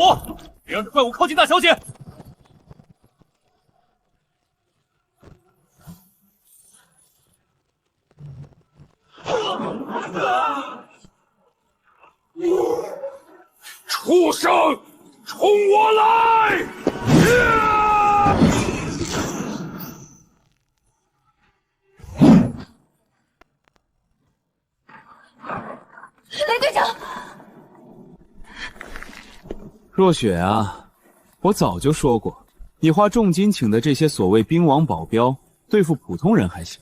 火，别让这怪物靠近大小姐。畜生，冲我来！雷队长，若雪啊，我早就说过，你花重金请的这些所谓兵王保镖，对付普通人还行，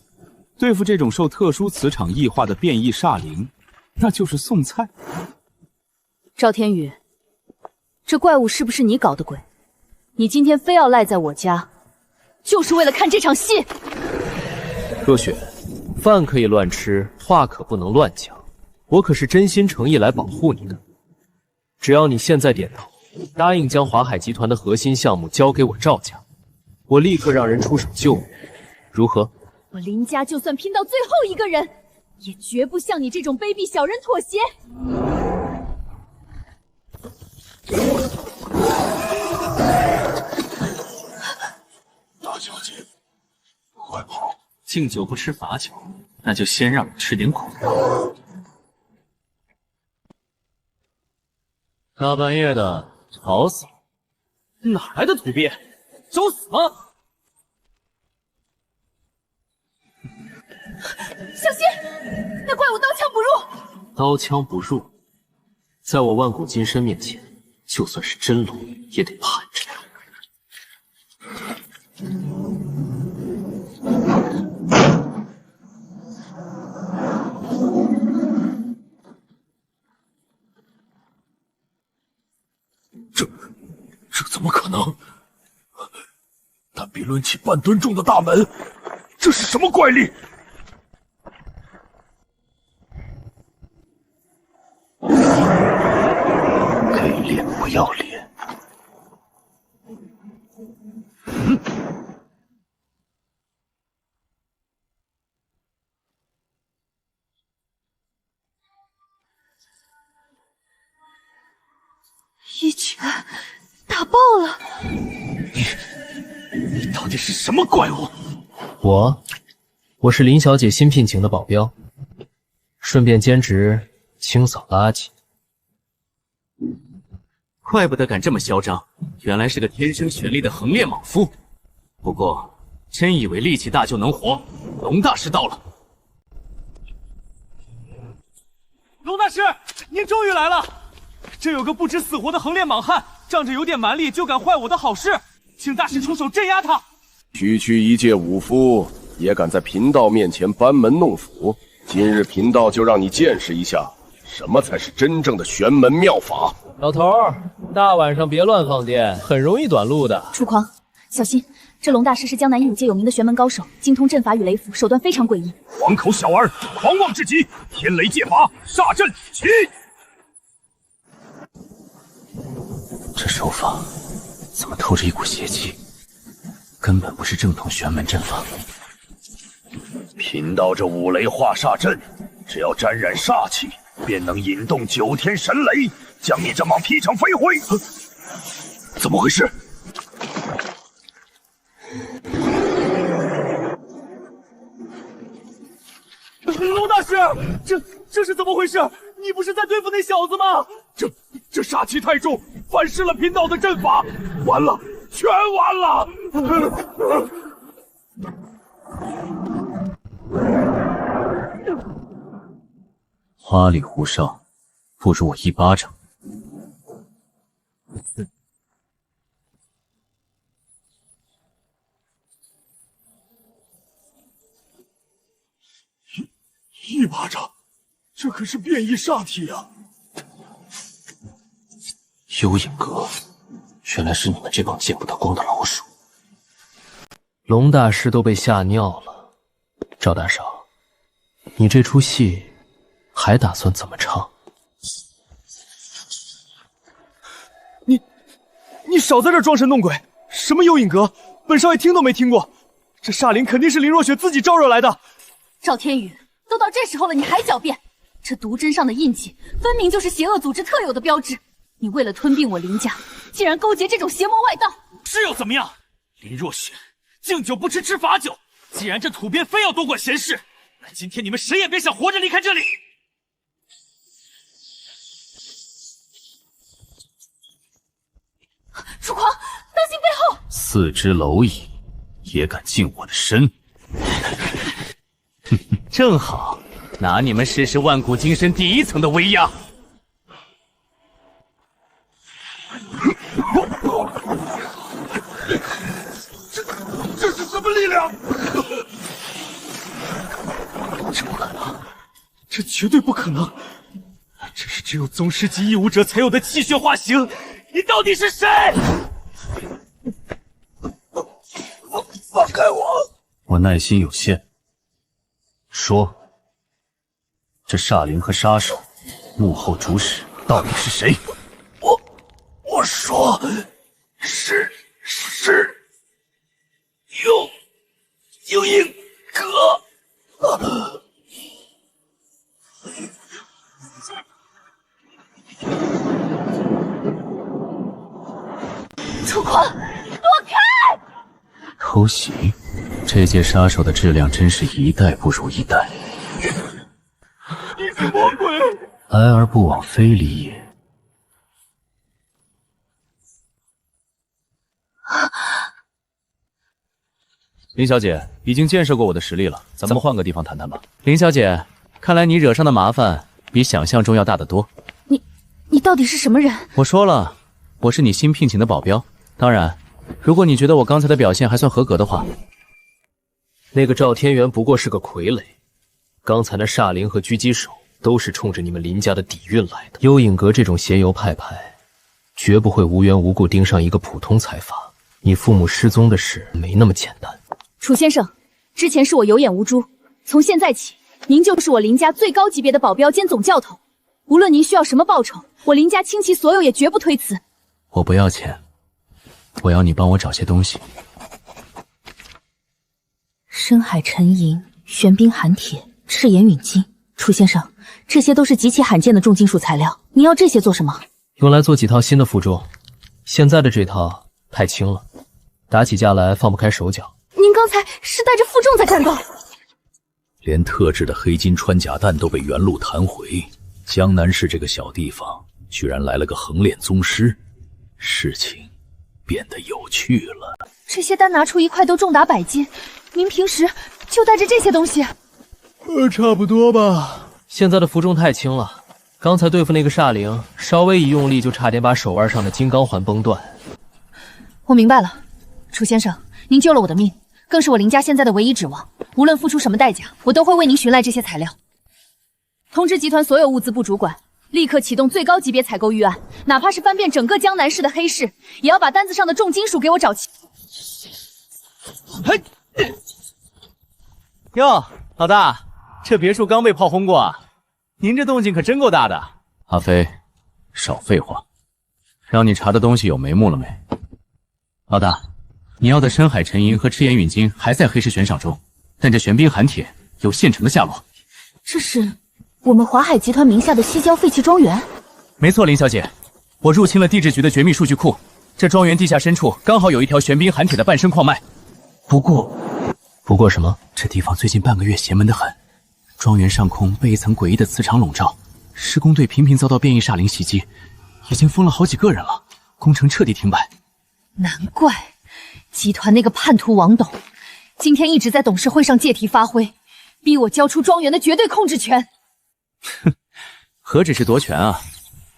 对付这种受特殊磁场异化的变异煞灵，那就是送菜。赵天宇，这怪物是不是你搞的鬼？你今天非要赖在我家，就是为了看这场戏？若雪，饭可以乱吃，话可不能乱讲。我可是真心诚意来保护你的。只要你现在点头，答应将华海集团的核心项目交给我赵家，我立刻让人出手救你，如何？我林家就算拼到最后一个人，也绝不向你这种卑鄙小人妥协。大小姐，快跑！敬酒不吃罚酒，那就先让你吃点苦。大半夜的，吵死了！哪来的土鳖？找死吗？小心，那怪物刀枪不入！刀枪不入，在我万古金身面前，就算是真龙也得盘着。这怎么可能？单比抡起半吨重的大门，这是什么怪力？给脸不要脸！一拳打爆了！你到底是什么怪物？我是林小姐新聘请的保镖，顺便兼职清扫垃圾。怪不得敢这么嚣张，原来是个天生玄力的横猎莽夫。不过，真以为力气大就能活？龙大师到了。龙大师，您终于来了！这有个不知死活的横猎莽汉，仗着有点蛮力就敢坏我的好事，请大师出手镇压他。区区一介武夫，也敢在贫道面前班门弄斧？今日贫道就让你见识一下，什么才是真正的玄门妙法。老头儿，大晚上别乱放电，很容易短路的。楚狂，小心！这龙大师是江南一武界有名的玄门高手，精通阵法与雷符，手段非常诡异。狂口小儿，狂妄至极！天雷借法，煞阵起！这手法怎么透着一股邪气？根本不是正统玄门阵法。贫道这五雷化煞阵，只要沾染煞气，便能引动9天神雷，将你这莽劈成飞灰。怎么回事？龙大师，这是怎么回事？你不是在对付那小子吗？这煞气太重，反噬了贫道的阵法，完了，全完了！花里胡哨，不如我一巴掌。一巴掌，这可是变异煞体啊！幽影阁，原来是你们这帮见不得光的老鼠。龙大师都被吓尿了，赵大少，你这出戏还打算怎么唱？你少在这装神弄鬼！什么幽影阁，本少爷听都没听过。这煞灵肯定是林若雪自己招惹来的。赵天宇，都到这时候了，你还狡辩？这毒针上的印记，分明就是邪恶组织特有的标志。你为了吞并我林家，竟然勾结这种邪魔外道！是又怎么样？林若雪敬酒不吃吃罚酒，既然这土鳖非要多管闲事，那今天你们谁也别想活着离开这里！楚狂，当心背后！4只蝼蚁也敢近我的身？正好拿你们试试万古金身第1层的威压。这是什么力量？这不可能，这绝对不可能！这是只有宗师级异武者才有的气血化形！你到底是谁？放开我！我耐心有限。说，这煞灵和杀手幕后主使到底是谁？我说，是幽影阁。楚狂，躲开！偷袭，这届杀手的质量真是一代不如一代。你是魔鬼！来而不往非礼也。林小姐已经见识过我的实力了，咱们换个地方谈谈吧。林小姐，看来你惹上的麻烦比想象中要大得多。你到底是什么人？我说了，我是你新聘请的保镖。当然，如果你觉得我刚才的表现还算合格的话，那个赵天元不过是个傀儡，刚才那煞灵和狙击手都是冲着你们林家的底蕴来的。幽影阁这种邪游派绝不会无缘无故盯上一个普通财阀。你父母失踪的事没那么简单。楚先生，之前是我有眼无珠，从现在起，您就是我林家最高级别的保镖兼总教头。无论您需要什么报酬，我林家倾其所有也绝不推辞。我不要钱，我要你帮我找些东西。深海沉银、玄冰寒铁、赤炎陨金。楚先生，这些都是极其罕见的重金属材料，您要这些做什么？用来做几套新的负重，现在的这套太轻了，打起架来放不开手脚。您刚才是带着负重在战斗？连特制的黑金穿甲弹都被原路弹回，江南市这个小地方居然来了个横练宗师，事情变得有趣了。这些单拿出一块都重达100斤，您平时就带着这些东西？差不多吧。现在的负重太轻了，刚才对付那个煞灵，稍微一用力就差点把手腕上的金刚环崩断。我明白了，楚先生，您救了我的命，更是我林家现在的唯一指望。无论付出什么代价，我都会为您寻来这些材料。通知集团所有物资部主管，立刻启动最高级别采购预案，哪怕是翻遍整个江南市的黑市，也要把单子上的重金属给我找齐。嘿，哟，老大，这别墅刚被炮轰过啊，您这动静可真够大的。阿飞，少废话，让你查的东西有眉目了没？老大，你要的深海沉银和赤炎陨金还在黑市悬赏中，但这玄冰寒铁有现成的下落。这是我们华海集团名下的西郊废弃庄园？没错，林小姐，我入侵了地质局的绝密数据库，这庄园地下深处刚好有一条玄冰寒铁的半生矿脉。不过什么？这地方最近半个月邪门得很，庄园上空被一层诡异的磁场笼罩，施工队频频遭到变异煞灵袭击，已经封了好几个人了，工程彻底停摆。难怪集团那个叛徒王董今天一直在董事会上借题发挥，逼我交出庄园的绝对控制权。哼，何止是夺权啊！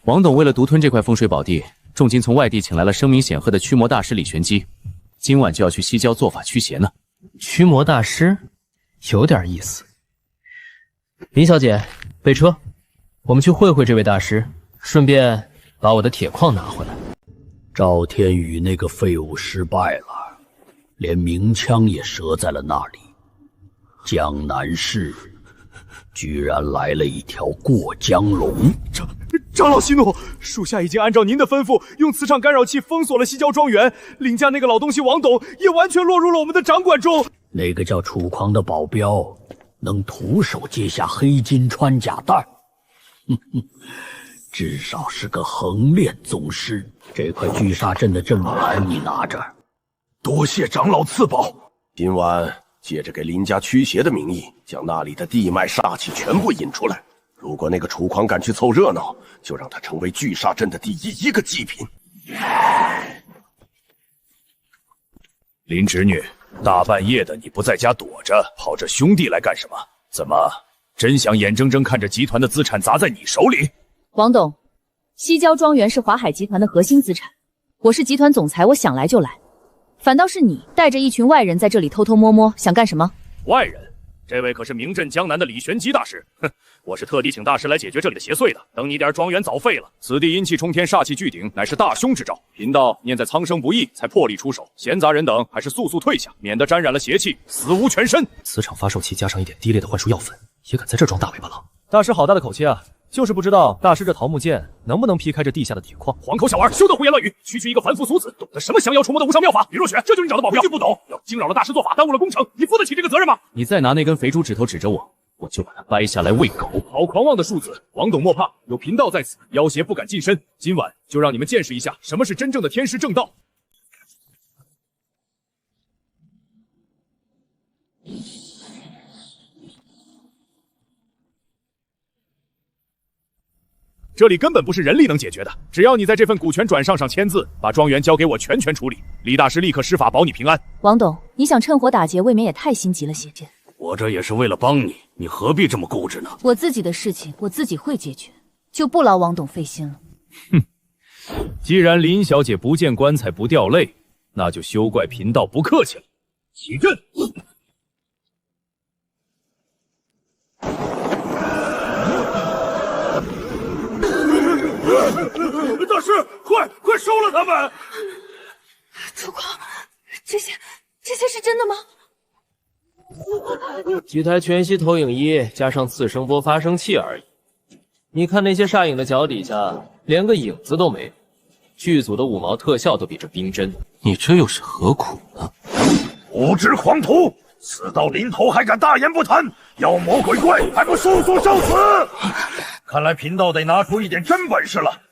王董为了独吞这块风水宝地，重金从外地请来了声名显赫的驱魔大师李玄机，今晚就要去西郊做法驱邪呢。驱魔大师有点意思。林小姐，备车，我们去会会这位大师，顺便把我的铁矿拿回来。赵天宇那个废物失败了，连鸣枪也折在了那里。江南市居然来了一条过江龙。长老息怒，属下已经按照您的吩咐，用磁场干扰器封锁了西郊庄园。林家那个老东西王董也完全落入了我们的掌管中。那个叫楚狂的保镖能徒手接下黑金穿甲弹，至少是个横练宗师。这块聚沙阵的阵法你拿着。多谢长老赐宝。今晚借着给林家驱邪的名义，将那里的地脉煞气全部引出来。如果那个楚狂敢去凑热闹，就让他成为聚沙阵的第一个祭品。林侄女，大半夜的你不在家躲着，跑这兄弟来干什么？怎么真想眼睁睁看着集团的资产砸在你手里？王董，西郊庄园是华海集团的核心资产，我是集团总裁，我想来就来。反倒是你带着一群外人在这里偷偷摸摸，想干什么？外人？这位可是名震江南的李玄机大师，哼，我是特地请大师来解决这里的邪祟的。等你点庄园早废了，此地阴气冲天，煞气俱鼎，乃是大凶之兆。贫道念在苍生不义，才破例出手。闲杂人等还是速退下，免得沾染了邪气，死无全身。磁场发售器加上一点低劣的幻术药粉，也敢在这装大尾巴狼？大师好大的口气啊！就是不知道大师这桃木剑能不能劈开这地下的铁矿。黄口小儿，休得胡言乱语！区区一个凡夫俗子，懂得什么降妖除魔的无上妙法？李若雪，这就是你找的保镖？不懂，要惊扰了大师做法，耽误了工程，你负得起这个责任吗？你再拿那根肥猪指头指着我，我就把它掰下来喂狗。好狂妄的数字！王董莫怕，有贫道在此，妖邪不敢近身。今晚就让你们见识一下什么是真正的天师正道。这里根本不是人力能解决的，只要你在这份股权转账上签字，把庄园交给我全权处理，李大师立刻施法保你平安。王董，你想趁火打劫，未免也太心急了些。我这也是为了帮你，你何必这么固执呢？我自己的事情我自己会解决，就不劳王董费心了。哼，既然林小姐不见棺材不掉泪，那就休怪贫道不客气了。起阵！大师，快收了他们！楚狂，这些是真的吗？几台全息投影仪加上次声波发生器而已。你看那些煞影的脚底下，连个影子都没有。剧组的5毛特效都比这逼真，你这又是何苦呢？无知狂徒，死到临头还敢大言不惭，妖魔鬼怪还不速速受死！看来贫道得拿出一点真本事了。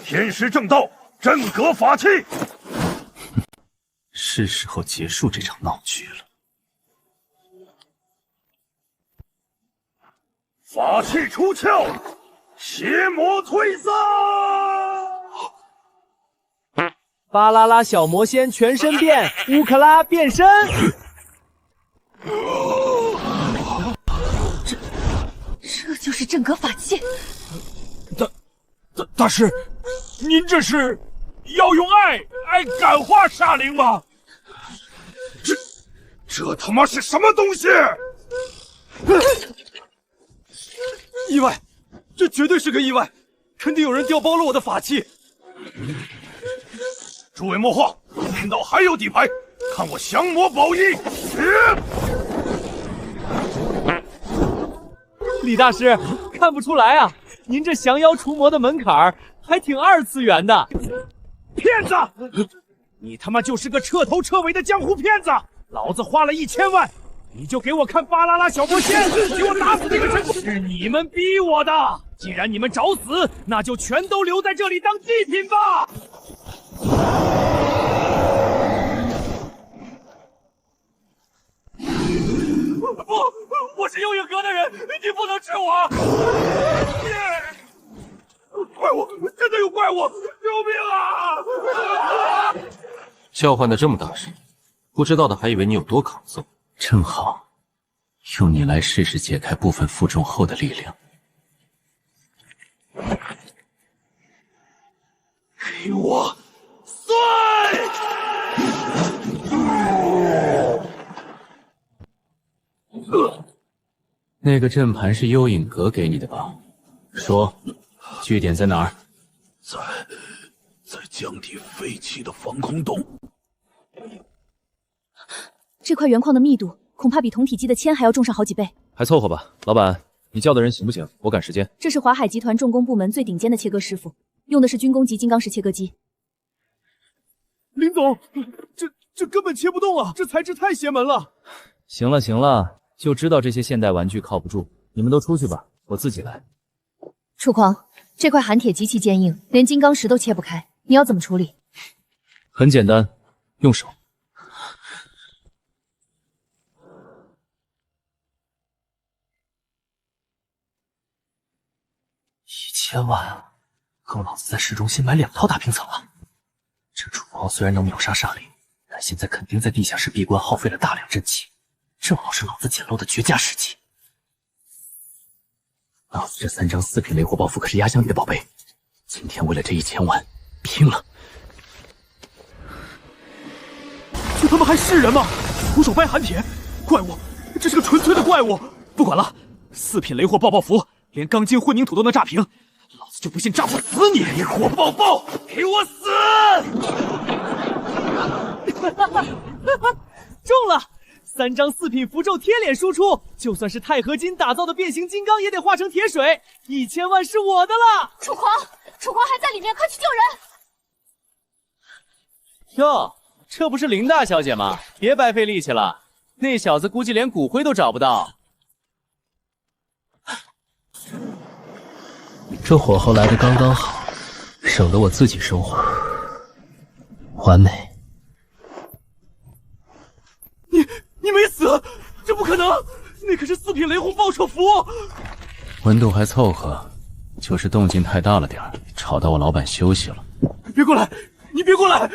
天师正道，震阁法器。是时候结束这场闹剧了。法器出鞘，邪魔退散。巴啦啦小魔仙全身变，乌克拉变身。这就是镇阁法器。大师，您这是要用爱感化煞灵吗？这他妈是什么东西？意外，这绝对是个意外，肯定有人调包了我的法器。诸位莫慌，贫道还有底牌，看我降魔保一！李大师，看不出来啊，您这降妖除魔的门槛还挺2次元的。骗子！你他妈就是个彻头彻尾的江湖骗子！老子花了1000万，你就给我看巴啦啦小魔仙，给我打死这个陈国！是你们逼我的！既然你们找死，那就全都留在这里当祭品吧！不，我是幽影阁的人，你不能治我！怪我，真的有怪我！救命啊！叫唤的这么大声，不知道的还以为你有多抗揍。正好，用你来试试解开部分负重后的力量。给我碎！那个阵盘是幽影阁给你的吧？说，据点在哪儿？在江底废弃的防空洞。这块原矿的密度恐怕比同体积的铅还要重上好几倍。还凑合吧，老板，你叫的人行不行？我赶时间。这是华海集团重工部门最顶尖的切割师傅，用的是军工级金刚石切割机。林总，这根本切不动啊！这材质太邪门了。行了行了，就知道这些现代玩具靠不住，你们都出去吧，我自己来。楚狂，这块寒铁极其坚硬，连金刚石都切不开，你要怎么处理？很简单，用手。1000万，够老子在市中心买2套大平层了。这楚狂虽然能秒杀煞灵，但现在肯定在地下室闭关，耗费了大量真气，正好是老子捡漏的绝佳时机。老子这3张4品雷火抱负可是压箱底的宝贝，今天为了这1000万，拼了！这他妈还是人吗？徒手掰寒铁，怪物，这是个纯粹的怪物！不管了，4品雷火抱符，连钢筋混凝土都能炸平，老子就不信炸不死你！雷火抱，给我死！中了！3张4品符咒贴脸输出，就算是钛合金打造的变形金刚也得化成铁水，1000万是我的了！楚狂还在里面，快去救人！哟，这不是林大小姐吗？别白费力气了，那小子估计连骨灰都找不到。这火候来得刚刚好，省得我自己生火，完美。你没死，这不可能！那可是4品雷火爆射符，温度还凑合，就是动静太大了点儿，吵到我老板休息了。别过来！你别过来！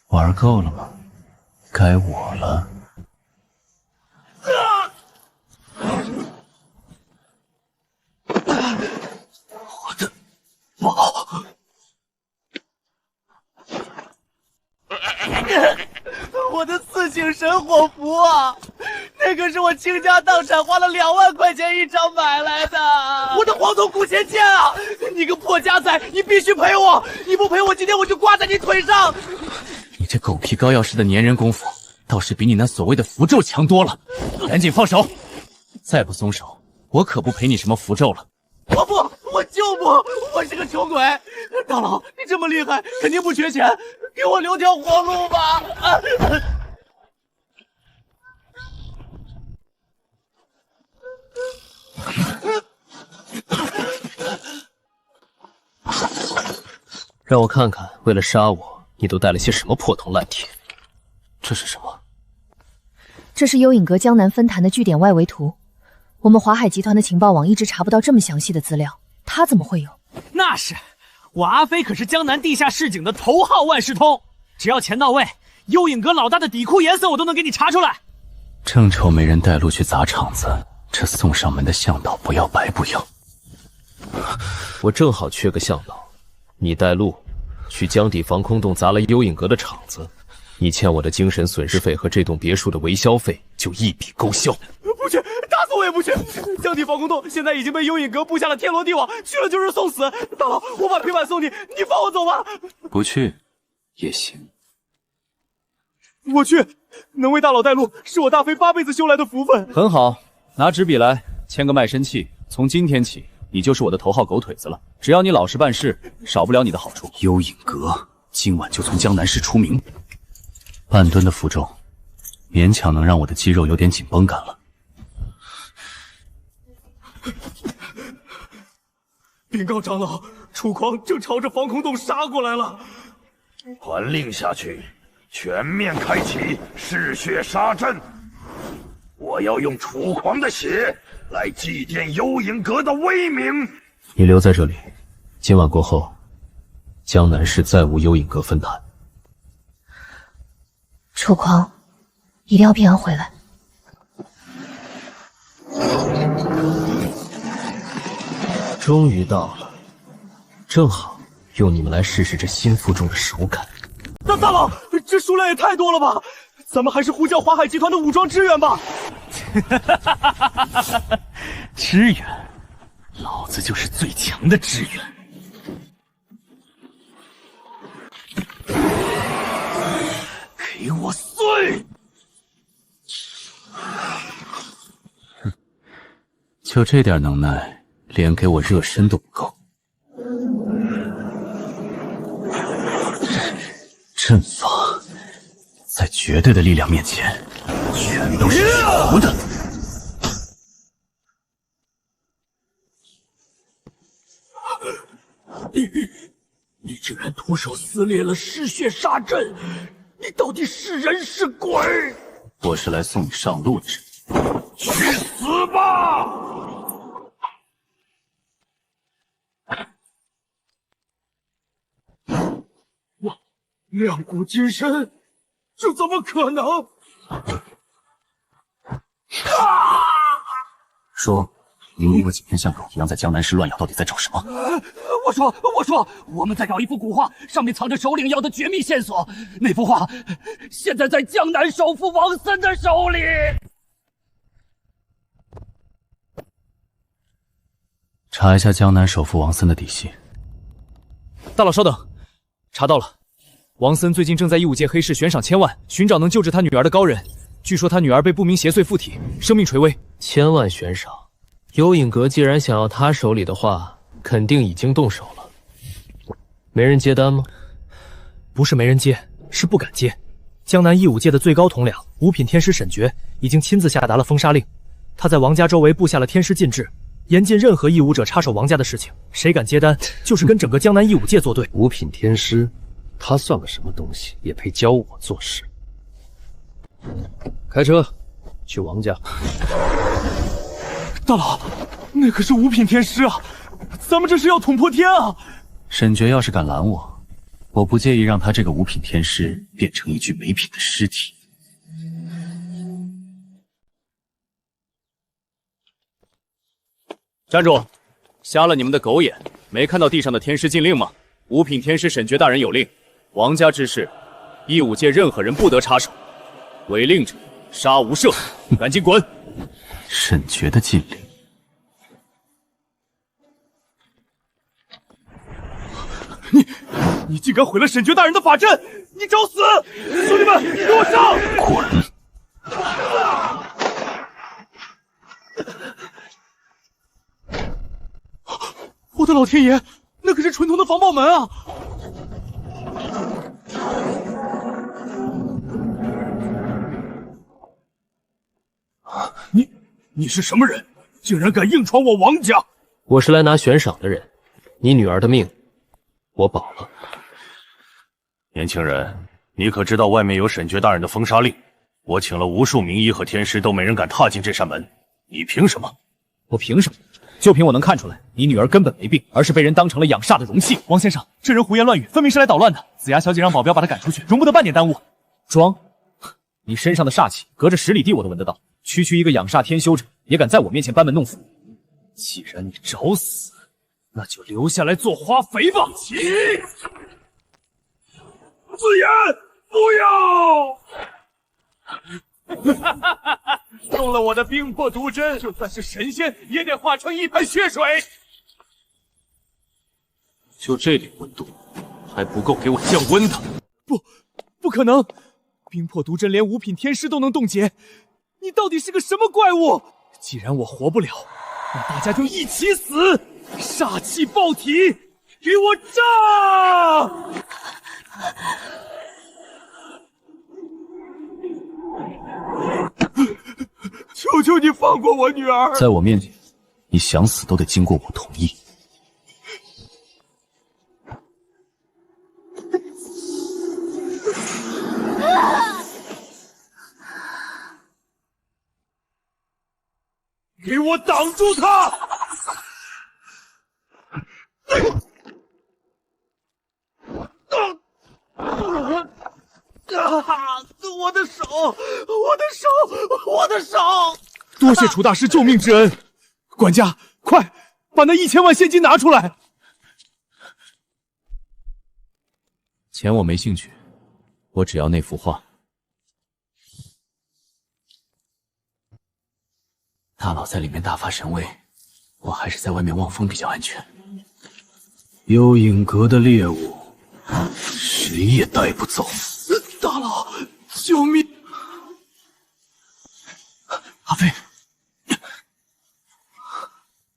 玩够了吗？该我了。我的宝！我的4星神火符啊！那可是我倾家荡产花了2万块钱一张买来的，我的黄铜古仙剑啊！你个破家仔，你必须赔我！你不赔我，今天我就挂在你腿上！你这狗皮膏药式的粘人功夫，倒是比你那所谓的符咒强多了。赶紧放手！再不松手，我可不赔你什么符咒了。我不，我就不！我是个穷鬼！大佬，你这么厉害，肯定不缺钱，给我留条活路吧！让我看看，为了杀我，你都带了些什么破铜烂铁？这是什么？这是幽影阁江南分坛的据点外围图。我们华海集团的情报网一直查不到这么详细的资料，他怎么会有？那是，我阿飞可是江南地下市井的头号万事通，只要钱到位，幽影阁老大的底裤颜色我都能给你查出来。正愁没人带路去砸场子，这送上门的向导不要白不要。我正好缺个向导，你带路，去江底防空洞砸了幽影阁的场子，你欠我的精神损失费和这栋别墅的维修费就一笔勾销。不去，打死我也不去！江底防空洞现在已经被幽影阁布下了天罗地网，去了就是送死。大佬，我把平板送你，你放我走吧。不去也行。我去，能为大佬带路，是我大飞8辈子修来的福分。很好，拿纸笔来，签个卖身契。从今天起，你就是我的头号狗腿子了。只要你老实办事，少不了你的好处。幽影阁今晚就从江南市出名。半吨的符咒，勉强能让我的肌肉有点紧绷感了。禀告长老，楚狂正朝着防空洞杀过来了。传令下去，全面开启嗜血杀阵。我要用楚狂的血来祭奠幽影阁的威名。你留在这里，今晚过后，江南市再无幽影阁分坛。楚狂，一定要平安回来。终于到了，正好用你们来试试这新符咒的手感。大佬，这数量也太多了吧？咱们还是呼叫华海集团的武装支援吧。支援，老子就是最强的支援。给我碎！就这点能耐，连给我热身都不够。阵法在绝对的力量面前，全都是浮的。你居然徒手撕裂了尸血杀阵，你到底是人是鬼？我是来送你上路的人，去死吧！亮骨金身，这怎么可能？说，你摸过几天像狗一样在江南市乱咬，到底在找什么？我说，我们在找一幅古画，上面藏着首领要的绝密线索。那幅画现在在江南首富王森的手里。查一下江南首富王森的底细。大佬稍等，查到了。王森最近正在义武界黑市悬赏1000万，寻找能救治他女儿的高人。据说他女儿被不明邪祟附体，生命垂危。1000万悬赏，幽影阁既然想要他手里的话，肯定已经动手了。没人接单吗？不是没人接，是不敢接。江南义武界的最高统领五品天师沈觉已经亲自下达了封杀令，他在王家周围布下了天师禁制，严禁任何义武者插手王家的事情。谁敢接单，就是跟整个江南义武界作对。五品天师，他算个什么东西，也配教我做事？开车去王家。大佬，那可是五品天师啊，咱们这是要捅破天啊！沈觉要是敢拦我，我不介意让他这个五品天师变成一具没品的尸体。站住！瞎了你们的狗眼，没看到地上的天师禁令吗？五品天师沈觉大人有令，王家之事，义武界任何人不得插手，违令者杀无赦，赶紧滚！沈觉的禁令。你竟敢毁了沈觉大人的法阵，你找死！兄弟们，给我上！滚！我的老天爷，那可是纯铜的防爆门啊！你是什么人？竟然敢硬闯我王家！我是来拿悬赏的人，你女儿的命我保了。年轻人，你可知道外面有沈觉大人的封杀令？我请了无数名医和天师，都没人敢踏进这扇门，你凭什么？我凭什么？就凭我能看出来，你女儿根本没病，而是被人当成了养煞的容器。王先生，这人胡言乱语，分明是来捣乱的。子牙小姐让保镖把他赶出去，容不得半点耽误。装！你身上的煞气，隔着10里地我都闻得到。区区一个养煞天修者，也敢在我面前班门弄斧？既然你找死，那就留下来做花肥吧！起！子言，不要！中了我的冰魄毒针，就算是神仙也得化成一盆血水。就这点温度，还不够给我降温的？不可能！冰魄毒针连五品天师都能冻结，你到底是个什么怪物？既然我活不了，那大家就一起死！煞气爆体，给我炸！求求你放过我女儿！在我面前，你想死都得经过我同意。给我挡住他！我的手！多谢楚大师救命之恩，管家，快把那1000万现金拿出来！钱我没兴趣，我只要那幅画。大佬在里面大发神威，我还是在外面望风比较安全。幽影阁的猎物，谁也带不走。大佬，救命！阿飞，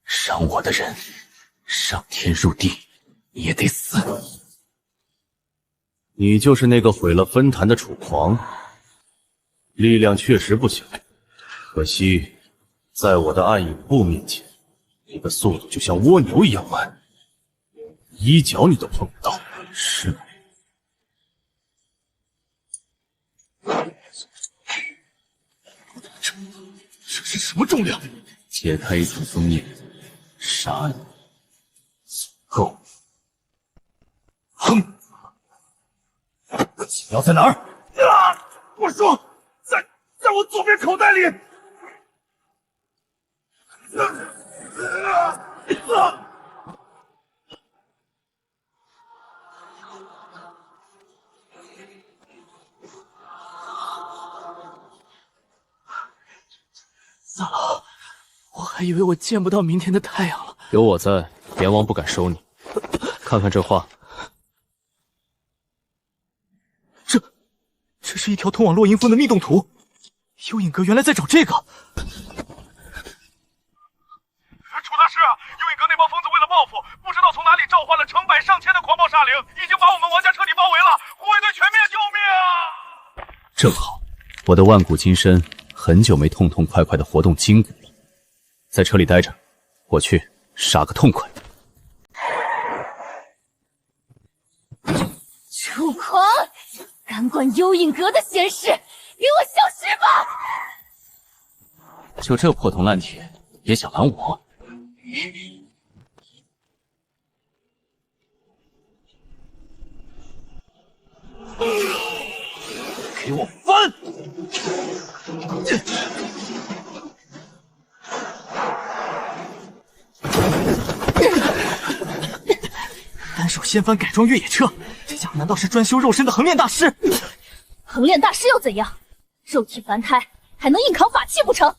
伤我的人，上天入地也得死。你就是那个毁了分坛的楚狂，力量确实不小，可惜在我的暗影步面前，你的速度就像蜗牛一样慢，一脚你都碰不到。是。这是什么重量？解开一层封印，杀你。够。哼！解药在哪儿？啊！我说，在我左边口袋里。萨老，我还以为我见不到明天的太阳了。有我在，阎王不敢收你。看看这画，这是一条通往落阴峰的密洞图。幽影阁原来在找这个。楚大师，幽影阁那帮疯子为了报复，不知道从哪里召唤了成百上千的狂暴煞灵，已经把我们王家彻底包围了。护卫队全灭，救命啊！正好，我的万古金身很久没痛痛快快的活动筋骨了，在车里待着，我去杀个痛快。楚狂，敢管幽影阁的闲事，给我消失吧！就这破铜烂铁也想拦我？给我翻！单手掀翻改装越野车，这家伙难道是专修肉身的横炼大师？横炼大师又怎样？肉体凡胎，还能硬扛法器不成？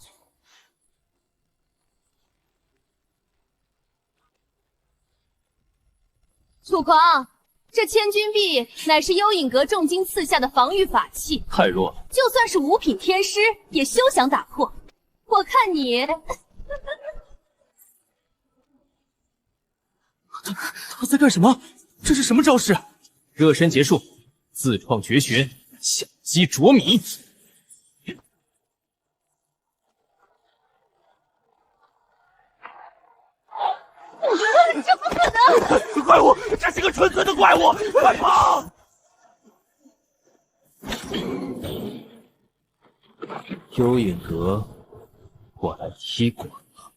楚狂，这千钧币乃是幽影阁重金赐下的防御法器，太弱了，就算是五品天师也休想打破。我看你他在干什么？这是什么招式？热身结束，自创绝学，小鸡啄米。这不可能！怪物，这是个纯粹的怪物，快跑！幽影阁，我来踢馆了。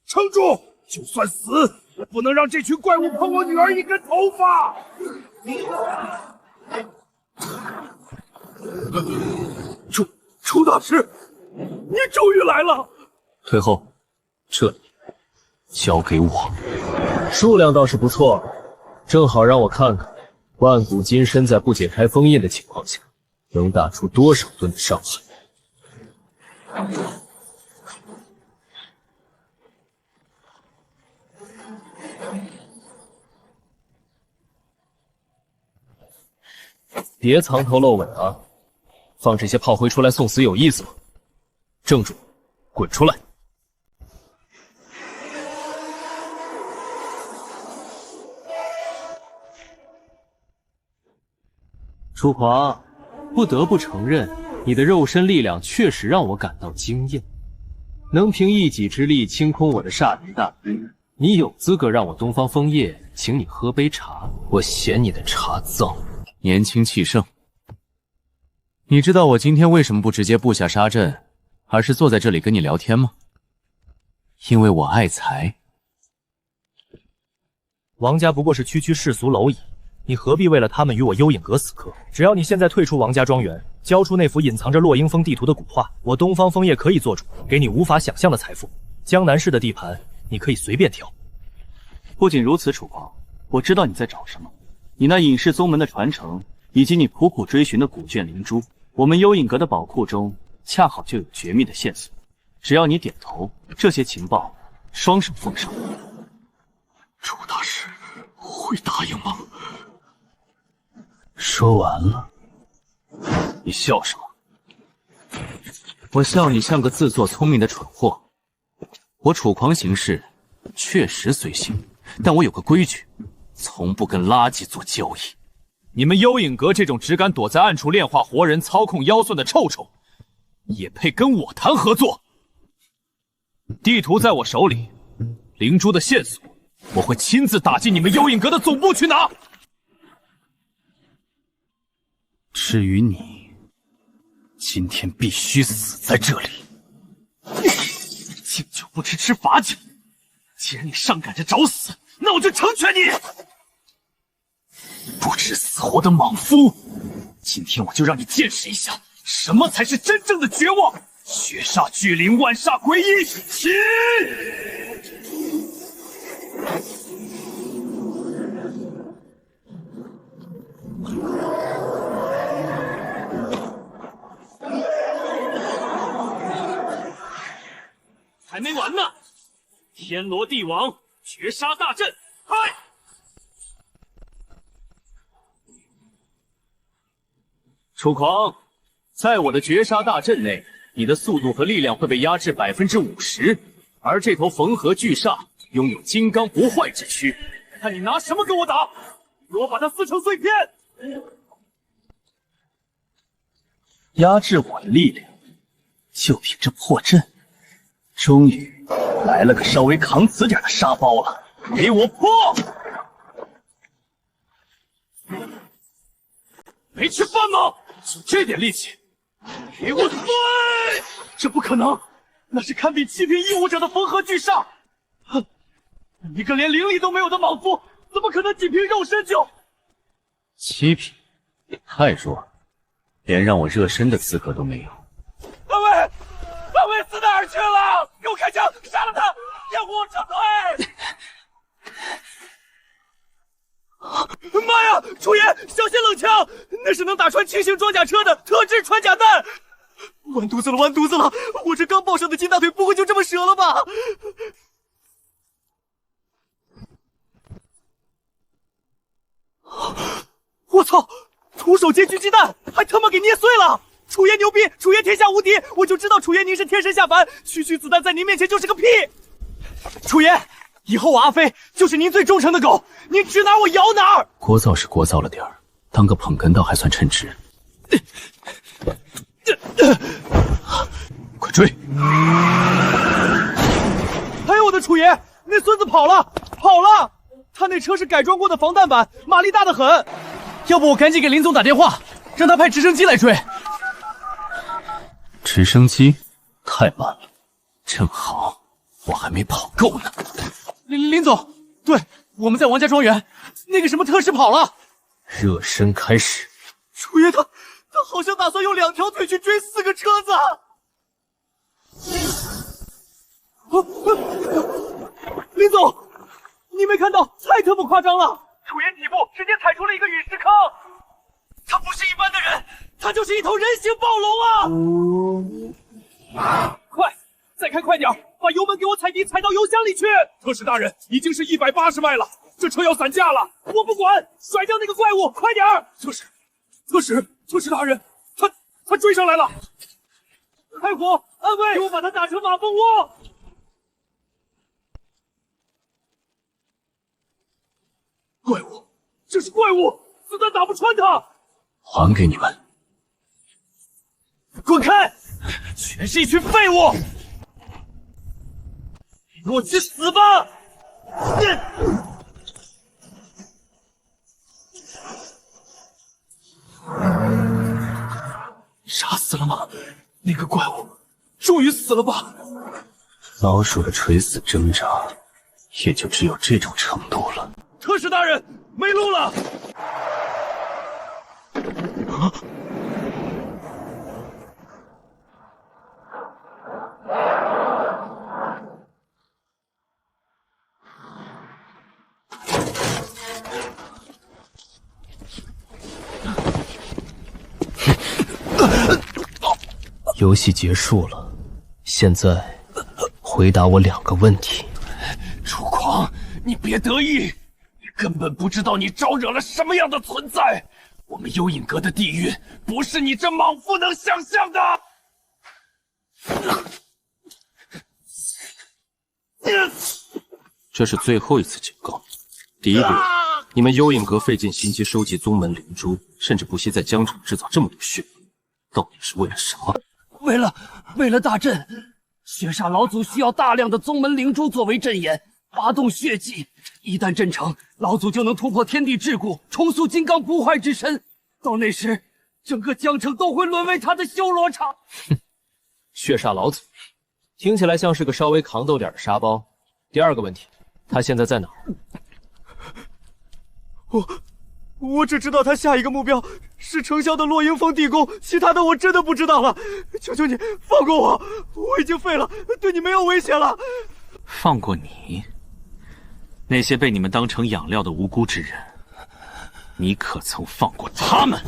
撑住！就算死，也不能让这群怪物碰我女儿一根头发！楚大师，你终于来了！退后，这里交给我。数量倒是不错，正好让我看看万古金身在不解开封印的情况下，能打出多少吨的伤害。别藏头露尾啊！放这些炮灰出来送死有意思吗？正主，滚出来！楚狂，不得不承认，你的肉身力量确实让我感到惊艳，能凭一己之力清空我的煞灵大军，你有资格让我东方枫叶请你喝杯茶。我嫌你的茶脏。年轻气盛。你知道我今天为什么不直接布下杀阵，而是坐在这里跟你聊天吗？因为我爱财。王家不过是区区世俗蝼蚁，你何必为了他们与我幽影阁死磕？只要你现在退出王家庄园，交出那幅隐藏着落英峰地图的古画，我东方枫叶可以做主，给你无法想象的财富。江南市的地盘，你可以随便挑。不仅如此，楚狂，我知道你在找什么。你那隐世宗门的传承，以及你苦苦追寻的古卷灵珠，我们幽影阁的宝库中恰好就有绝密的线索。只要你点头，这些情报双手奉上。楚大师会答应吗？说完了。你笑什么？我笑你像个自作聪明的蠢货。我楚狂行事确实随性，但我有个规矩，从不跟垃圾做交易。你们幽影阁这种只敢躲在暗处炼化活人、操控妖算的臭虫，也配跟我谈合作？地图在我手里，灵珠的线索，我会亲自打进你们幽影阁的总部去拿。至于你，今天必须死在这里。敬酒不吃吃罚酒，既然你上赶着找死，那我就成全你。不知死活的莽夫，今天我就让你见识一下，什么才是真正的绝望！血煞聚灵，万煞归一，起！还没完呢！天罗地网，绝杀大阵，嗨！楚狂，在我的绝杀大阵内，你的速度和力量会被压制50%，而这头缝合巨煞拥有金刚不坏之躯，看你拿什么跟我打！给我把它撕成碎片！压制我的力量，就凭这破阵，终于来了个稍微扛死点的沙包了，给我破！没吃饭吗？就这点力气，给我碎！这不可能，那是堪比7品异武者的缝合巨煞。哼，一个连灵力都没有的莽夫，怎么可能仅凭肉身就？7品，太弱了，连让我热身的资格都没有。二位，二位死哪儿去了？给我开枪，杀了他，让我撤退！妈呀！楚爷，小心冷枪，那是能打穿轻型装甲车的特制穿甲弹。完犊子了，完犊子了！我这刚抱上的金大腿不会就这么折了吧？我操！徒手接狙击弹，还他妈给捏碎了！楚爷牛逼，楚爷天下无敌！我就知道楚爷您是天神下凡，区区子弹在您面前就是个屁！楚爷，以后我阿飞就是您最忠诚的狗，您指哪儿我咬哪儿。聒噪是聒噪了点儿，当个捧哏倒还算称职。快追！哎呦我的楚爷，那孙子跑了，跑了！他那车是改装过的防弹版，马力大得很。要不我赶紧给林总打电话，让他派直升机来追。直升机太慢了，正好我还没跑够呢。林总，对，我们在王家庄园，那个什么特使跑了。热身开始。楚爷他好像打算用2条腿去追4个车子。林总，你没看到？太他妈夸张了！楚爷几步直接踩出了一个陨石坑。他不是一般的人，他就是一头人形暴龙啊！快，再开快点，把油门给我踩低，踩到油箱里去！特使大人，已经是180迈了，这车要散架了。我不管，甩掉那个怪物，快点儿！特使大人，他追上来了！开火，安慰，给我把他打成马蜂窝！怪物，这是怪物，子弹打不穿他！还给你们！滚开！全是一群废物！给我去死吧！杀死了吗？那个怪物终于死了吧？老鼠的垂死挣扎，也就只有这种程度了。特使大人，没路了！游戏结束了，现在回答我2个问题。楚狂，你别得意，你根本不知道你招惹了什么样的存在。我们幽影阁的地狱，不是你这莽夫能想象的。这是最后一次警告，第一个人你们幽影阁费尽心机收集宗门灵珠，甚至不惜在江城制造这么多血迹，到底是为了什么？为了大阵，血煞老祖需要大量的宗门灵珠作为阵眼，发动血祭。一旦阵成，老祖就能突破天地桎梏，重塑金刚不坏之身。到那时，整个江城都会沦为他的修罗场。哼，血煞老祖，听起来像是个稍微扛斗点的沙包。第二个问题，他现在在哪儿？我只知道他下一个目标是城郊的落英峰地宫，其他的我真的不知道了。求求你放过我，我已经废了，对你没有威胁了。放过你？那些被你们当成养料的无辜之人，你可曾放过他们？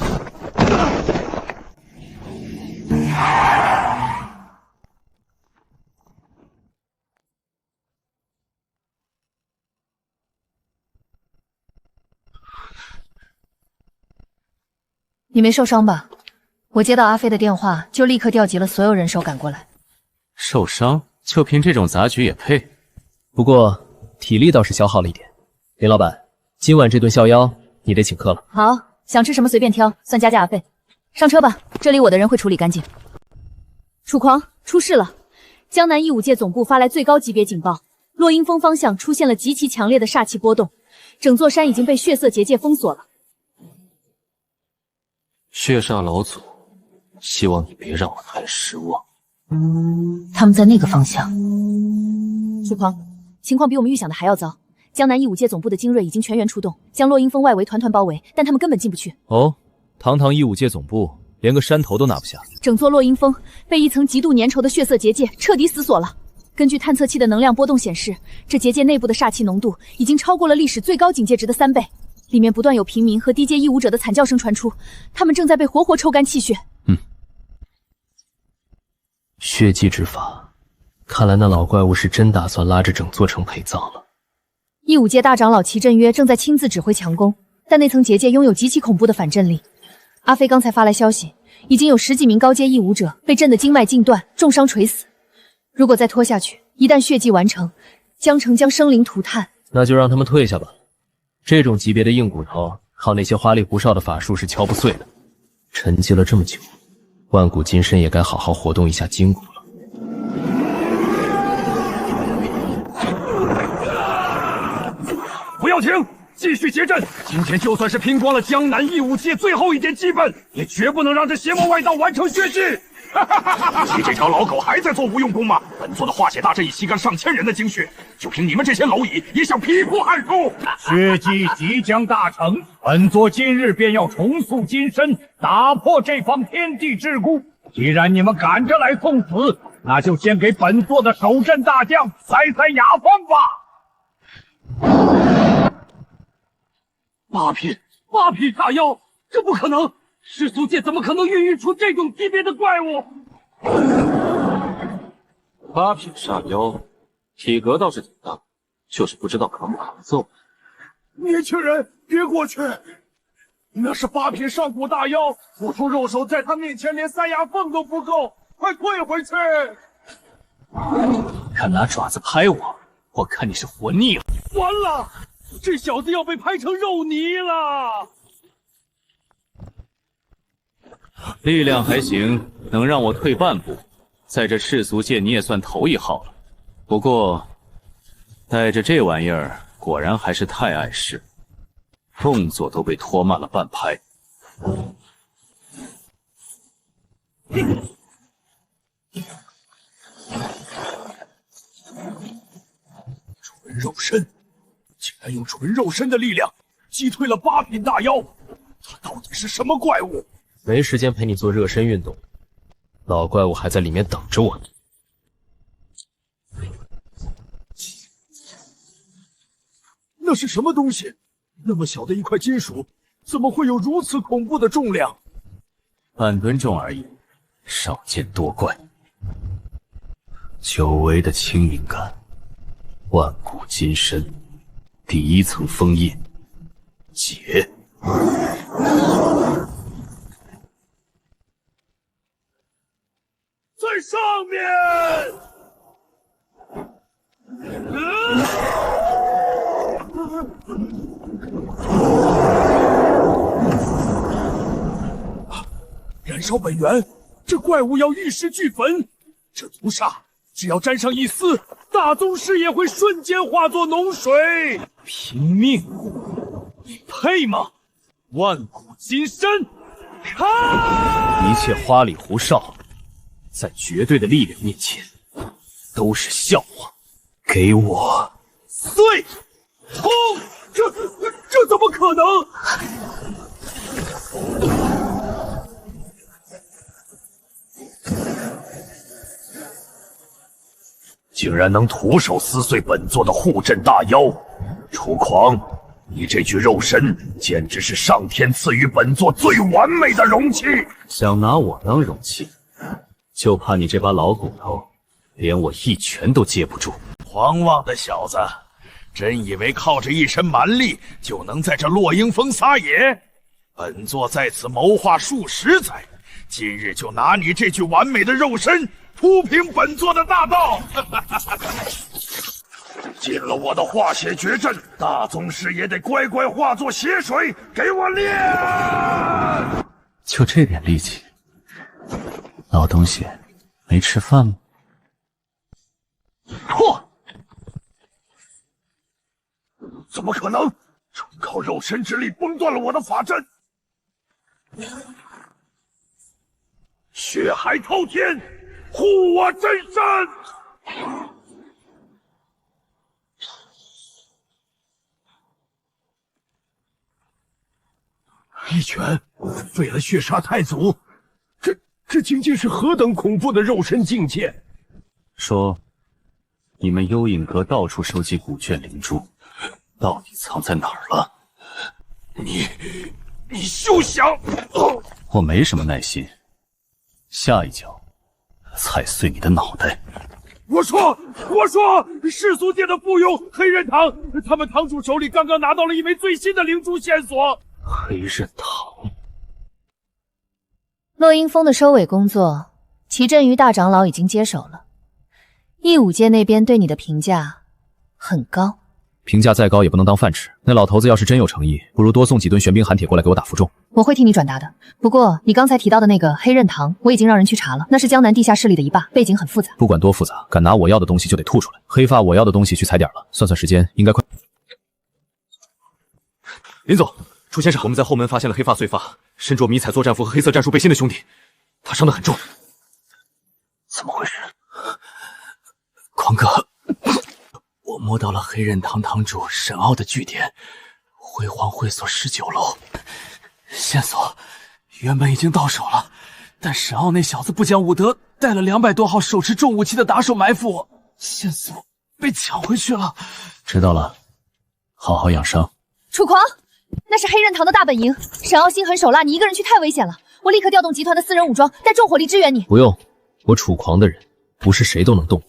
你没受伤吧？我接到阿飞的电话，就立刻调集了所有人手赶过来。受伤？就凭这种杂局也配？不过体力倒是消耗了一点。林老板，今晚这顿逍遥你得请客了。好，想吃什么随便挑，算加价费。上车吧，这里我的人会处理干净。楚狂，出事了！江南义武界总部发来最高级别警报，落英峰方向出现了极其强烈的煞气波动，整座山已经被血色结界封锁了。血煞老祖，希望你别让我太失望。他们在那个方向。楚狂，情况比我们预想的还要糟。江南义武界总部的精锐已经全员出动，将落英峰外围团团包围，但他们根本进不去。哦，堂堂义武界总部，连个山头都拿不下。整座落英峰被一层极度粘稠的血色结界彻底死锁了。根据探测器的能量波动显示，这结界内部的煞气浓度已经超过了历史最高警戒值的3倍。里面不断有平民和低阶义武者的惨叫声传出，他们正在被活活抽干气血。血祭之法，看来那老怪物是真打算拉着整座城陪葬了。义武界大长老齐振约正在亲自指挥强攻，但那层结界拥有极其恐怖的反震力。阿飞刚才发来消息，已经有10几名高阶义武者被震得经脉尽断，重伤垂死。如果再拖下去，一旦血祭完成，江城将生灵涂炭。那就让他们退下吧。这种级别的硬骨头，靠那些花里胡哨的法术是敲不碎的。沉寂了这么久，万古金身也该好好活动一下筋骨了。不要停，继续结阵！今天就算是拼光了江南义武界最后一点基本，也绝不能让这邪魔外道完成血祭！你这条老狗还在做无用功吗？本座的化血大阵已吸干上千人的精血，就凭你们这些蝼蚁，也想劈破汉书？血祭即将大成，本座今日便要重塑金身，打破这方天地桎梏。既然你们赶着来送死，那就先给本座的守阵大将塞塞牙缝吧。八品大妖，这不可能！世俗界怎么可能孕育出这种级别的怪物？8品煞妖，体格倒是挺大，就是不知道扛不扛揍。年轻人，别过去！那是8品上古大妖，不出肉手，在他面前连塞牙缝都不够，快退回去！敢拿爪子拍我，我看你是活腻了。完了，这小子要被拍成肉泥了！力量还行，能让我退半步，在这世俗界你也算头一号了。不过，带着这玩意儿，果然还是太碍事，动作都被拖慢了半拍。纯肉身，竟然用纯肉身的力量击退了8品大妖，他到底是什么怪物？没时间陪你做热身运动，老怪物还在里面等着我呢。那是什么东西？那么小的一块金属，怎么会有如此恐怖的重量？半吨重而已，少见多怪。久违的轻盈感，万古金身，第1层封印，解。在上面！燃烧本源，这怪物要玉石俱焚。这毒煞只要沾上一丝，大宗师也会瞬间化作脓水。拼命，你配吗？万古金身，一切花里胡哨，在绝对的力量面前，都是笑话。给我碎！轰！这怎么可能？竟然能徒手撕碎本座的护阵大妖，楚狂！你这具肉身简直是上天赐予本座最完美的容器。想拿我当容器，就怕你这把老骨头，连我一拳都接不住。狂妄的小子，真以为靠着一身蛮力就能在这落英峰撒野？本座在此谋划数十载，今日就拿你这具完美的肉身铺平本座的大道。进了我的化血绝阵，大宗师也得乖乖化作血水给我练。就这点力气，老东西没吃饭吗？错！怎么可能？纯靠肉身之力崩断了我的法阵，血海滔天，护我真身！一拳废了血煞太祖，这究竟是何等恐怖的肉身境界？说，你们幽影阁到处收集古卷灵珠，到底藏在哪儿了？你休想！我没什么耐心，下一脚踩碎你的脑袋！我说，世俗界的附庸黑刃堂，他们堂主手里刚刚拿到了一枚最新的灵珠线索。黑刃堂，落英峰的收尾工作，齐振宇大长老已经接手了。义武界那边对你的评价很高，评价再高也不能当饭吃。那老头子要是真有诚意，不如多送几吨玄冰寒铁过来给我打负重。我会替你转达的。不过你刚才提到的那个黑刃堂，我已经让人去查了，那是江南地下势力的一霸，背景很复杂。不管多复杂，敢拿我要的东西就得吐出来。黑发我要的东西去踩点了，算算时间，应该快。林总，楚先生，我们在后门发现了黑发碎发，身着迷彩作战服和黑色战术背心的兄弟，他伤得很重。怎么回事？狂哥，我摸到了黑刃堂堂主沈傲的据点，辉煌会所19楼。线索原本已经到手了，但沈傲那小子不讲武德，带了200多号手持重武器的打手埋伏我，线索被抢回去了。知道了，好好养伤。楚狂，那是黑刃堂的大本营，沈傲心狠手辣，你一个人去太危险了。我立刻调动集团的私人武装，带重火力支援你。不用，我楚狂的人不是谁都能动，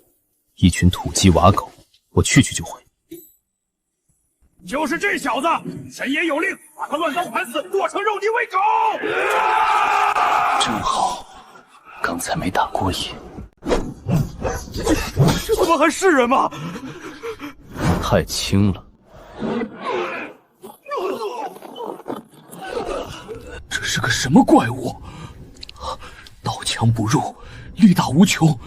一群土鸡瓦狗，我去就会。就是这小子，神爷有令，把他乱刀砍死，剁成肉泥喂狗。正好，刚才没打过瘾。这他妈还是人吗？太轻了。这是个什么怪物？刀枪不入，力大无穷，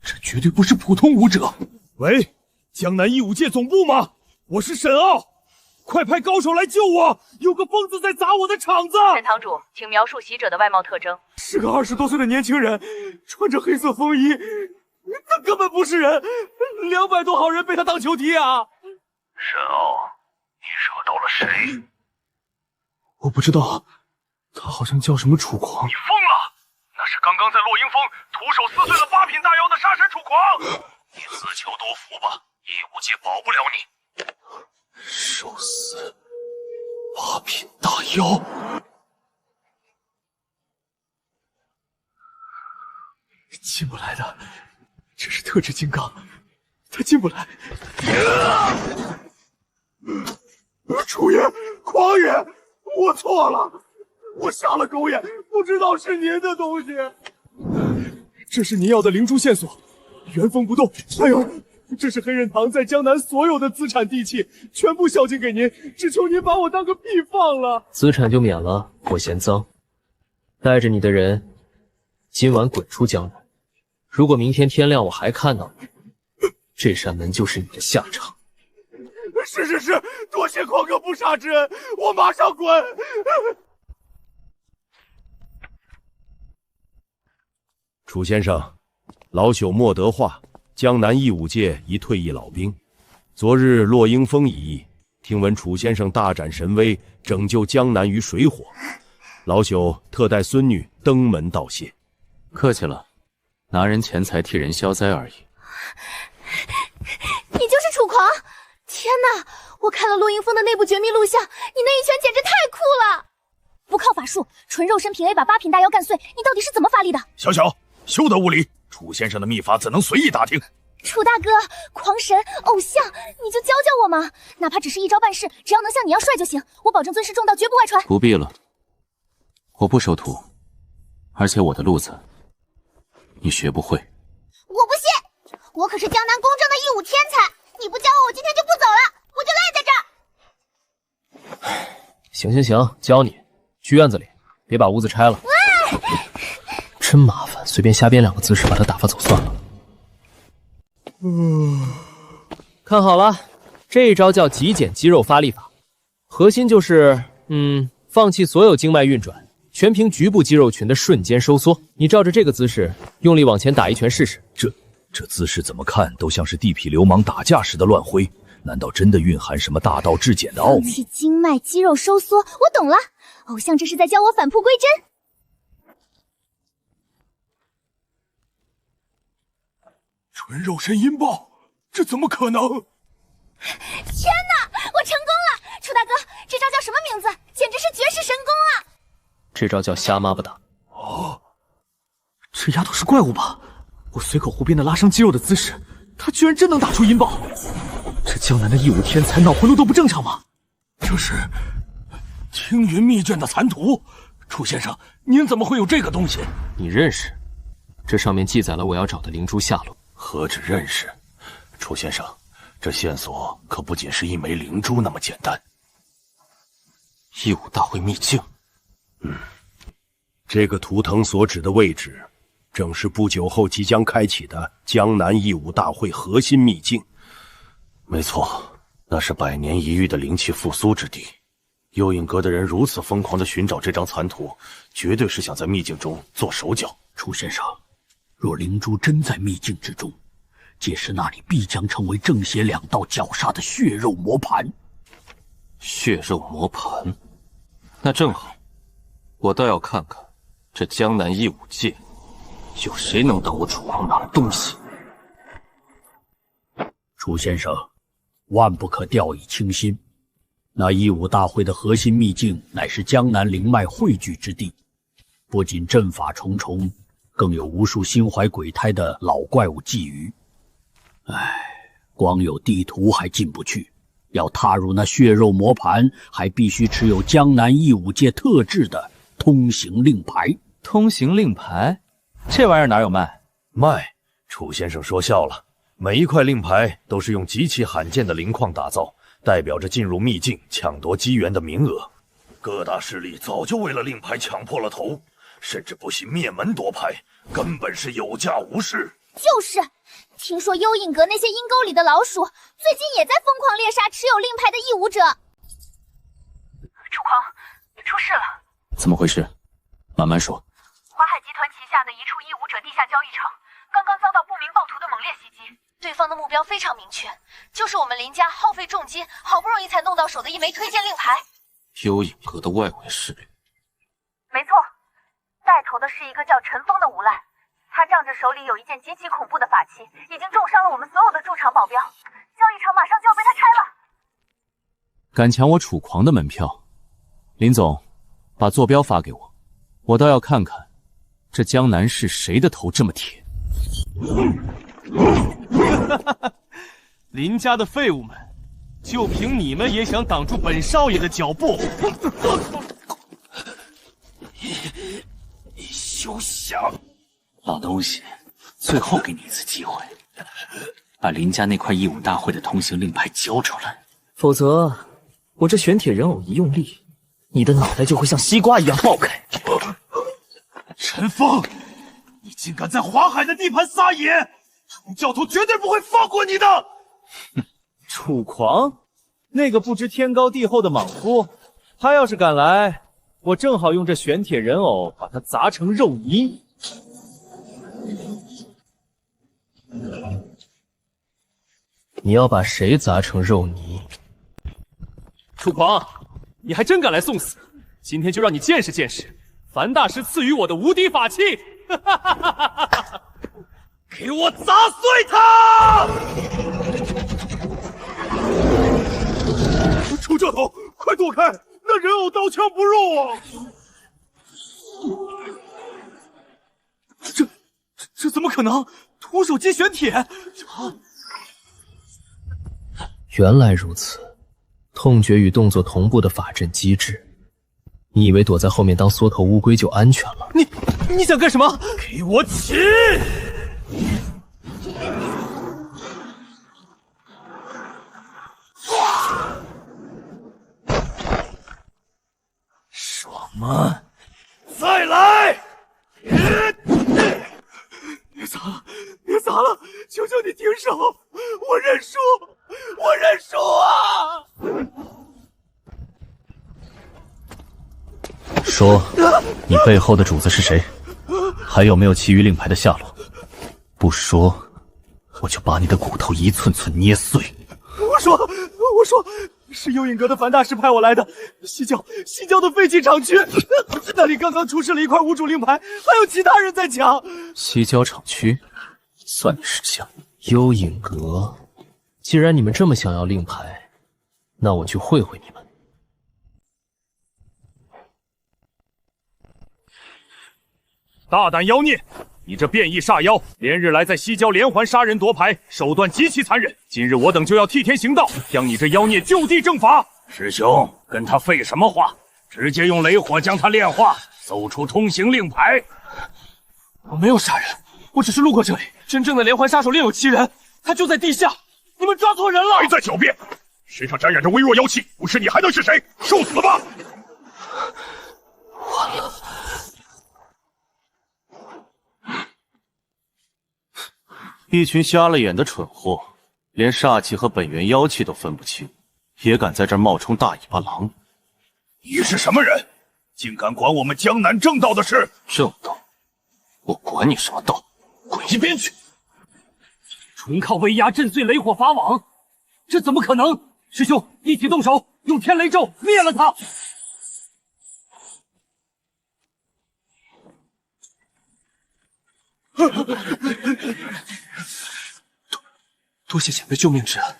这绝对不是普通武者。喂，江南义武界总部吗？我是沈傲，快派高手来救我！有个疯子在砸我的场子。沈堂主，请描述袭者的外貌特征。是个20多岁的年轻人，穿着黑色风衣，他根本不是人，200多号人被他当球踢啊！沈傲，你惹到了谁？我不知道，他好像叫什么楚狂。你疯了！那是刚刚在落英峰徒手撕碎了8品大妖的杀神楚狂。你自求多福吧，义武界保不了你。手撕8品大妖，进不来的，这是特制金刚，他进不来。楚爷，狂爷，我错了，我瞎了狗眼，不知道是您的东西。这是您要的灵珠线索，原封不动。还有这是黑刃堂在江南所有的资产地契，全部孝敬给您，只求您把我当个屁放了。资产就免了，我嫌脏。带着你的人，今晚滚出江南。如果明天天亮我还看到你，这扇门就是你的下场。是，多谢狂哥不杀之恩，我马上滚。楚先生，老朽莫德化，江南义武界一退役老兵。昨日落英峰一役，听闻楚先生大展神威，拯救江南于水火，老朽特带孙女登门道谢。客气了，拿人钱财替人消灾而已。你就是楚狂！天哪，我看了落英峰的内部绝密录像，你那一拳简直太酷了！不靠法术，纯肉身平 A 把8品大妖干碎，你到底是怎么发力的？小小，休得无礼！楚先生的秘法怎能随意打听？楚大哥，狂神偶像，你就教教我嘛！哪怕只是一招半式，只要能像你样帅就行，我保证尊师重道，绝不外传。不必了，我不收徒，而且我的路子你学不会。我不信，我可是江南公正的义武天才，你不教我今天就不走了，我就赖在这儿。行，教你。去院子里，别把屋子拆了。真麻烦，随便瞎编2个姿势把他打发走算了。看好了，这一招叫极简肌肉发力法，核心就是放弃所有经脉运转，全凭局部肌肉群的瞬间收缩。你照着这个姿势用力往前打一拳试试。这姿势怎么看都像是地痞流氓打架时的乱挥，难道真的蕴含什么大道至简的奥秘？放弃经脉肌肉收缩，我懂了，偶像这是在教我返璞归真。纯肉身音爆，这怎么可能？天哪，我成功了！楚大哥，这招叫什么名字？简直是绝世神功啊！这招叫瞎妈巴打。哦，这丫头是怪物吧？我随口胡编的拉伤肌肉的姿势，她居然真能打出音爆！这江南的义武天才脑回路都不正常吗？这是青云秘卷的残图，楚先生，您怎么会有这个东西？你认识？这上面记载了我要找的灵珠下落。何止认识，楚先生，这线索可不仅是一枚灵珠那么简单。义武大会秘境，这个图腾所指的位置，正是不久后即将开启的江南义武大会核心秘境。没错，那是100年一遇的灵气复苏之地。幽影阁的人如此疯狂地寻找这张残图，绝对是想在秘境中做手脚。楚先生，若灵珠真在秘境之中，届时那里必将成为正邪2道绞杀的血肉磨盘。血肉磨盘，那正好，我倒要看看这江南义武界有谁能当我楚狂拿东西。楚先生，万不可掉以轻心。那义武大会的核心秘境乃是江南灵脉汇聚之地，不仅阵法重重，更有无数心怀鬼胎的老怪物觊觎。光有地图还进不去，要踏入那血肉磨盘，还必须持有江南义武界特制的通行令牌。通行令牌？这玩意儿哪有卖？卖？楚先生说笑了，每一块令牌都是用极其罕见的灵矿打造，代表着进入秘境抢夺机缘的名额。各大势力早就为了令牌抢破了头，甚至不惜灭门夺牌，根本是有价无市。就是，听说幽影阁那些阴沟里的老鼠，最近也在疯狂猎杀持有令牌的义武者。楚狂，出事了！怎么回事？慢慢说。华海集团旗下的一处义武者地下交易场，刚刚遭到不明暴徒的猛烈袭击。对方的目标非常明确，就是我们林家耗费重金，好不容易才弄到手的一枚推荐令牌。幽影阁的外围势力。没错，带头的是一个叫陈峰的无赖，他仗着手里有一件极其恐怖的法器，已经重伤了我们所有的驻场保镖，交易场马上就要被他拆了。敢抢我楚狂的门票，林总，把坐标发给我，我倒要看看这江南是谁的头这么铁。林家的废物们，就凭你们也想挡住本少爷的脚步？你休想！老东西，最后给你一次机会，把林家那块义武大会的通行令牌交出来，否则我这玄铁人偶一用力，你的脑袋就会像西瓜一样爆开。陈峰，你竟敢在华海的地盘撒野！楚教头绝对不会放过你的！楚狂，那个不知天高地厚的莽夫，他要是敢来，我正好用这玄铁人偶把他砸成肉泥。你要把谁砸成肉泥？楚狂，你还真敢来送死！今天就让你见识见识樊大师赐予我的无敌法器！给我砸碎他！楚教头，快躲开！那人偶刀枪不入啊！这怎么可能？徒手接玄铁！原来如此，痛觉与动作同步的法阵机制，你以为躲在后面当缩头乌龟就安全了？你想干什么？给我起！爽吗？再来！别砸了，别砸了！求求你停手！我认输，我认输啊！说，你背后的主子是谁？还有没有其余令牌的下落？不说，我就把你的骨头一寸寸捏碎。我说，是幽影阁的樊大师派我来的，西郊的废弃厂区，那里刚刚出示了一块无主令牌，还有其他人在抢。西郊厂区，算你识相。幽影阁，既然你们这么想要令牌，那我去会会你们。大胆妖孽！你这变异煞妖，连日来在西郊连环杀人夺牌，手段极其残忍。今日我等就要替天行道，将你这妖孽就地正法。师兄，跟他废什么话？直接用雷火将他炼化，搜出通行令牌。我没有杀人，我只是路过这里。真正的连环杀手另有其人，他就在地下。你们抓错人了！别再狡辩！身上沾染着微弱妖气，不是你还能是谁？受死吧！完了。一群瞎了眼的蠢货，连煞气和本源妖气都分不清，也敢在这儿冒充大尾巴狼。你是什么人？竟敢管我们江南正道的事？正道？我管你什么道？滚一边去！纯靠威压震碎雷火法网，这怎么可能？师兄，一起动手，用天雷咒灭了他！多谢前辈救命之恩。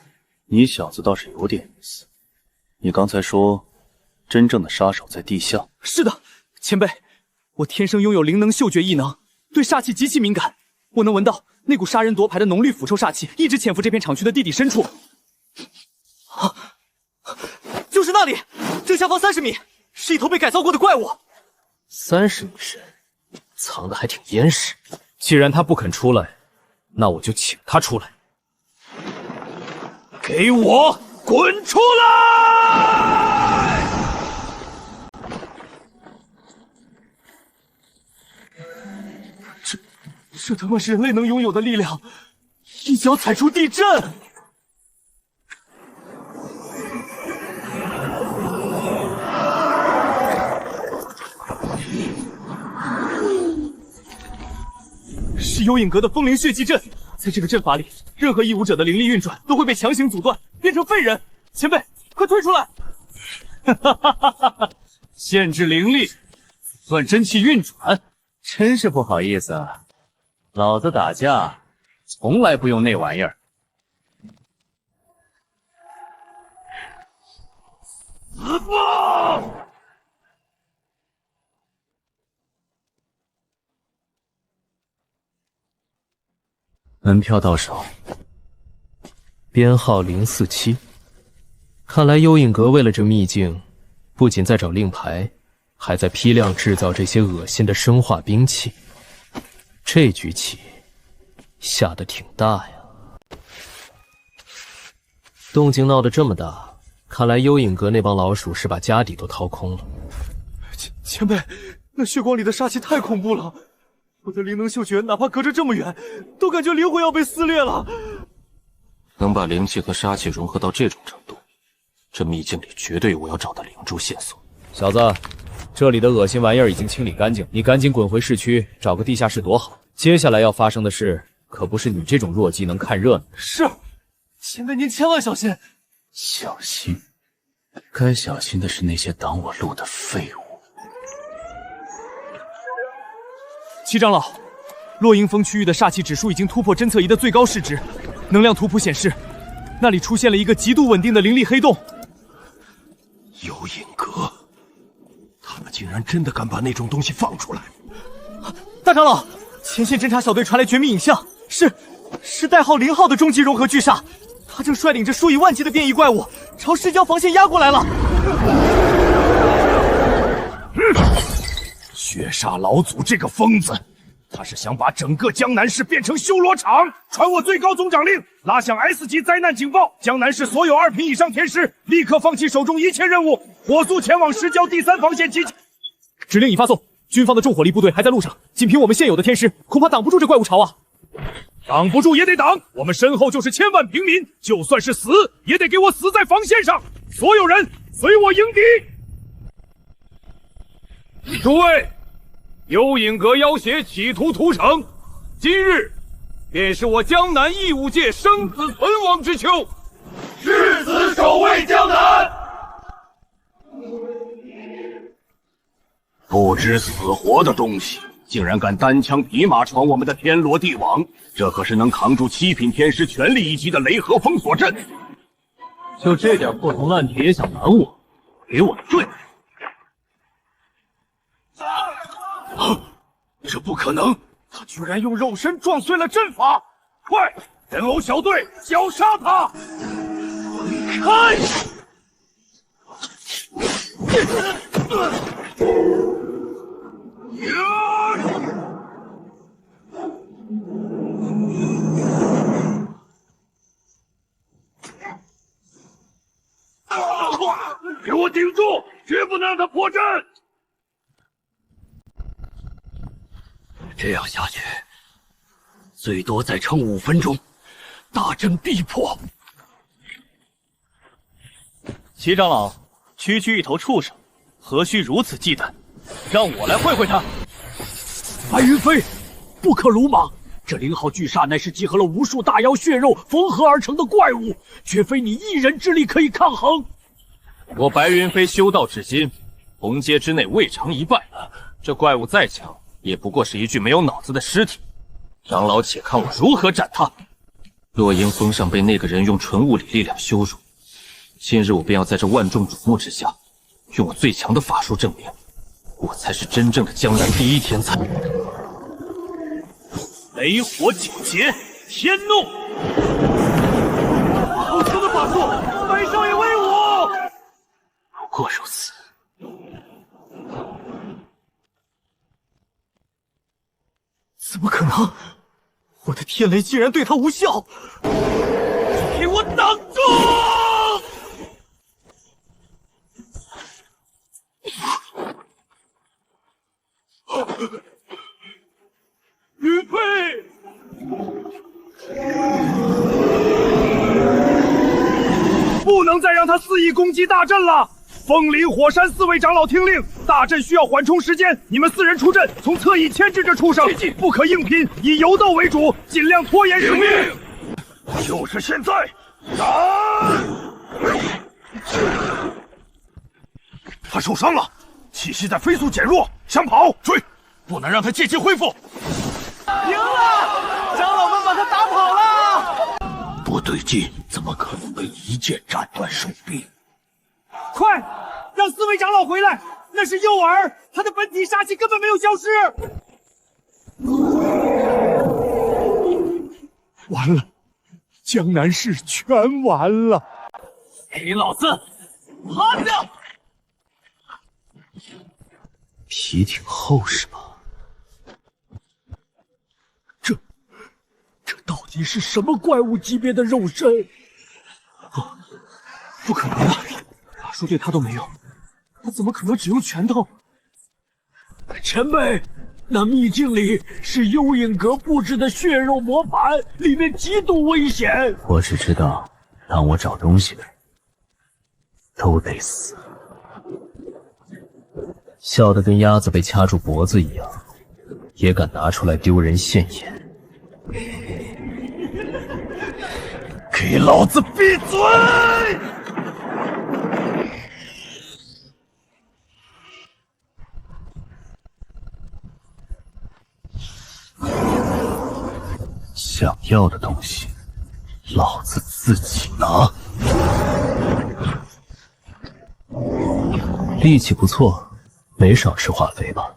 你小子倒是有点意思。你刚才说，真正的杀手在地下。是的，前辈，我天生拥有灵能嗅觉异能，对煞气极其敏感。我能闻到那股杀人夺牌的浓绿腐臭煞气，一直潜伏这片厂区的地底深处。就是那里，正下方30米，是一头被改造过的怪物。30米深，藏得还挺严实。既然他不肯出来，那我就请他出来。给我滚出来！这他妈是人类能拥有的力量，一脚踩出地震！是幽影阁的风灵血祭阵，在这个阵法里，任何异武者的灵力运转都会被强行阻断，变成废人。前辈，快退出来！限制灵力，断真气运转，真是不好意思啊。老子打架从来不用那玩意儿。死吧！门票到手，编号047。看来幽影阁为了这秘境，不仅在找令牌，还在批量制造这些恶心的生化兵器。这局棋下得挺大呀。动静闹得这么大，看来幽影阁那帮老鼠是把家底都掏空了。前辈，那血光里的杀气太恐怖了，我的灵能嗅觉哪怕隔着这么远，都感觉灵魂要被撕裂了。能把灵气和杀气融合到这种程度，这秘境里绝对有我要找的灵珠线索。小子，这里的恶心玩意儿已经清理干净，你赶紧滚回市区，找个地下室躲好。接下来要发生的事，可不是你这种弱鸡能看热闹。是，前辈您千万小心。小心，该小心的是那些挡我路的废物。七长老，落英峰区域的煞气指数已经突破侦测仪的最高视值，能量图谱显示，那里出现了一个极度稳定的灵力黑洞。幽影阁，他们竟然真的敢把那种东西放出来！大长老，前线侦察小队传来绝密影像，是代号0号的终极融合巨煞，他正率领着数以万计的变异怪物朝市郊防线压过来了。血煞老祖这个疯子，他是想把整个江南市变成修罗场。传我最高总长令，拉响 S 级灾难警报，江南市所有2品以上天师立刻放弃手中一切任务，火速前往市郊第3防线集结。指令已发送，军方的重火力部队还在路上，仅凭我们现有的天师，恐怕挡不住这怪物潮啊！挡不住也得挡，我们身后就是千万平民，就算是死，也得给我死在防线上！所有人随我迎敌！诸位，幽影阁要挟企图屠城，今日便是我江南义武界生死存亡之秋，誓死守卫江南！不知死活的东西，竟然敢单枪匹马闯我们的天罗地网，这可是能扛住7品天师全力一击的雷河封锁阵。就这点破铜烂铁也想拦我，给我对！这不可能！他居然用肉身撞碎了阵法！快，人偶小队绞杀他！开！给我顶住，绝不能让他破阵！这样下去，最多再撑5分钟，大阵必破。齐长老，区区一头畜生，何须如此忌惮？让我来会会他。白云飞，不可鲁莽！这0号巨煞乃是集合了无数大妖血肉缝合而成的怪物，绝非你一人之力可以抗衡。我白云飞修道至今，红阶之内未尝一败。这怪物再强，也不过是一具没有脑子的尸体。长老，且看我如何斩他！落英峰上被那个人用纯物理力量羞辱，今日我便要在这万众瞩目之下，用我最强的法术证明，我才是真正的江南第一天才。雷火九劫，天怒！好强的法术，白少爷威武！不过如此。怎么可能？我的天雷竟然对他无效！给我挡住！玉佩，不能再让他肆意攻击大阵了！风林、火山4位长老听令，大阵需要缓冲时间，你们4人出阵，从侧翼牵制这畜生，不可硬拼，以游斗为主，尽量拖延时命。就是现在，打！他受伤了，气息在飞速减弱，想跑，追，不能让他借机恢复。赢了，长老们把他打跑了。不对劲，怎么可能被一剑斩断手臂？快，让4位长老回来！那是诱饵，他的本体杀气根本没有消失。完了，江南市全完了！给老子趴下！皮挺厚实吧？这到底是什么怪物级别的肉身？不可能的，法术对他都没用，他怎么可能只用拳头？前辈，那秘境里是幽影阁布置的血肉磨盘，里面极度危险。我只知道，当我找东西的人都得死。笑得跟鸭子被掐住脖子一样，也敢拿出来丢人现眼。给老子闭嘴！想要的东西，老子自己拿。力气不错，没少吃化肥吧？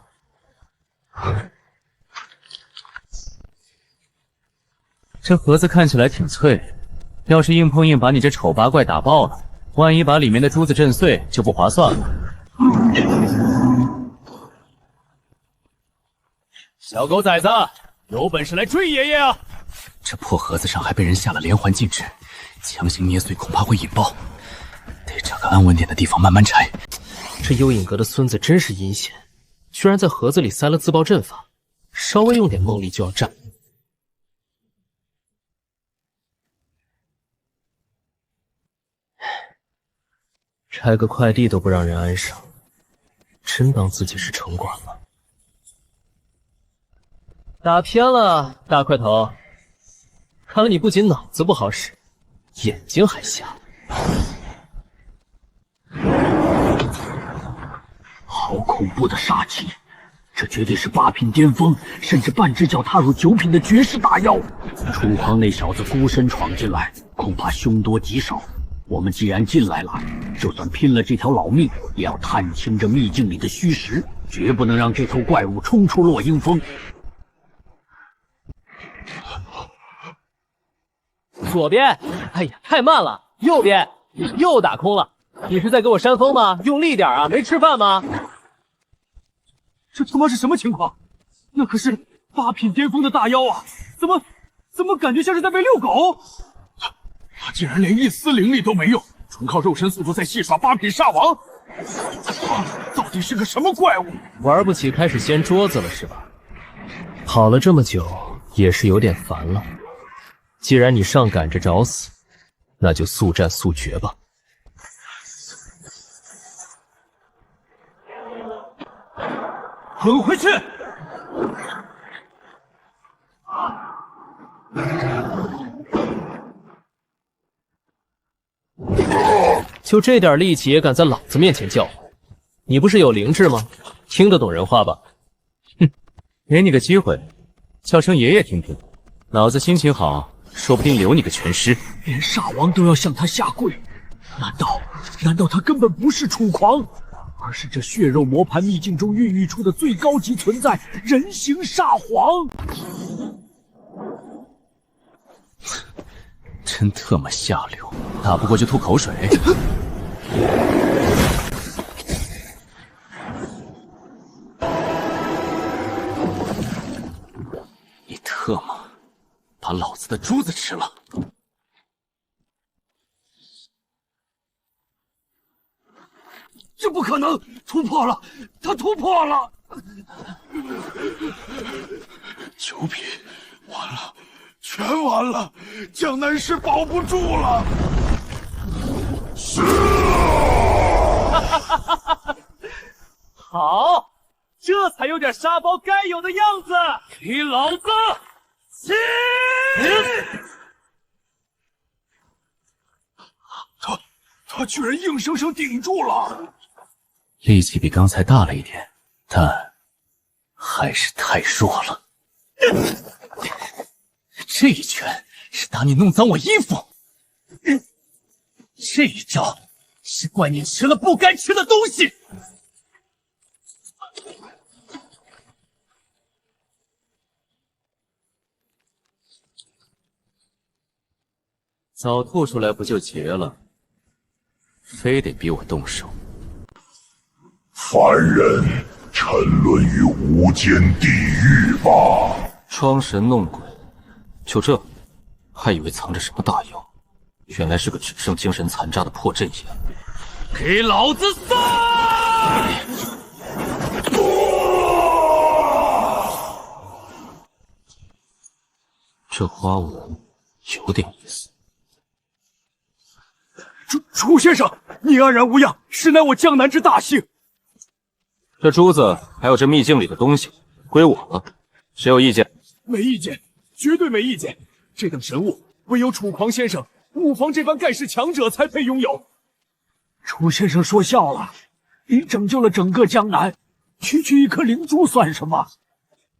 这盒子看起来挺脆，要是硬碰硬把你这丑八怪打爆了，万一把里面的珠子震碎，就不划算了。小狗崽子，有本事来追爷爷啊！这破盒子上还被人下了连环禁制，强行捏碎恐怕会引爆，得找个安稳点的地方慢慢拆。这幽影阁的孙子真是阴险，居然在盒子里塞了自爆阵法，稍微用点梦力就要炸。拆个快递都不让人安生，真当自己是城管了？打偏了，大块头。看来你不仅脑子不好使，眼睛还瞎。好恐怖的杀气！这绝对是8品巅峰，甚至半只脚踏入9品的绝世大妖。楚狂那小子孤身闯进来，恐怕凶多吉少。我们既然进来了，就算拼了这条老命，也要探清这秘境里的虚实，绝不能让这头怪物冲出落英峰。左边，哎呀，太慢了！右边，又打空了。你是在给我扇风吗？用力点啊！没吃饭吗？这他妈是什么情况？那可是8品巅峰的大妖啊！怎么感觉像是在被遛狗？他竟然连一丝灵力都没有，纯靠肉身速度在戏耍8品煞王。到底是个什么怪物？玩不起，开始掀桌子了是吧？跑了这么久，也是有点烦了。既然你上赶着找死，那就速战速决吧。滚回去！就这点力气也敢在老子面前叫唤？你不是有灵智吗？听得懂人话吧？哼，给你个机会，叫声爷爷听听。老子心情好，说不定留你个全尸。连煞王都要向他下跪，难道他根本不是楚狂，而是这血肉磨盘秘境中孕育出的最高级存在——人形煞皇？真特么下流，打不过就吐口水。你特么把老子的珠子吃了！这不可能！突破了，他突破了！9品，完了，全完了！江南市保不住了！是啊！好，这才有点沙包该有的样子！给老子起！他居然硬生生顶住了！力气比刚才大了一点，但还是太弱了。这一拳是打你弄脏我衣服，这一招是怪你吃了不该吃的东西。早吐出来不就结了？非得逼我动手。凡人沉沦于无间地狱吧！装神弄鬼，就这，还以为藏着什么大妖？原来是个只剩精神残渣的破阵眼。给老子散！这花纹有点意思。楚先生，你安然无恙，实乃我江南之大幸。这珠子还有这秘境里的东西，归我了。谁有意见？没意见，绝对没意见。这等神物，唯有楚狂先生、武房这般盖世强者才配拥有。楚先生说笑了，您拯救了整个江南，区区一颗灵珠算什么？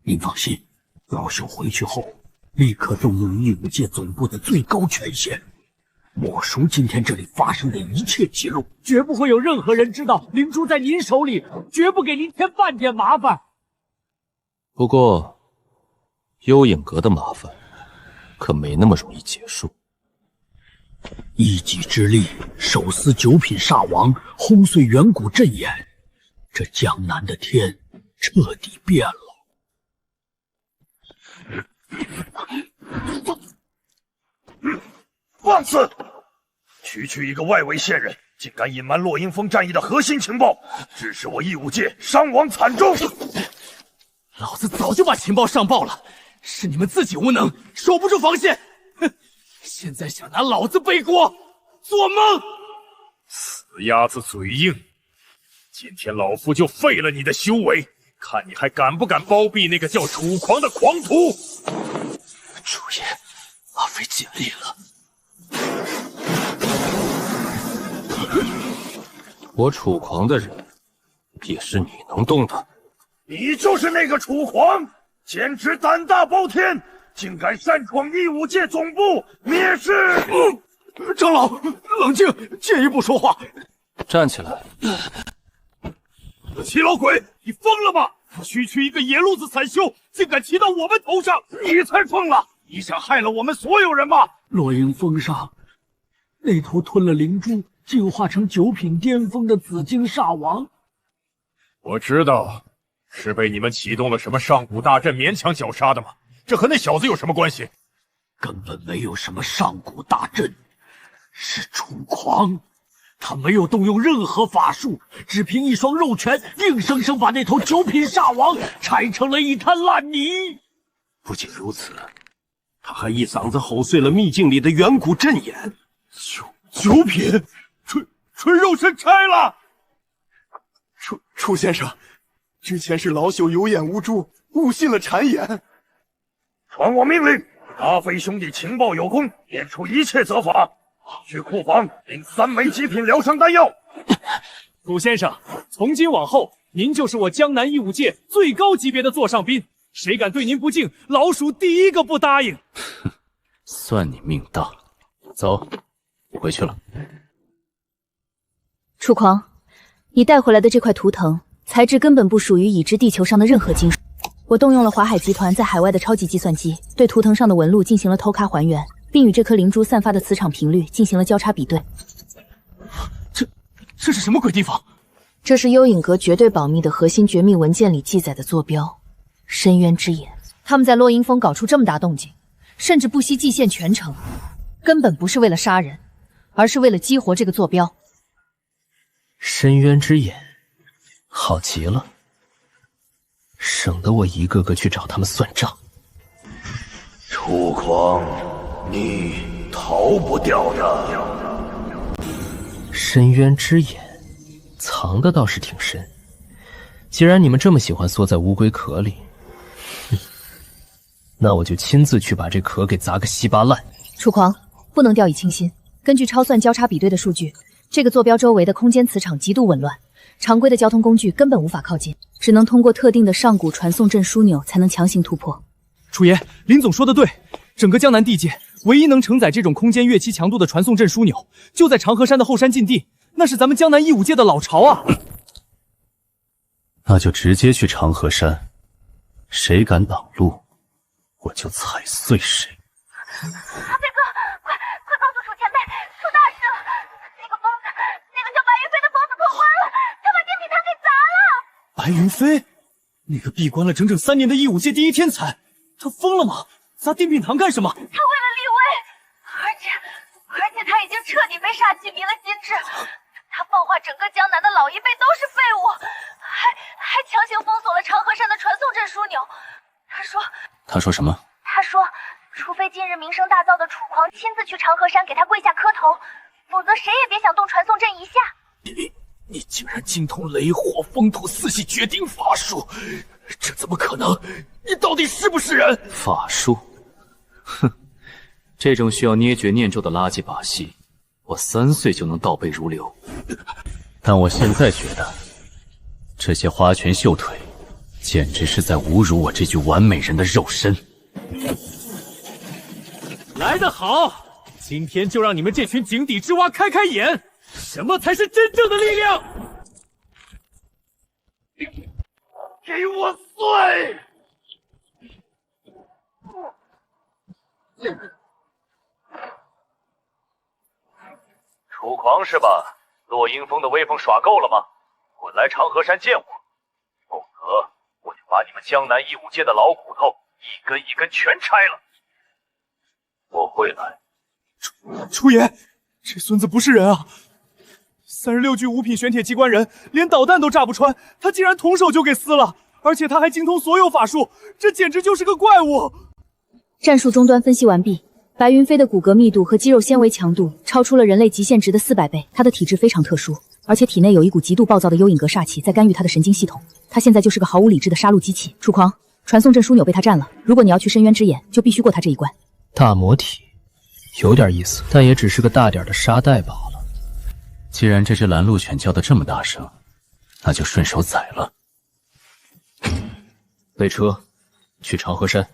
您放心，老朽回去后立刻动用异武界总部的最高权限，没收今天这里发生的一切记录，绝不会有任何人知道灵珠在您手里，绝不给您添半点麻烦。不过，幽影阁的麻烦可没那么容易结束。一己之力手撕九品煞王，轰碎远古阵眼，这江南的天彻底变了。放肆！区一个外围县人，竟敢隐瞒落英峰战役的核心情报，致使我异武界伤亡惨重。老子早就把情报上报了，是你们自己无能，守不住防线。哼！现在想拿老子背锅，做梦！死鸭子嘴硬，今天老夫就废了你的修为，看你还敢不敢包庇那个叫楚狂的狂徒！主爷，阿飞尽力了。我楚狂的人，也是你能动的。你就是那个楚狂，简直胆大包天，竟敢擅闯异武界总部，蔑视！长老，冷静，借一步说话。站起来！齐老鬼，你疯了吗？区一个野路子散修，竟敢骑到我们头上！你才疯了！你想害了我们所有人吗？落英峰上，那头吞了灵珠，进化成九品巅峰的紫金煞王。我知道，是被你们启动了什么上古大阵勉强绞杀的吗？这和那小子有什么关系？根本没有什么上古大阵，是楚狂。他没有动用任何法术，只凭一双肉拳，硬生生把那头九品煞王拆成了一滩烂泥。不仅如此，他还一嗓子吼碎了秘境里的远古阵眼。九品，纯肉身拆了。楚先生，之前是老朽有眼无珠，误信了谗言。传我命令，阿飞兄弟情报有功，免除一切责罚。去库房领3枚极品疗伤丹药。楚先生，从今往后，您就是我江南异武界最高级别的座上宾，谁敢对您不敬，老鼠第一个不答应。算你命大。走，我回去了。楚狂，你带回来的这块图腾材质根本不属于已知地球上的任何金属。我动用了华海集团在海外的超级计算机，对图腾上的纹路进行了偷咖还原，并与这颗灵珠散发的磁场频率进行了交叉比对。这是什么鬼地方？这是幽影阁绝对保密的核心绝密文件里记载的坐标——深渊之眼。他们在落英峰搞出这么大动静，甚至不惜祭献全城，根本不是为了杀人，而是为了激活这个坐标。深渊之眼，好极了，省得我一个个去找他们算账。楚狂，你逃不掉的。深渊之眼，藏的倒是挺深。既然你们这么喜欢缩在乌龟壳里，那我就亲自去把这壳给砸个稀巴烂。楚狂，不能掉以轻心。根据超算交叉比对的数据，这个坐标周围的空间磁场极度紊乱，常规的交通工具根本无法靠近，只能通过特定的上古传送阵枢纽才能强行突破。楚爷，林总说的对，整个江南地界唯一能承载这种空间乐器强度的传送阵枢纽，就在长河山的后山禁地，那是咱们江南异武界的老巢啊！那就直接去长河山，谁敢挡路，我就踩碎谁。阿飞哥，快告诉楚前辈，出大事了！那个疯子，那个叫白云飞的疯子破关了，他把电饼堂给砸了！白云飞，那个闭关了整整3年的异武界第一天才，他疯了吗？砸电饼堂干什么？他为了立威，而且他已彻底被煞气迷了心智。他放话整个江南的老一辈都是废物，还强行封锁了长河山的传送阵枢纽。他说什么？他说，除非今日名声大噪的楚狂亲自去长河山给他跪下磕头，否则谁也别想动传送阵一下。你竟然精通雷火风土四系绝顶法术，这怎么可能？你到底是不是人？法术？哼，这种需要捏诀念咒的垃圾把戏，我3岁就能倒背如流。但我现在觉得，这些花拳绣腿，简直是在侮辱我这具完美人的肉身。来得好，今天就让你们这群井底之蛙开开眼，什么才是真正的力量！给我碎！楚狂是吧？落英峰的威风耍够了吗？滚来长河山见我，否则我就把你们江南义武界的老骨头一根一根全拆了。我会来。楚爷，这孙子不是人啊！36具五品玄铁机关人，连导弹都炸不穿，他竟然童手就给撕了，而且他还精通所有法术，这简直就是个怪物！战术终端分析完毕，白云飞的骨骼密度和肌肉纤维强度超出了人类极限值的400倍，他的体质非常特殊，而且体内有一股极度暴躁的幽影阁煞气在干预他的神经系统，他现在就是个毫无理智的杀戮机器。楚狂，传送阵枢纽被他占了，如果你要去深渊之眼，就必须过他这一关。大魔体有点意思，但也只是个大点的沙袋罢了。既然这只拦路犬叫得这么大声，那就顺手宰了。备车，去长河山。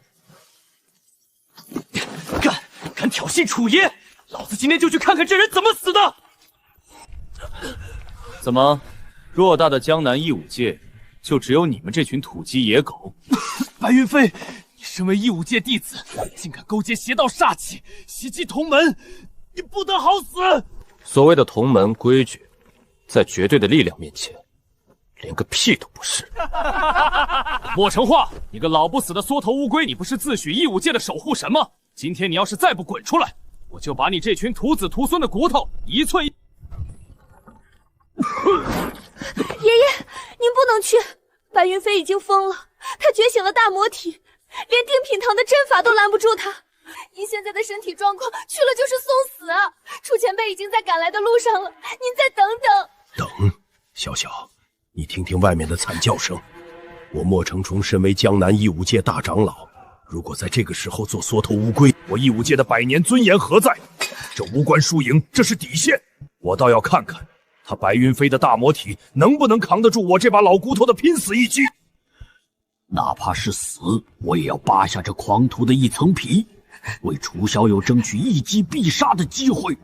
敢挑衅楚爷，老子今天就去看看这人怎么死的！怎么，偌大的江南义武界，就只有你们这群土鸡野狗？白云飞，你身为义武界弟子，竟敢勾结邪道煞气，袭击同门，你不得好死！所谓的同门规矩，在绝对的力量面前，连个屁都不是。莫成化，你个老不死的缩头乌龟，你不是自诩义武界的守护神吗？今天你要是再不滚出来，我就把你这群徒子徒孙的骨头一寸一……爷爷，您不能去，白云飞已经疯了，他觉醒了大魔体，连定品堂的阵法都拦不住他。您现在的身体状况，去了就是送死啊！楚前辈已经在赶来的路上了，您再等等。等，小小，你听听外面的惨叫声。我莫成虫身为江南义武界大长老，如果在这个时候做缩头乌龟，我义武界的100年尊严何在？这无关输赢，这是底线。我倒要看看他白云飞的大魔体能不能扛得住我这把老骨头的拼死一击。哪怕是死，我也要扒下这狂徒的一层皮，为楚小友争取一击必杀的机会。爷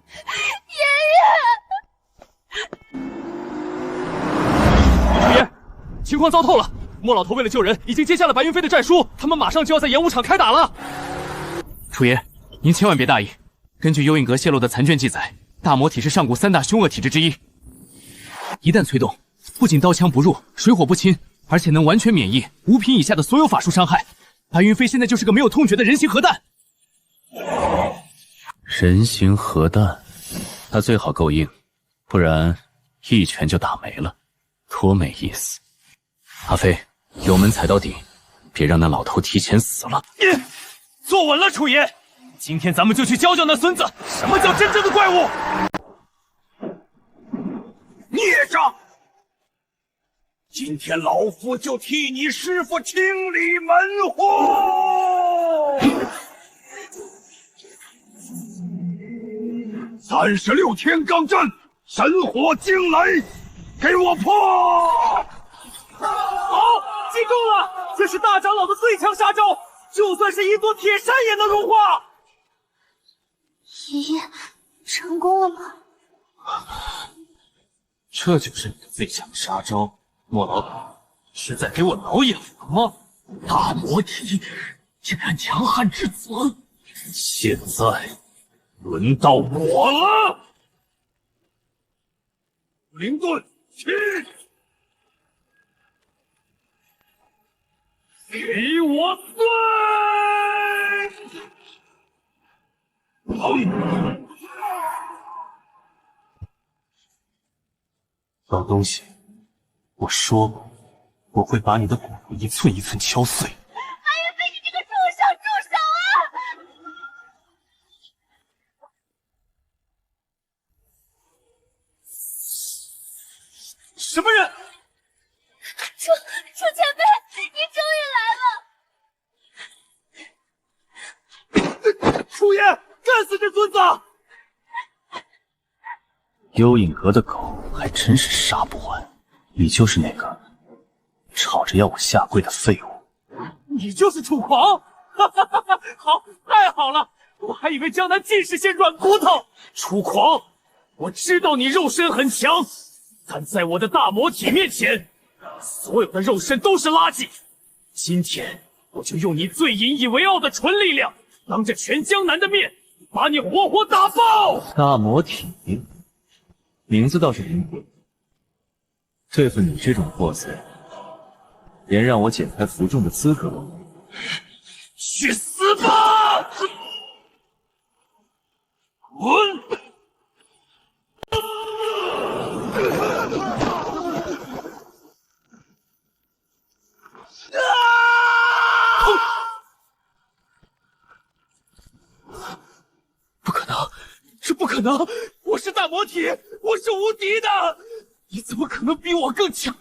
爷，楚爷，情况糟透了！莫老头为了救人，已经接下了白云飞的战书，他们马上就要在演武场开打了。楚爷，您千万别大意。根据幽影阁泄露的残卷记载，大魔体是上古3大凶恶体质之一，一旦催动，不仅刀枪不入、水火不侵，而且能完全免疫5品以下的所有法术伤害。白云飞现在就是个没有痛觉的人形核弹。人形核弹，他最好够硬，不然一拳就打没了，多没意思。阿飞，油门踩到底，别让那老头提前死了。坐稳了，楚爷！今天咱们就去教教那孙子，什么叫真正的怪物！孽障！今天老夫就替你师父清理门户！36天罡阵，神火惊雷，给我破！好，击中了！这是大长老的最强杀招，就算是一座铁山也能融化。爷爷，成功了吗？这就是你的最强杀招，莫老板，是在给我挠痒吗？大魔体竟然强悍至此，现在轮到我了！灵盾起！给我碎！东西，我说过，我会把你的骨头一寸一寸敲碎。白云飞，你这个畜生，住手啊！什么人？楚前辈，你终于来了！楚爷，干死这孙子！幽影阁的狗还真是杀不完，你就是那个吵着要我下跪的废物。你就是楚狂！哈哈哈哈！好，太好了，我还以为江南尽是些软骨头。楚狂，我知道你肉身很强，但在我的大魔体面前，所有的肉身都是垃圾。今天我就用你最引以为傲的纯力量，当着全江南的面，把你活活打爆！大魔体，名字倒是灵活。对付你这种货色，连让我解开服众的资格都没有。去死吧！滚！不可能，这不可能！我是大魔体，我是无敌的，你怎么可能比我更强？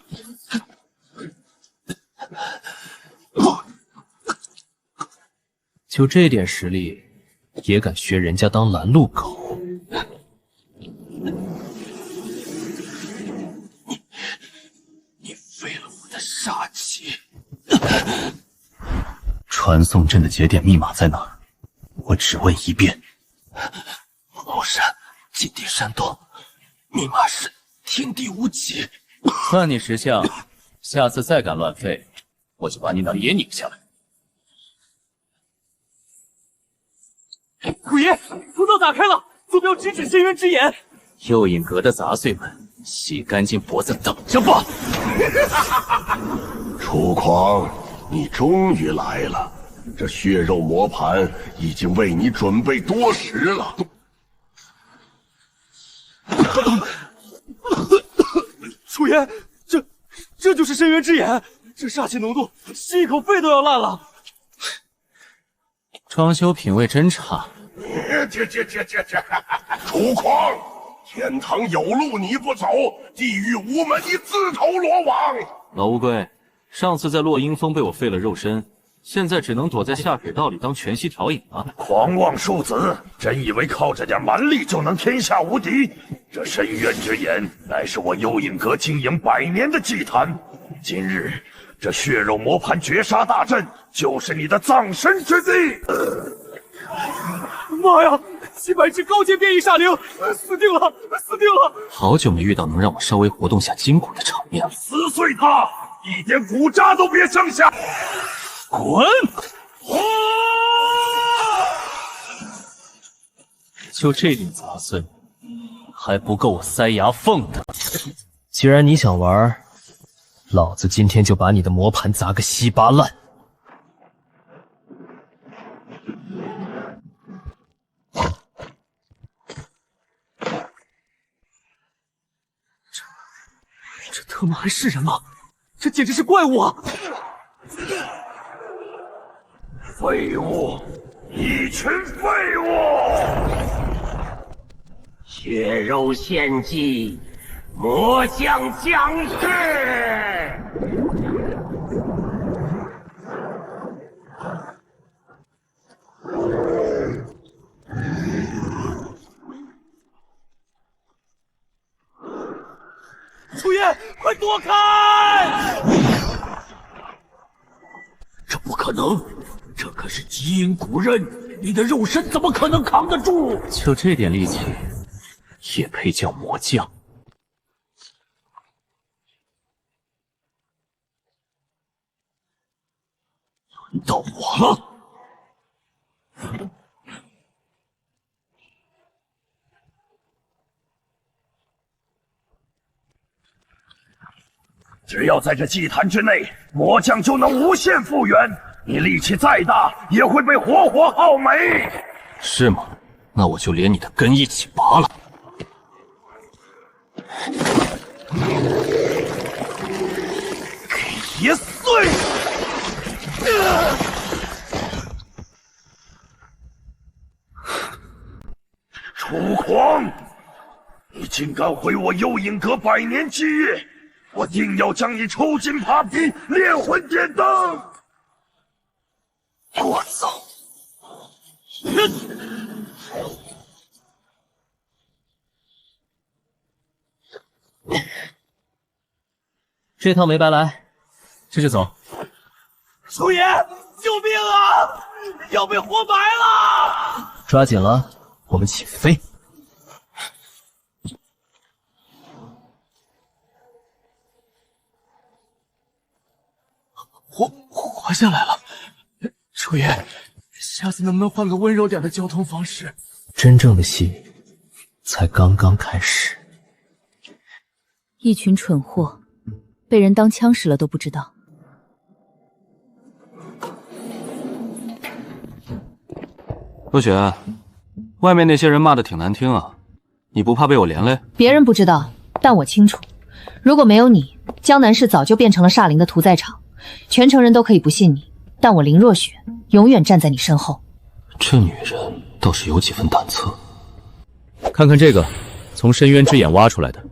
就这点实力，也敢学人家当拦路狗？你废了我的杀气！传送阵的节点密码在哪儿？我只问一遍。茅山禁地山洞，密码是天地无极。算你识相，下次再敢乱吠，我就把你脑也拧下来。虎爷，通道打开了，坐标直指深渊之眼。幽影阁的杂碎们，洗干净脖子等着吧！楚狂，你终于来了，这血肉磨盘已经为你准备多时了。楚爷，这就是深渊之眼，这煞气浓度，吸一口肺都要烂了。装修品味真差。楚狂，天堂有路你不走，地狱无门你自投罗网。老乌龟，上次在落阴峰被我废了肉身，现在只能躲在下水道里当全息调影了。狂妄庶子，真以为靠着点蛮力就能天下无敌？这深渊之眼乃是我幽影阁经营100年的祭坛，今日这血肉磨盘绝杀大阵就是你的葬身之地。妈呀！几百只高阶变异煞灵，死定了，死定了！好久没遇到能让我稍微活动下筋骨的场面了。撕碎它，一点骨渣都别剩下！滚！就这点杂碎，还不够我塞牙缝的。既然你想玩，老子今天就把你的磨盘砸个稀巴烂。这他妈还是人吗？这简直是怪物啊！废物，一群废物！血肉献祭，魔将降世！楚爷，快躲开！这不可能，这可是极阴骨刃，你的肉身怎么可能扛得住？就这点力气，也配叫魔将？轮到我了。只要在这祭坛之内，魔将就能无限复原。你力气再大，也会被活活耗没。是吗？那我就连你的根一起拔了。给爷碎！楚狂，你竟敢毁我幽影阁100年基业！我定要将你抽筋扒皮，炼魂颠灯！我走。这趟没白来，这就走。楚爷，救命啊！要被活埋了！抓紧了，我们起飞。活下来了，楚爷，下次能不能换个温柔点的交通方式？真正的戏才刚刚开始。一群蠢货，被人当枪使了都不知道。若雪，外面那些人骂的挺难听啊，你不怕被我连累？别人不知道，但我清楚。如果没有你，江南市早就变成了煞灵的屠宰场。全城人都可以不信你，但我林若雪永远站在你身后。这女人倒是有几分胆色。看看这个，从深渊之眼挖出来的。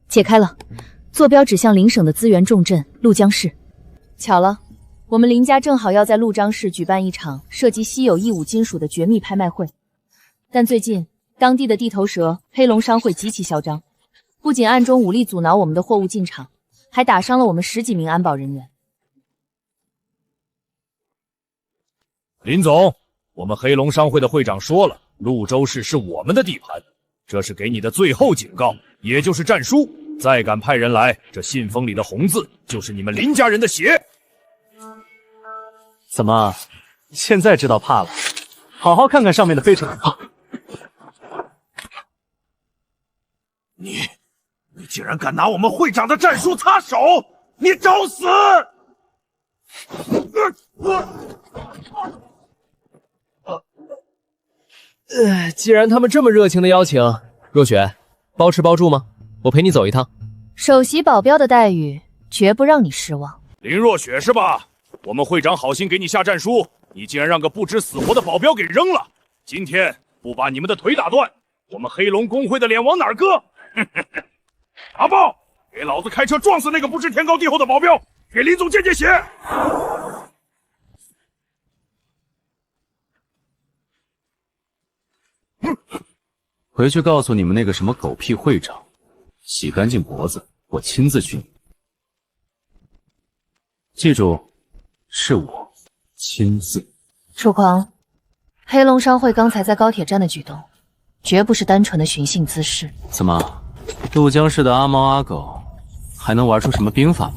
解开了，坐标指向邻省的资源重镇陆江市。巧了，我们林家正好要在陆章市举办一场涉及稀有异物金属的绝密拍卖会，但最近当地的地头蛇黑龙商会极其嚣张，不仅暗中武力阻挠我们的货物进场，还打伤了我们10几名安保人员。林总，我们黑龙商会的会长说了，潞州市是我们的地盘，这是给你的最后警告，也就是战书。再敢派人来，这信封里的红字就是你们林家人的血。怎么，现在知道怕了？好好看看上面的飞尘。你竟然敢拿我们会长的战书擦手！你找死！既然他们这么热情的邀请，若雪，包吃包住吗？我陪你走一趟。首席保镖的待遇绝不让你失望。林若雪是吧？我们会长好心给你下战书，你竟然让个不知死活的保镖给扔了！今天不把你们的腿打断，我们黑龙公会的脸往哪儿搁？阿豹，给老子开车撞死那个不知天高地厚的保镖，给林总见见血！回去告诉你们那个什么狗屁会长，洗干净脖子，我亲自去。记住，是我亲自。楚狂，黑龙商会刚才在高铁站的举动，绝不是单纯的寻衅滋事。怎么，陆江市的阿猫阿狗还能玩出什么兵法吗？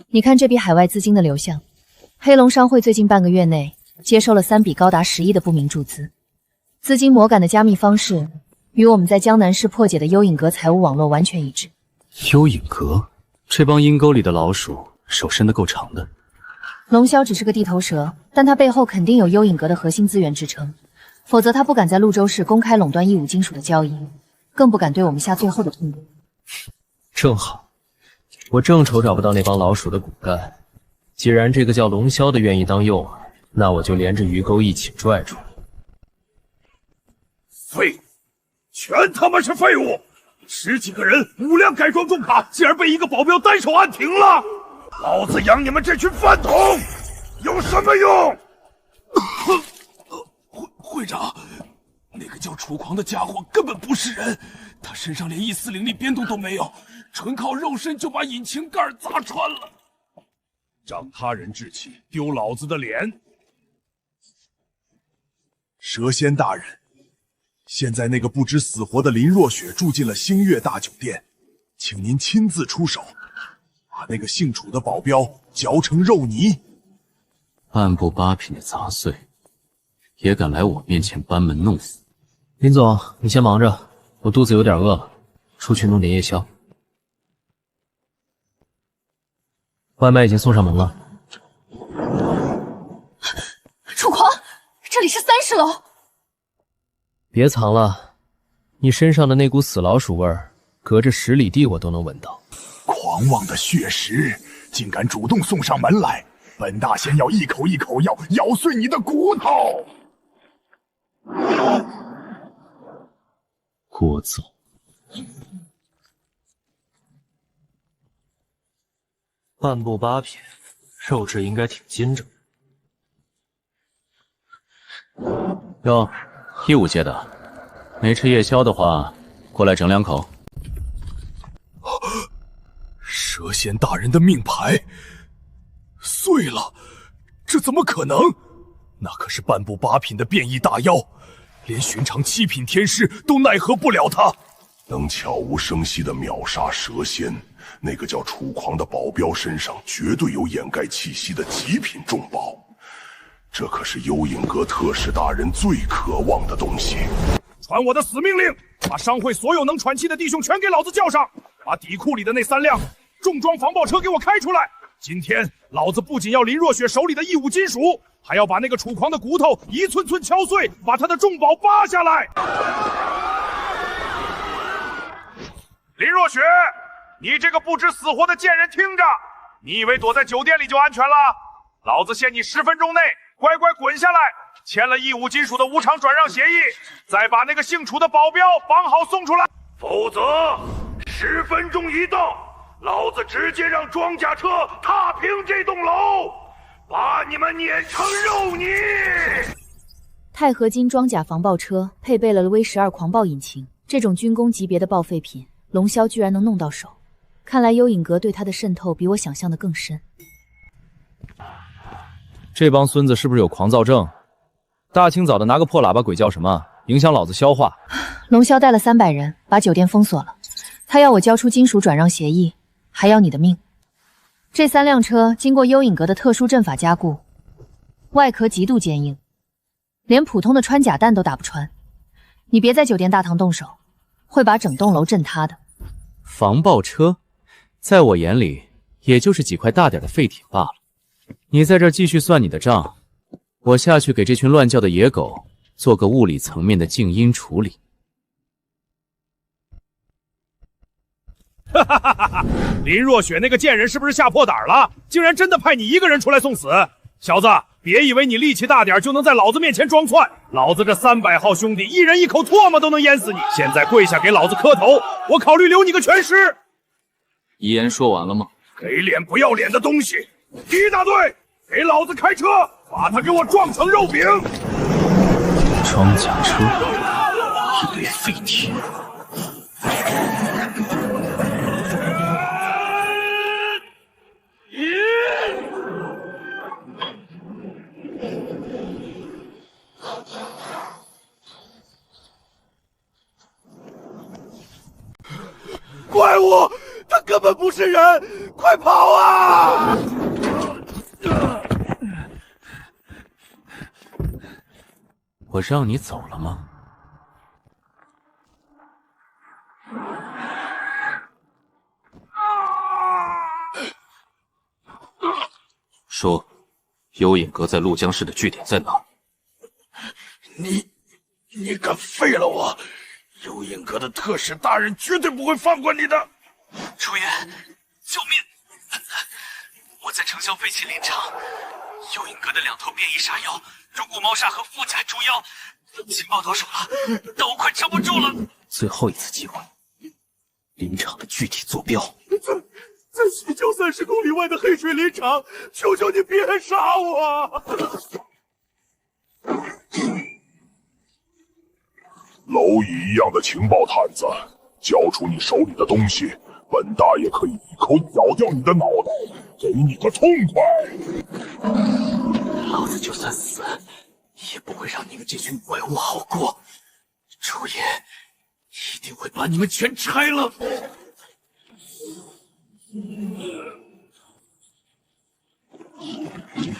你看这笔海外资金的流向，黑龙商会最近半个月内接收了3笔高达10亿的不明注资，资金魔感的加密方式与我们在江南市破解的幽影阁财务网络完全一致。幽影阁，这帮阴沟里的老鼠手伸得够长的。龙霄只是个地头蛇，但他背后肯定有幽影阁的核心资源支撑，否则他不敢在潞州市公开垄断异物金属的交易，更不敢对我们下最后的通牒。正好，我正愁找不到那帮老鼠的骨干。既然这个叫龙霄的愿意当诱饵，那我就连着鱼钩一起拽住。废物，全他妈是废物！10几个人5辆改装重卡，竟然被一个保镖单手按停了！老子养你们这群饭桶有什么用？会长，那个叫楚狂的家伙根本不是人，他身上连140力变动都没有，纯靠肉身就把引擎盖砸穿了。长他人志气，丢老子的脸！蛇仙大人，现在那个不知死活的林若雪住进了星月大酒店，请您亲自出手，把那个姓楚的保镖嚼成肉泥。半部8品的杂碎，也敢来我面前班门弄斧。林总，你先忙着，我肚子有点饿了，出去弄点夜宵。外卖已经送上门了。楚狂，别藏了，你身上的那股死老鼠味儿，隔着10里地我都能闻到。狂妄的血食，竟敢主动送上门来！本大仙要一口一口咬碎你的骨头！聒噪。半部8品，肉质应该挺精整。哟，15阶的，没吃夜宵的话，过来整2口。蛇仙大人的命牌碎了，这怎么可能？那可是半部8品的变异大妖，连寻常7品天师都奈何不了他。能悄无声息地秒杀蛇仙，那个叫楚狂的保镖身上绝对有掩盖气息的极品重宝，这可是幽影阁特使大人最渴望的东西。传我的死命令，把商会所有能喘气的弟兄全给老子叫上，把底库里的那3辆重装防爆车给我开出来。今天老子不仅要林若雪手里的异物金属，还要把那个楚狂的骨头一寸寸敲碎，把他的重宝扒下来。林若雪，你这个不知死活的贱人，听着，你以为躲在酒店里就安全了？老子限你10分钟内乖乖滚下来，签了异物金属的无偿转让协议，再把那个姓楚的保镖绑好送出来，否则10分钟一到，老子直接让装甲车踏平这栋楼，把你们碾成肉泥！钛合金装甲防爆车配备了 V12狂暴引擎，这种军工级别的报废品，龙霄居然能弄到手，看来幽影阁对他的渗透比我想象的更深。这帮孙子是不是有狂躁症？大清早的拿个破喇叭鬼叫什么？影响老子消化。龙霄带了300人把酒店封锁了，他要我交出金属转让协议，还要你的命。这3辆车经过幽影阁的特殊阵法加固，外壳极度坚硬，连普通的穿甲弹都打不穿。你别在酒店大堂动手，会把整栋楼震塌的。防爆车，在我眼里也就是几块大点的废铁罢了。你在这儿继续算你的账，我下去给这群乱叫的野狗做个物理层面的静音处理。哈哈哈哈！林若雪那个贱人是不是吓破胆了？竟然真的派你一个人出来送死！小子，别以为你力气大点就能在老子面前装窜，老子这300号兄弟一人一口唾沫都能淹死你！现在跪下给老子磕头，我考虑留你个全尸。遗言说完了吗？给脸不要脸的东西！一大队，给老子开车，把他给我撞成肉饼！装甲车，一堆废铁。怪物，他根本不是人，快跑啊！我让你走了吗？说，幽影阁在陆江市的据点在哪？你敢废了我！幽影阁的特使大人绝对不会放过你的！楚言，救命！我在城郊废弃林场，幽影阁的2头变异杀妖，中古猫煞和附甲猪妖，情报到手了，但我快撑不住了。最后一次机会，林场的具体坐标。在西郊30公里外的黑水林场，求求你别杀我！蝼蚁一样的情报探子，交出你手里的东西，本大爷可以一口咬掉你的脑袋，给你个痛快！老子就算死，也不会让你们这群怪物好过。楚爷一定会把你们全拆了。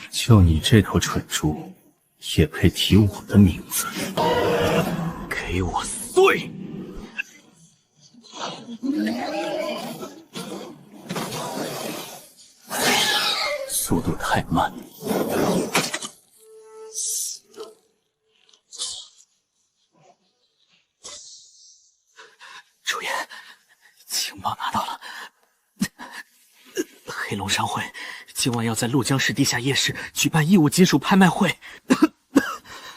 就你这头蠢猪，也配提我的名字？给我碎！速度太慢。黑龙商会今晚要在陆江市地下夜市举办义务金属拍卖会，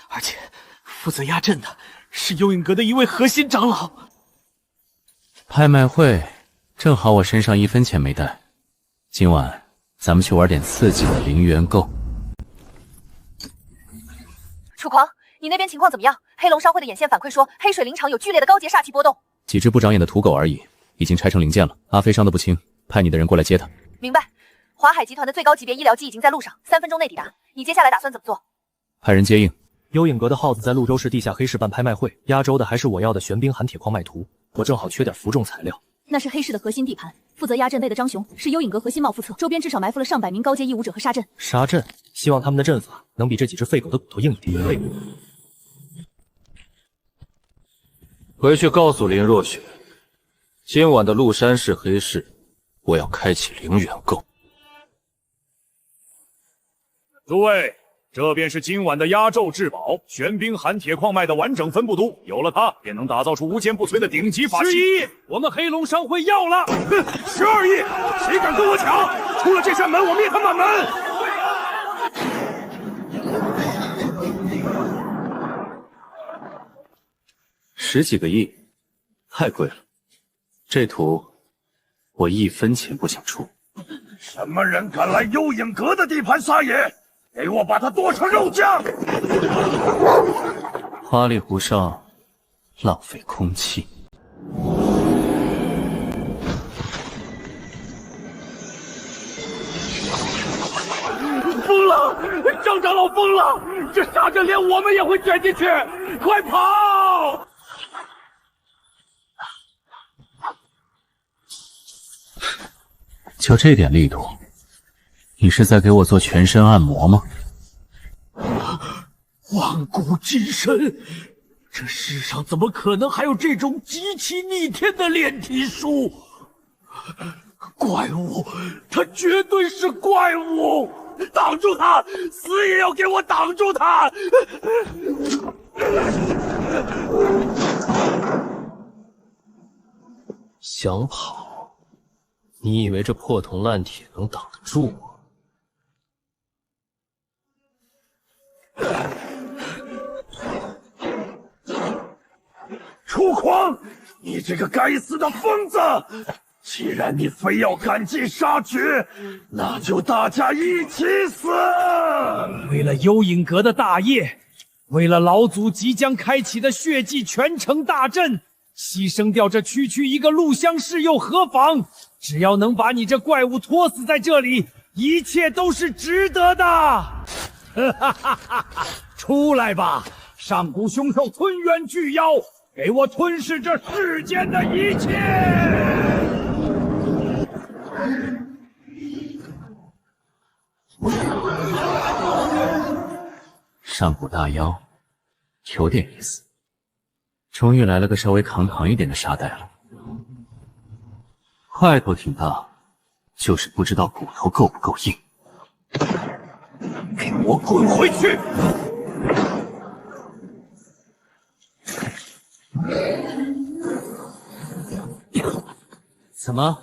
而且负责压阵的是幽影阁的一位核心长老。拍卖会，正好我身上1分钱没带，今晚咱们去玩点刺激的零元购。楚狂，你那边情况怎么样？黑龙商会的眼线反馈说，黑水灵场有剧烈的高阶煞气波动。几只不长眼的土狗而已，已经拆成零件了。阿飞伤得不轻，派你的人过来接他。明白。华海集团的最高级别医疗机已经在路上，3分钟内抵达。你接下来打算怎么做？派人接应。幽影阁的耗子在潞州市地下黑市办拍卖会，压轴的还是我要的玄冰寒铁矿脉图，我正好缺点服重材料。那是黑市的核心地盘，负责压阵队的张雄是幽影阁核心冒副策，周边至少埋伏了上百名高阶义武者和杀阵。杀阵，希望他们的阵法能比这几只废狗的骨头硬一点。回去告诉林若雪，今晚的鹿山市黑市，我要开启零元购。诸位，这便是今晚的压轴至宝——玄冰寒铁矿脉的完整分布图。有了它，便能打造出无坚不摧的顶级法器。11亿，我们黑龙商会要了。12亿，谁敢跟我抢？出了这扇门，我灭他满门。10几个亿，太贵了。这图我1分钱不想出。什么人敢来幽影阁的地盘撒野？给我把他剁成肉酱！花里胡哨，浪费空气。疯了！张长老疯了！这杀阵连我们也会卷进去！快跑！就这点力度，你是在给我做全身按摩吗？万古金身，这世上怎么可能还有这种极其逆天的炼体术？怪物，他绝对是怪物！挡住他，死也要给我挡住他！想跑？你以为这破铜烂铁能挡得住我？楚狂，你这个该死的疯子！既然你非要赶尽杀绝，那就大家一起死！为了幽影阁的大业，为了老祖即将开启的血祭全城大阵，牺牲掉这区区一个陆乡市又何妨？只要能把你这怪物拖死在这里，一切都是值得的！哈哈哈哈哈！出来吧，上古凶兽吞元巨妖，给我吞噬这世间的一切！上古大妖，有点意思。终于来了个稍微堂堂一点的沙袋了。块头挺大，就是不知道骨头够不够硬。给我滚回去！怎么，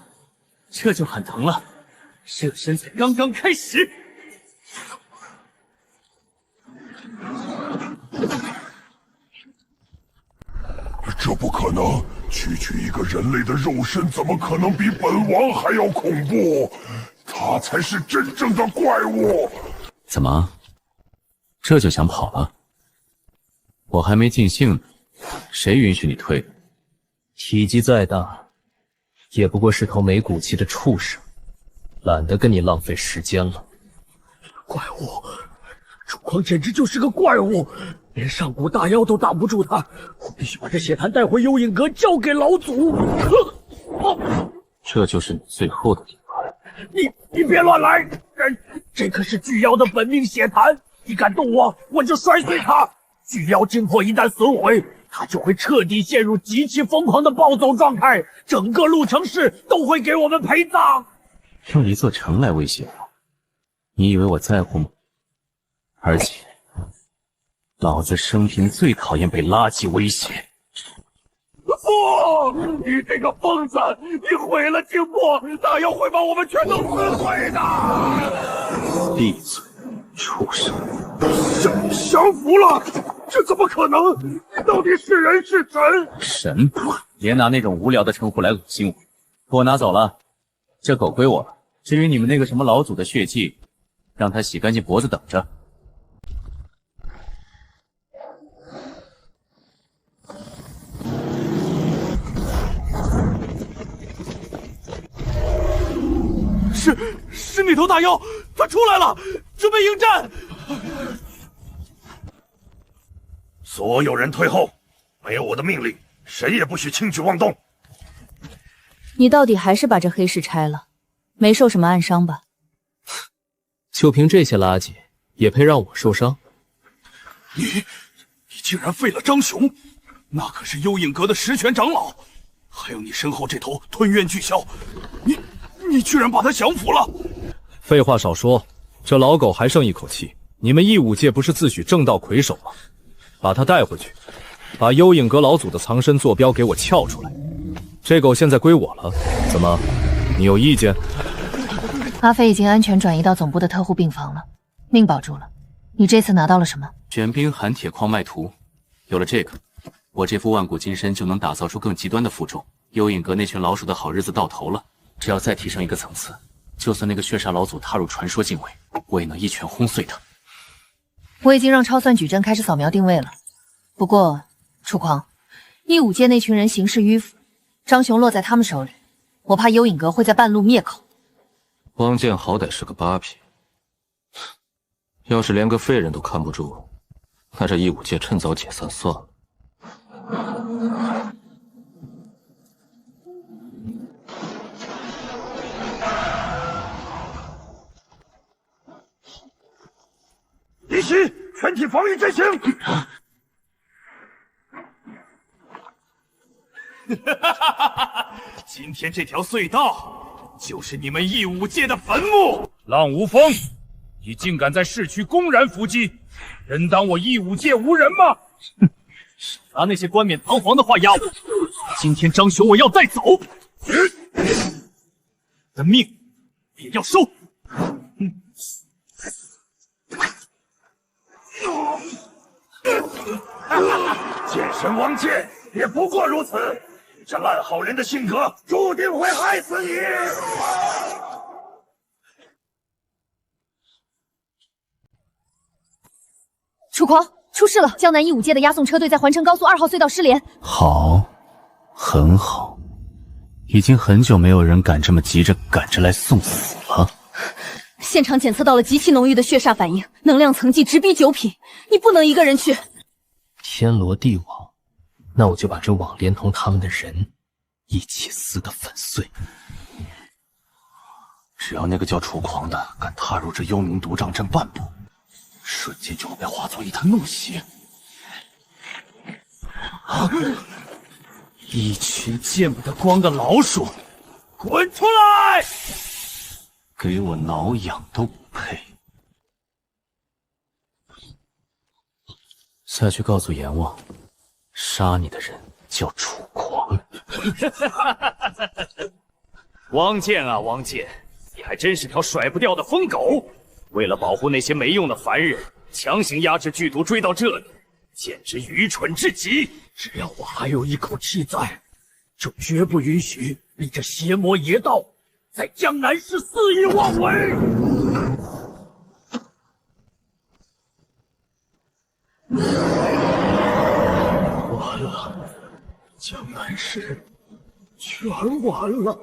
这就很疼了？热身才刚刚开始。这不可能！区区一个人类的肉身，怎么可能比本王还要恐怖？他才是真正的怪物！怎么，这就想跑了？我还没尽兴呢，谁允许你退的？体积再大，也不过是头没骨气的畜生，懒得跟你浪费时间了。怪物，楚狂简直就是个怪物，连上古大妖都挡不住他。我必须把这血潭带回幽影阁，交给老祖。这就是你最后的底牌。你别乱来！这可是巨妖的本命血潭，你敢动我，我就摔碎它。巨妖精魄一旦损毁，它就会彻底陷入极其疯狂的暴走状态，整个鹿城市都会给我们陪葬。用一座城来威胁我，你以为我在乎吗？而且，老子生平最讨厌被垃圾威胁。不！你这个疯子，你毁了静默，大妖会把我们全都撕毁的！闭嘴，畜生！降服了？这怎么可能？你到底是人是神？神！别拿那种无聊的称呼来恶心我。我拿走了，这狗归我了。至于你们那个什么老祖的血迹，让他洗干净脖子等着。是那头大妖，它出来了，准备迎战。所有人退后，没有我的命令，谁也不许轻举妄动。你到底还是把这黑市拆了，没受什么暗伤吧？就凭这些垃圾，也配让我受伤？你竟然废了张雄，那可是幽影阁的实权长老，还有你身后这头吞怨巨枭，你居然把他降服了！废话少说，这老狗还剩一口气。你们义武界不是自诩正道魁首吗？把他带回去，把幽影阁老祖的藏身坐标给我撬出来。这狗现在归我了，怎么，你有意见？阿飞已经安全转移到总部的特护病房了，命保住了。你这次拿到了什么？玄冰寒铁矿脉图，有了这个，我这副万古金身就能打造出更极端的负重。幽影阁那群老鼠的好日子到头了，只要再提升一个层次，就算那个血煞老祖踏入传说境位，我也能一拳轰碎他。我已经让超算矩阵开始扫描定位了。不过，楚狂，义武界那群人行事迂腐，张雄落在他们手里，我怕幽影阁会在半路灭口。汪建好歹是个八品，要是连个废人都看不住，那这义武界趁早解散算了。一起全体防御阵型！今天这条隧道就是你们义武界的坟墓！浪无风，你竟敢在市区公然伏击，真当我义武界无人吗？拿那些冠冕堂皇的话压我，今天张雄我要带走，的命也要收。剑神王剑也不过如此，这烂好人的性格注定会害死你。楚狂，出事了！江南义武界的押送车队在环城高速2号隧道失联。好，很好，已经很久没有人敢这么急着赶着来送死了。现场检测到了极其浓郁的血煞反应，能量层级直逼9品，你不能一个人去。天罗地网，那我就把这网连同他们的人一起撕得粉碎。只要那个叫楚狂的敢踏入这幽冥毒瘴阵半步，瞬间就会被化作一滩怒血。一群见不得光的老鼠，滚出来！给我挠痒都不配。下去告诉阎王，杀你的人叫楚狂。汪剑啊，汪剑，你还真是条甩不掉的疯狗！为了保护那些没用的凡人，强行压制剧毒追到这里，简直愚蠢至极！只要我还有一口气在，就绝不允许你这邪魔邪道在江南市肆意妄为！完了，江南市全完了！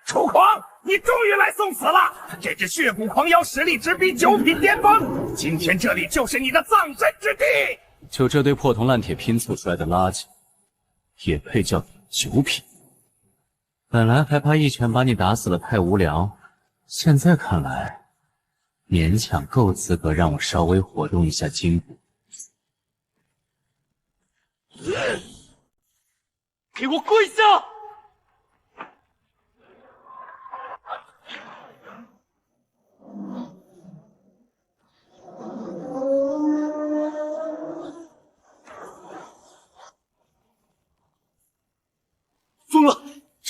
楚狂，你终于来送死了！这只血骨狂妖实力直逼9品巅峰，今天这里就是你的葬身之地！就这堆破铜烂铁拼凑出来的垃圾，也配叫9品？本来还怕一拳把你打死了太无聊，现在看来，勉强够资格让我稍微活动一下筋骨。给我跪下！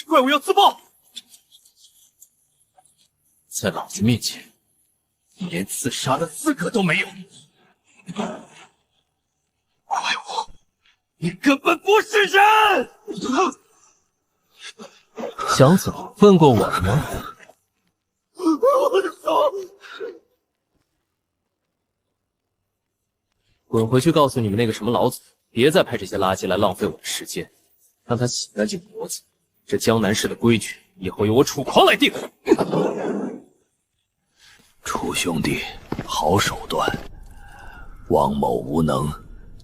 怪物要自爆！在老子面前，你连自杀的资格都没有！怪物，你根本不是人！想走？问过我了吗？我的手！滚回去告诉你们那个什么老祖，别再派这些垃圾来浪费我的时间，让他洗干净脖子。这江南市的规矩，以后由我楚狂来定。楚兄弟，好手段！王某无能，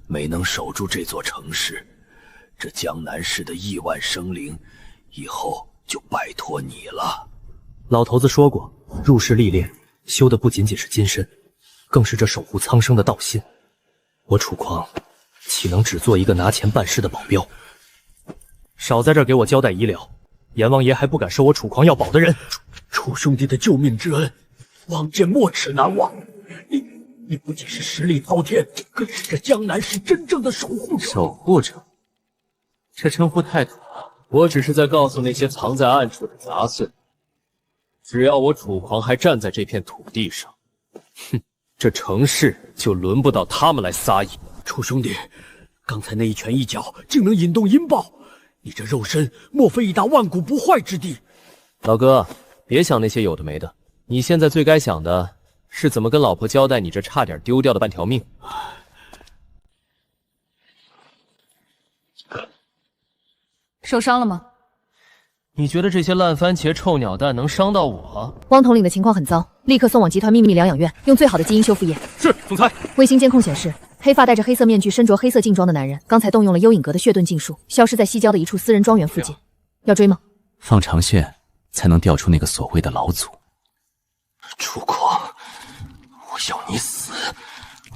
没能守住这座城市，这江南市的亿万生灵，以后就拜托你了。老头子说过，入世历练，修的不仅仅是金身，更是这守护苍生的道心。我楚狂，岂能只做一个拿钱办事的保镖？少在这儿给我交代医疗，阎王爷还不敢收我楚狂要保的人。楚兄弟的救命之恩，王剑没齿难忘。你不仅是实力滔天，更是这江南市真正的守护者。守护者，这称呼太土了。我只是在告诉那些藏在暗处的杂碎，只要我楚狂还站在这片土地上，哼，这城市就轮不到他们来撒野。楚兄弟，刚才那一拳一脚竟能引动阴爆，你这肉身莫非已达万古不坏之地？老哥，别想那些有的没的，你现在最该想的是怎么跟老婆交代你这差点丢掉的半条命。受伤了吗？你觉得这些烂番茄、臭鸟蛋能伤到我？汪统领的情况很糟，立刻送往集团秘密疗养院，用最好的基因修复液。是，总裁。卫星监控显示，黑发戴着黑色面具、身着黑色劲装的男人，刚才动用了幽影阁的血遁禁术，消失在西郊的一处私人庄园附近。要追吗？放长线才能调出那个所谓的老祖。楚狂，我要你死！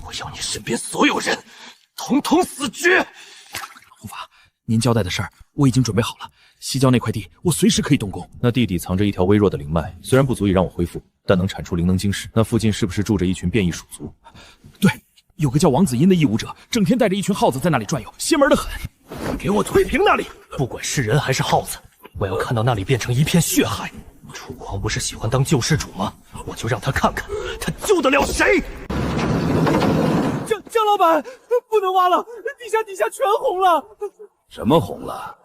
我要你身边所有人统统死绝！护法，您交代的事儿我已经准备好了。西郊那块地，我随时可以动工。那地底藏着一条微弱的灵脉，虽然不足以让我恢复，但能产出灵能晶石。那附近是不是住着一群变异鼠族？对，有个叫王子音的异武者，整天带着一群耗子在那里转悠，邪门的很。给我推平那里！不管是人还是耗子，我要看到那里变成一片血海。楚狂不是喜欢当救世主吗？我就让他看看，他救得了谁！江老板，不能挖了，底下全红了。什么红了？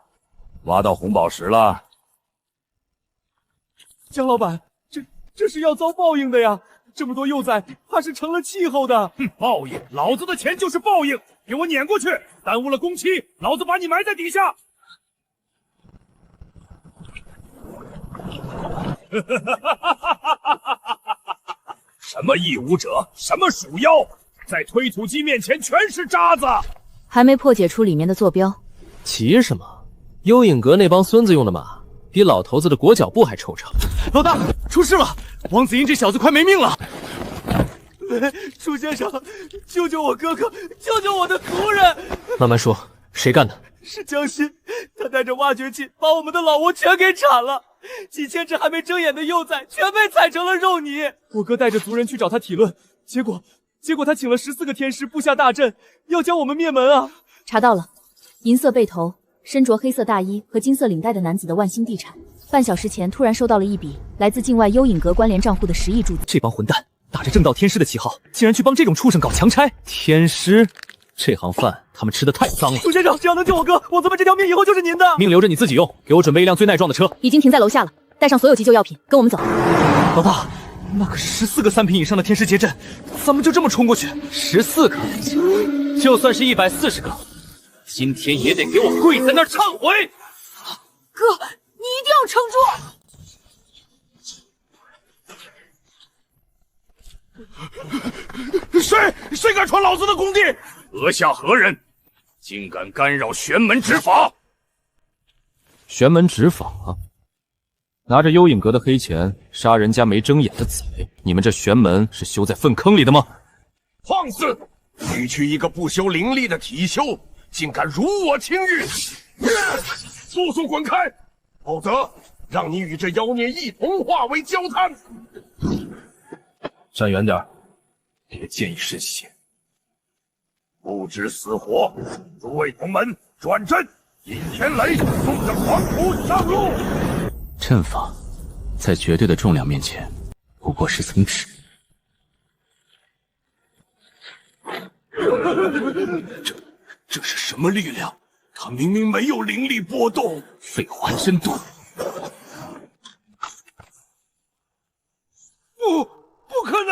挖到红宝石了？江老板，这是要遭报应的呀！这么多幼崽，怕是成了气候的。哼，报应！老子的钱就是报应！给我撵过去！耽误了工期，老子把你埋在底下！什么异武者，什么鼠妖，在推土机面前全是渣子！还没破解出里面的坐标。急什么？幽影阁那帮孙子用的马，比老头子的裹脚布还臭长。老大，出事了！王子英这小子快没命了！楚先生，救救我哥哥，救救我的族人！慢慢说，谁干的？是江心，他带着挖掘机把我们的老窝全给铲了，几千只还没睁眼的幼崽全被踩成了肉泥。我哥带着族人去找他体论，结果他请了14个天师布下大阵，要将我们灭门啊！查到了，银色背头、身着黑色大衣和金色领带的男子的万兴地产，半小时前突然收到了一笔来自境外幽影阁关联账户的10亿注资。这帮混蛋打着正道天师的旗号，竟然去帮这种畜生搞强拆！天师，这行饭他们吃的太脏了。楚先生，只要能救我哥，我这么这条命以后就是您的。命留着你自己用，给我准备一辆最耐撞的车。已经停在楼下了，带上所有急救药品，跟我们走。老大，那可是14个3品以上的天师结阵，咱们就这么冲过去？14个，就算是140个，今天也得给我跪在那儿忏悔。哥，你一定要撑住！谁敢闯老子的工地？阁下何人？竟敢干扰玄门执法！玄门执法？拿着幽影阁的黑钱杀人家没睁眼的崽，你们这玄门是修在粪坑里的吗？放肆！区区一个不修灵力的体修，竟敢辱我清誉！速速滚开，否则让你与这妖孽一同化为焦炭！站远点，别见异渗血。不知死活，诸位同门转阵，引天雷，送着黄土上路。阵法在绝对的重量面前，不过是层纸。这是什么力量？他明明没有灵力波动。废话，真多。不可能！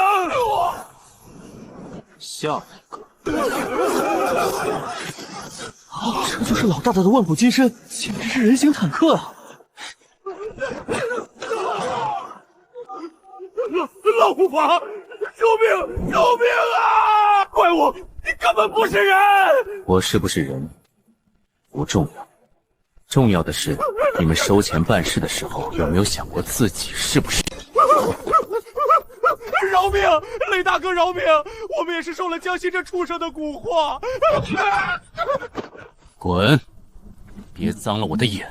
下一个，这就是老大大的万古金身，简直是人形坦克啊！老无法，救命！救命啊！怪物，你根本不是人！我是不是人不重要，重要的是你们收钱办事的时候有没有想过自己是不是人？饶命！雷大哥，饶命！我们也是受了江心这畜生的蛊惑。滚！别脏了我的眼。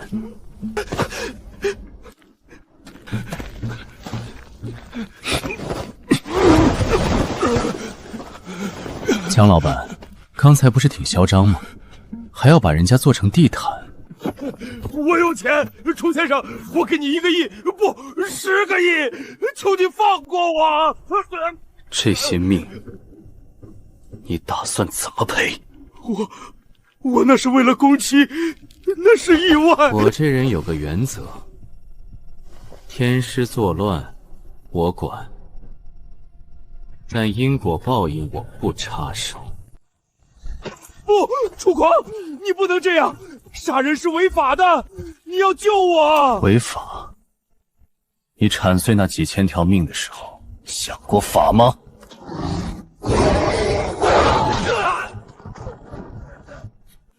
江老板，刚才不是挺嚣张吗？还要把人家做成地毯。我有钱，楚先生，我给你1个亿，不，10个亿，求你放过我。这些命，你打算怎么赔？我那是为了工期，那是意外。我这人有个原则，天师作乱，我管，但因果报应我不插手。不，楚狂，你不能这样，杀人是违法的，你要救我。违法？你铲碎那几千条命的时候，想过法吗？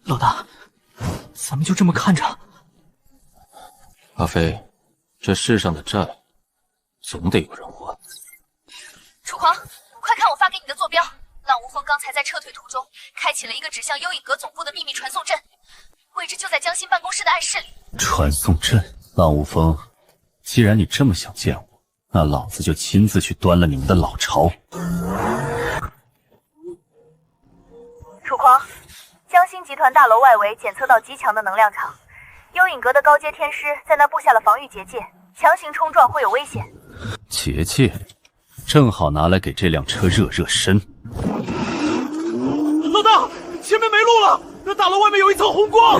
老大，咱们就这么看着？阿飞，这世上的债，总得有人还。楚狂，快看我发给你的坐标！浪无风刚才在撤退途中，开启了一个指向幽影阁总部的秘密传送阵，位置就在江心办公室的暗室里。传送阵，浪无风，既然你这么想见我，那老子就亲自去端了你们的老巢。楚狂，江心集团大楼外围检测到极强的能量场，幽影阁的高阶天师在那布下了防御结界，强行冲撞会有危险。结界，正好拿来给这辆车热热身。老大，前面没路了，那大楼外面有一层红光。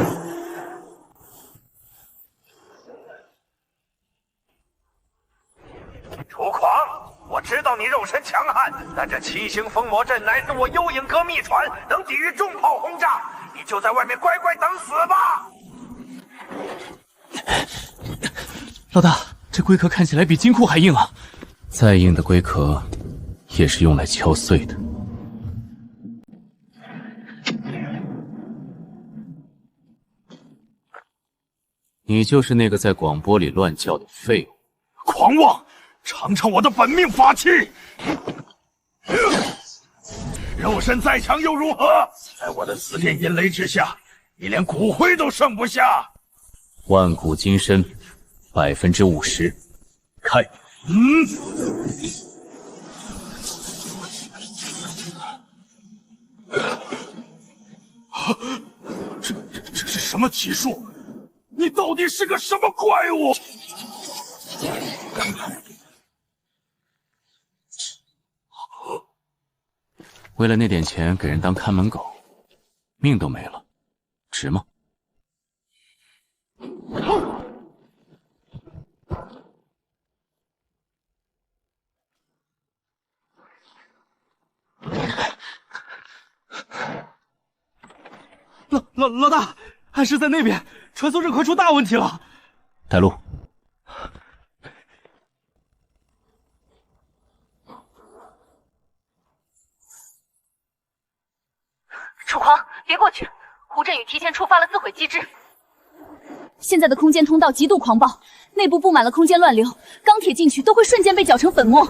楚狂，我知道你肉身强悍，但这七星封魔阵乃是我幽影阁秘传，能抵御重炮轰炸。你就在外面乖乖等死吧。老大，这龟壳看起来比金库还硬啊！再硬的龟壳，也是用来敲碎的。你就是那个在广播里乱叫的废物。狂妄！尝尝我的本命法器！肉身再强又如何？在我的紫电阴雷之下，你连骨灰都剩不下。万古金身，50%，开！这是什么体术？你到底是个什么怪物？为了那点钱给人当看门狗，命都没了，值吗？老大，暗室在那边，传送阵快出大问题了。带路。楚狂，别过去！胡振宇提前触发了自毁机制，现在的空间通道极度狂暴，内部布满了空间乱流，钢铁进去都会瞬间被搅成粉末。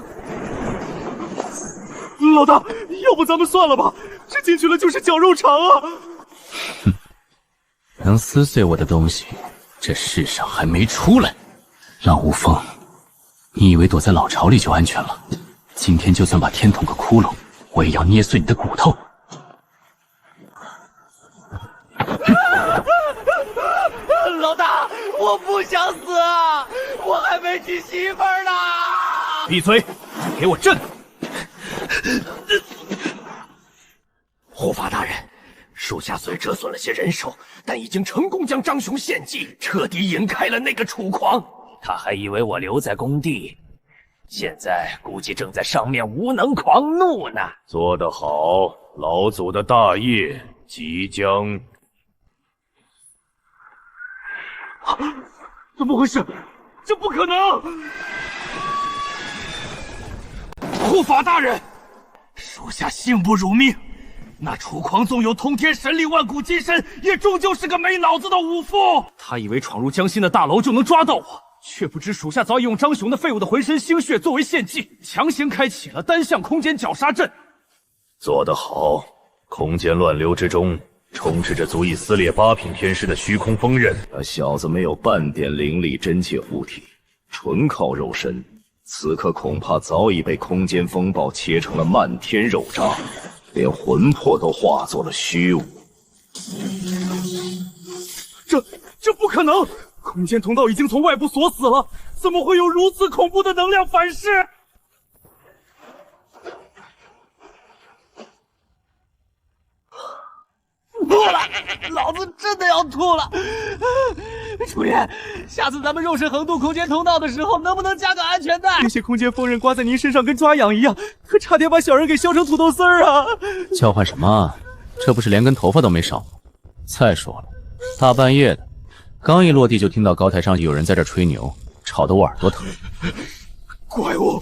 老大，要不咱们算了吧，这进去了就是绞肉肠啊！哼，能撕碎我的东西，这世上还没出来。浪无风，你以为躲在老巢里就安全了？今天就算把天捅个窟窿，我也要捏碎你的骨头！我不想死啊！我还没娶媳妇儿呢！闭嘴！给我镇！护法大人，属下虽折损了些人手，但已经成功将张雄献祭，彻底引开了那个楚狂。他还以为我留在工地，现在估计正在上面无能狂怒呢。做得好，老祖的大业即将……怎么回事？这不可能！护法大人，属下幸不辱命。那楚狂纵有通天神力、万古金身，也终究是个没脑子的武夫。他以为闯入江心的大楼就能抓到我，却不知属下早已用张雄的废物的浑身心血作为献祭，强行开启了单向空间绞杀阵。做得好！空间乱流之中，充斥着足以撕裂8品天师的虚空锋刃。那小子没有半点灵力真切护体，纯靠肉身，此刻恐怕早已被空间风暴切成了漫天肉渣，连魂魄都化作了虚无。这不可能！空间通道已经从外部锁死了，怎么会有如此恐怖的能量反噬？吐了！老子真的要吐了！楚爷，下次咱们肉身横渡空间通道的时候，能不能加个安全带？那些空间锋刃刮在您身上跟抓痒一样，可差点把小人给削成土豆丝儿啊！叫唤什么？这不是连根头发都没少吗？再说了，大半夜的，刚一落地就听到高台上有人在这吹牛，吵得我耳朵疼。怪物！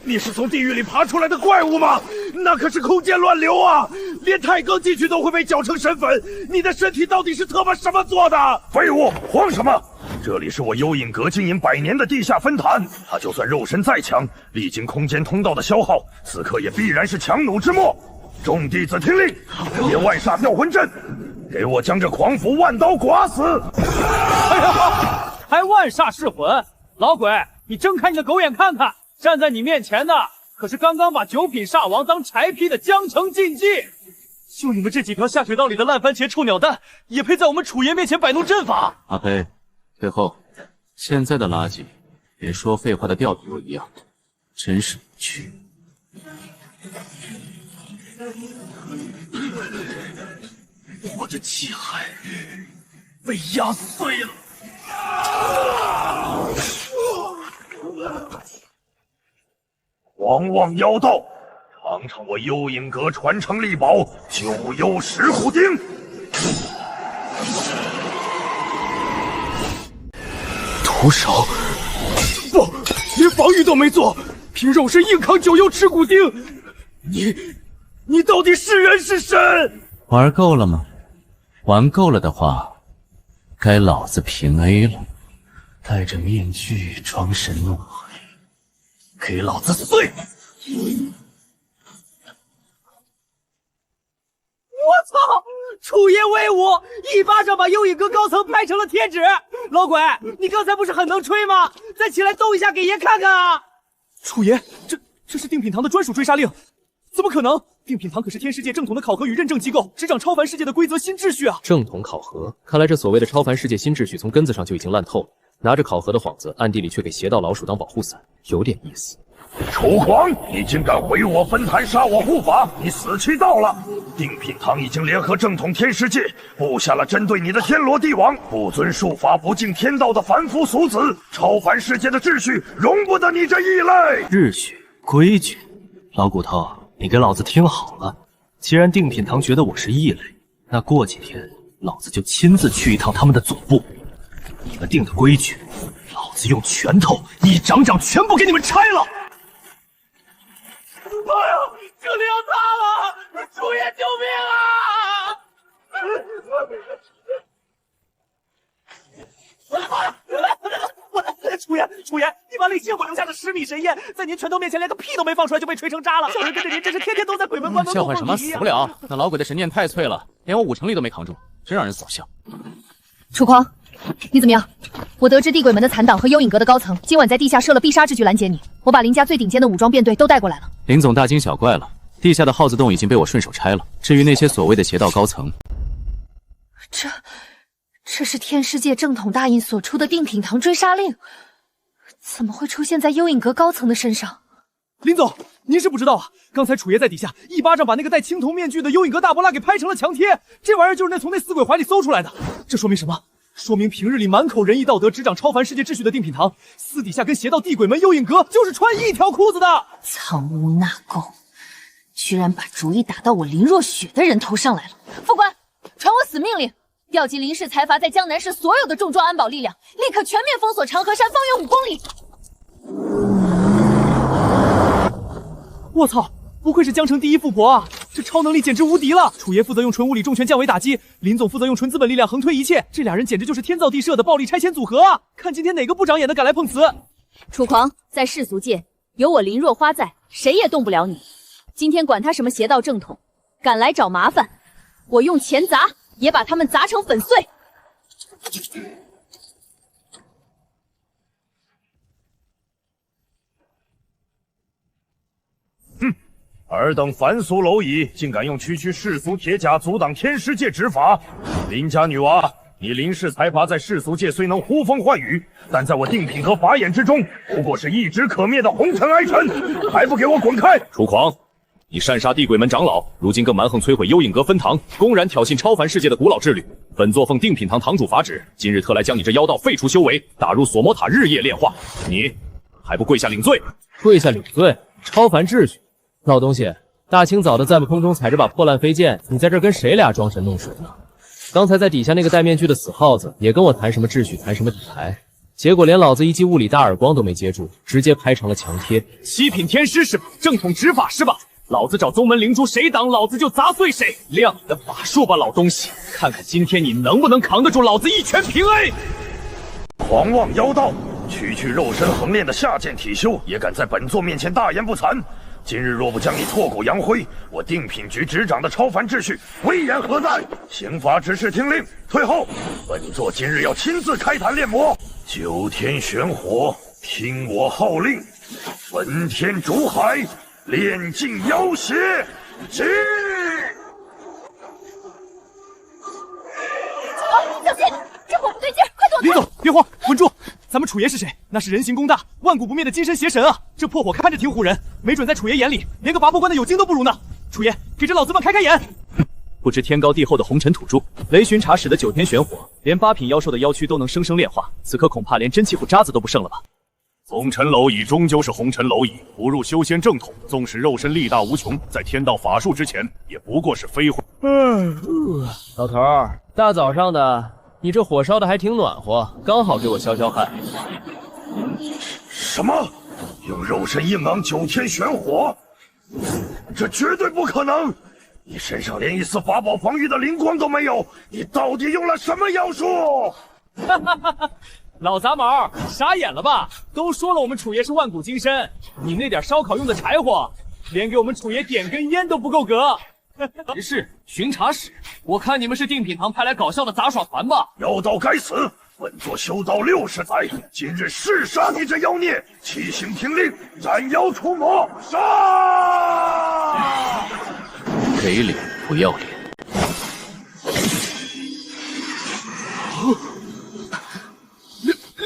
你是从地狱里爬出来的怪物吗？那可是空间乱流啊！连太刚进去都会被搅成神粉，你的身体到底是他妈什么做的？废物！慌什么？这里是我幽隐阁经营100年的地下分坛，他就算肉身再强，历经空间通道的消耗，此刻也必然是强弩之末。众弟子听令，别万煞调魂阵，给我将这狂斧万刀剐死！哎呀，还万煞噬魂！老鬼，你睁开你的狗眼看看！站在你面前的可是刚刚把9品煞王当柴劈的江城禁忌，就你们这几条下水道里的烂番茄臭鸟蛋，也配在我们楚爷面前摆弄阵法？阿飞，退后！现在的垃圾，连说废话的调子都一样，真是无趣。我的气海被压碎了。狂妄妖道，尝尝我幽隐阁传承力宝九幽石虎钉！徒手，不，连防御都没做，凭肉身硬扛9幽持骨钉，你到底是人是神？玩够了吗？玩够了的话，该老子平 A 了。戴着面具装神弄鬼，给老子碎！我操！楚爷威武，一巴掌把幽隐阁高层拍成了贴纸。老鬼，你刚才不是很能吹吗？再起来动一下给爷看看啊！楚爷，这是定品堂的专属追杀令，怎么可能？定品堂可是天世界正统的考核与认证机构，执掌超凡世界的规则新秩序啊！正统考核，看来这所谓的超凡世界新秩序从根子上就已经烂透了。拿着考核的幌子，暗地里却给邪道老鼠当保护伞，有点意思。楚狂，你竟敢毁我分坛，杀我护法，你死期到了！定品堂已经联合正统天世界，布下了针对你的天罗地网，不遵术法、不敬天道的凡夫俗子，超凡世界的秩序容不得你这异类。秩序、规矩，老骨头，你给老子听好了，既然定品堂觉得我是异类，那过几天老子就亲自去一趟他们的总部。你们定的规矩，老子用拳头一掌掌全部给你们拆了！哎呀，这里要塌了！楚爷，救命啊！楚爷，你把李星火留下的10米神焰，在您拳头面前连个屁都没放出来就被锤成渣了。小人跟着您真是天天都在鬼门关门叫唤什么？死不了！那老鬼的神念太脆了，连我5成力都没扛住，真让人扫兴。楚狂，你怎么样？我得知地鬼门的残党和幽隐阁的高层今晚在地下设了必杀之局拦截你，我把林家最顶尖的武装编队都带过来了。林总大惊小怪了，地下的耗子洞已经被我顺手拆了。至于那些所谓的邪道高层，这是天师界正统大印所出的定品堂追杀令，怎么会出现在幽影阁高层的身上？林总，您是不知道啊，刚才楚爷在底下一巴掌把那个戴青铜面具的幽影阁大波拉给拍成了墙贴，这玩意儿就是从那死鬼怀里搜出来的。这说明什么？说明平日里满口仁义道德、执掌超凡世界秩序的定品堂，私底下跟邪道地鬼们幽影阁就是穿一条裤子的。藏污纳垢，居然把主意打到我林若雪的人头上来了！副官，传我死命令，调集林氏财阀在江南市所有的重装安保力量，立刻全面封锁长河山方圆5公里。我操！不愧是江城第一富婆啊，这超能力简直无敌了！楚爷负责用纯物理重拳降维打击，林总负责用纯资本力量横推一切，这俩人简直就是天造地设的暴力拆迁组合啊！看今天哪个部长演的敢来碰瓷！楚狂，在世俗界有我林若花在，谁也动不了你。今天管他什么邪道正统，敢来找麻烦，我用钱砸，也把他们砸成粉碎！尔等凡俗蝼蚁，竟敢用区区世俗铁甲阻挡天师界执法！林家女娃，你林氏财阀在世俗界虽能呼风唤雨，但在我定品和法眼之中，不过是一直可灭的红尘哀尘，还不给我滚开！楚狂，你擅杀地鬼门长老，如今更蛮横摧毁幽影阁分堂，公然挑衅超凡世界的古老之律。本座奉定品堂堂主法旨，今日特来将你这妖道废除修为，打入锁魔塔日夜炼化。你还不跪下领罪？跪下领罪？超凡秩序？老东西，大清早的在空中踩着把破烂飞剑，你在这跟谁俩装神弄鬼呢？刚才在底下那个戴面具的死耗子也跟我谈什么秩序，谈什么底牌，结果连老子一记物理大耳光都没接住，直接拍成了墙贴。七品天师是吧？正统执法是吧？老子找宗门灵珠，谁挡老子就砸碎谁！亮你的法术吧，老东西，看看今天你能不能扛得住老子一拳平 A！ 狂妄妖道，区区肉身横练的下贱体修，也敢在本座面前大言不惭！今日若不将你挫骨扬灰，我定品局执掌的超凡秩序威严何在？刑罚指示听令，退后！本座今日要亲自开坛炼魔，九天玄火，听我号令，焚天逐海，炼尽妖邪！起！小心，这火不对劲，快躲开！林总，别慌，稳住！咱们楚爷是谁？那是人形功大、万古不灭的金身邪神啊！这破火看着挺唬人，没准在楚爷眼里，连个拔破关的有精都不如呢。楚爷，给这老子们开开眼！不知天高地厚的红尘土著，雷巡查使的九天玄火，连8品妖兽的妖躯都能生生炼化，此刻恐怕连真气虎渣子都不剩了吧？红尘蝼蚁终究是红尘蝼蚁，不入修仙正统，纵使肉身力大无穷，在天道法术之前，也不过是飞灰。老头儿，大早上的，你这火烧的还挺暖和，刚好给我消消汗。什么？用肉身硬昂九天玄火？这绝对不可能！你身上连一丝法宝防御的灵光都没有，你到底用了什么妖术？哈哈哈哈！老杂毛，傻眼了吧？都说了我们楚爷是万古金身，你那点烧烤用的柴火，连给我们楚爷点根烟都不够格。执事、巡查使，我看你们是定品堂派来搞笑的杂耍团吧？妖道该死！本座修道60载，今日誓杀你这妖孽！七星听令，斩妖除魔，杀！给脸不要脸！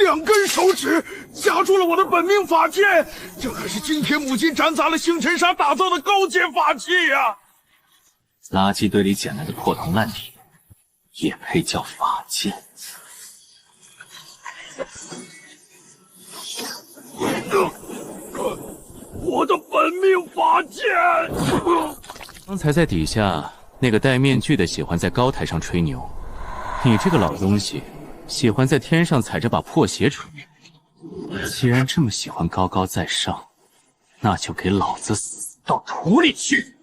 两根手指夹住了我的本命法剑，这可是惊天母金斩砸了星辰砂打造的高阶法器呀！垃圾堆里捡来的破铜烂铁，也配叫法剑？我的本命法剑！刚才在底下那个戴面具的喜欢在高台上吹牛，你这个老东西喜欢在天上踩着把破鞋吹。既然这么喜欢高高在上，那就给老子死到土里去！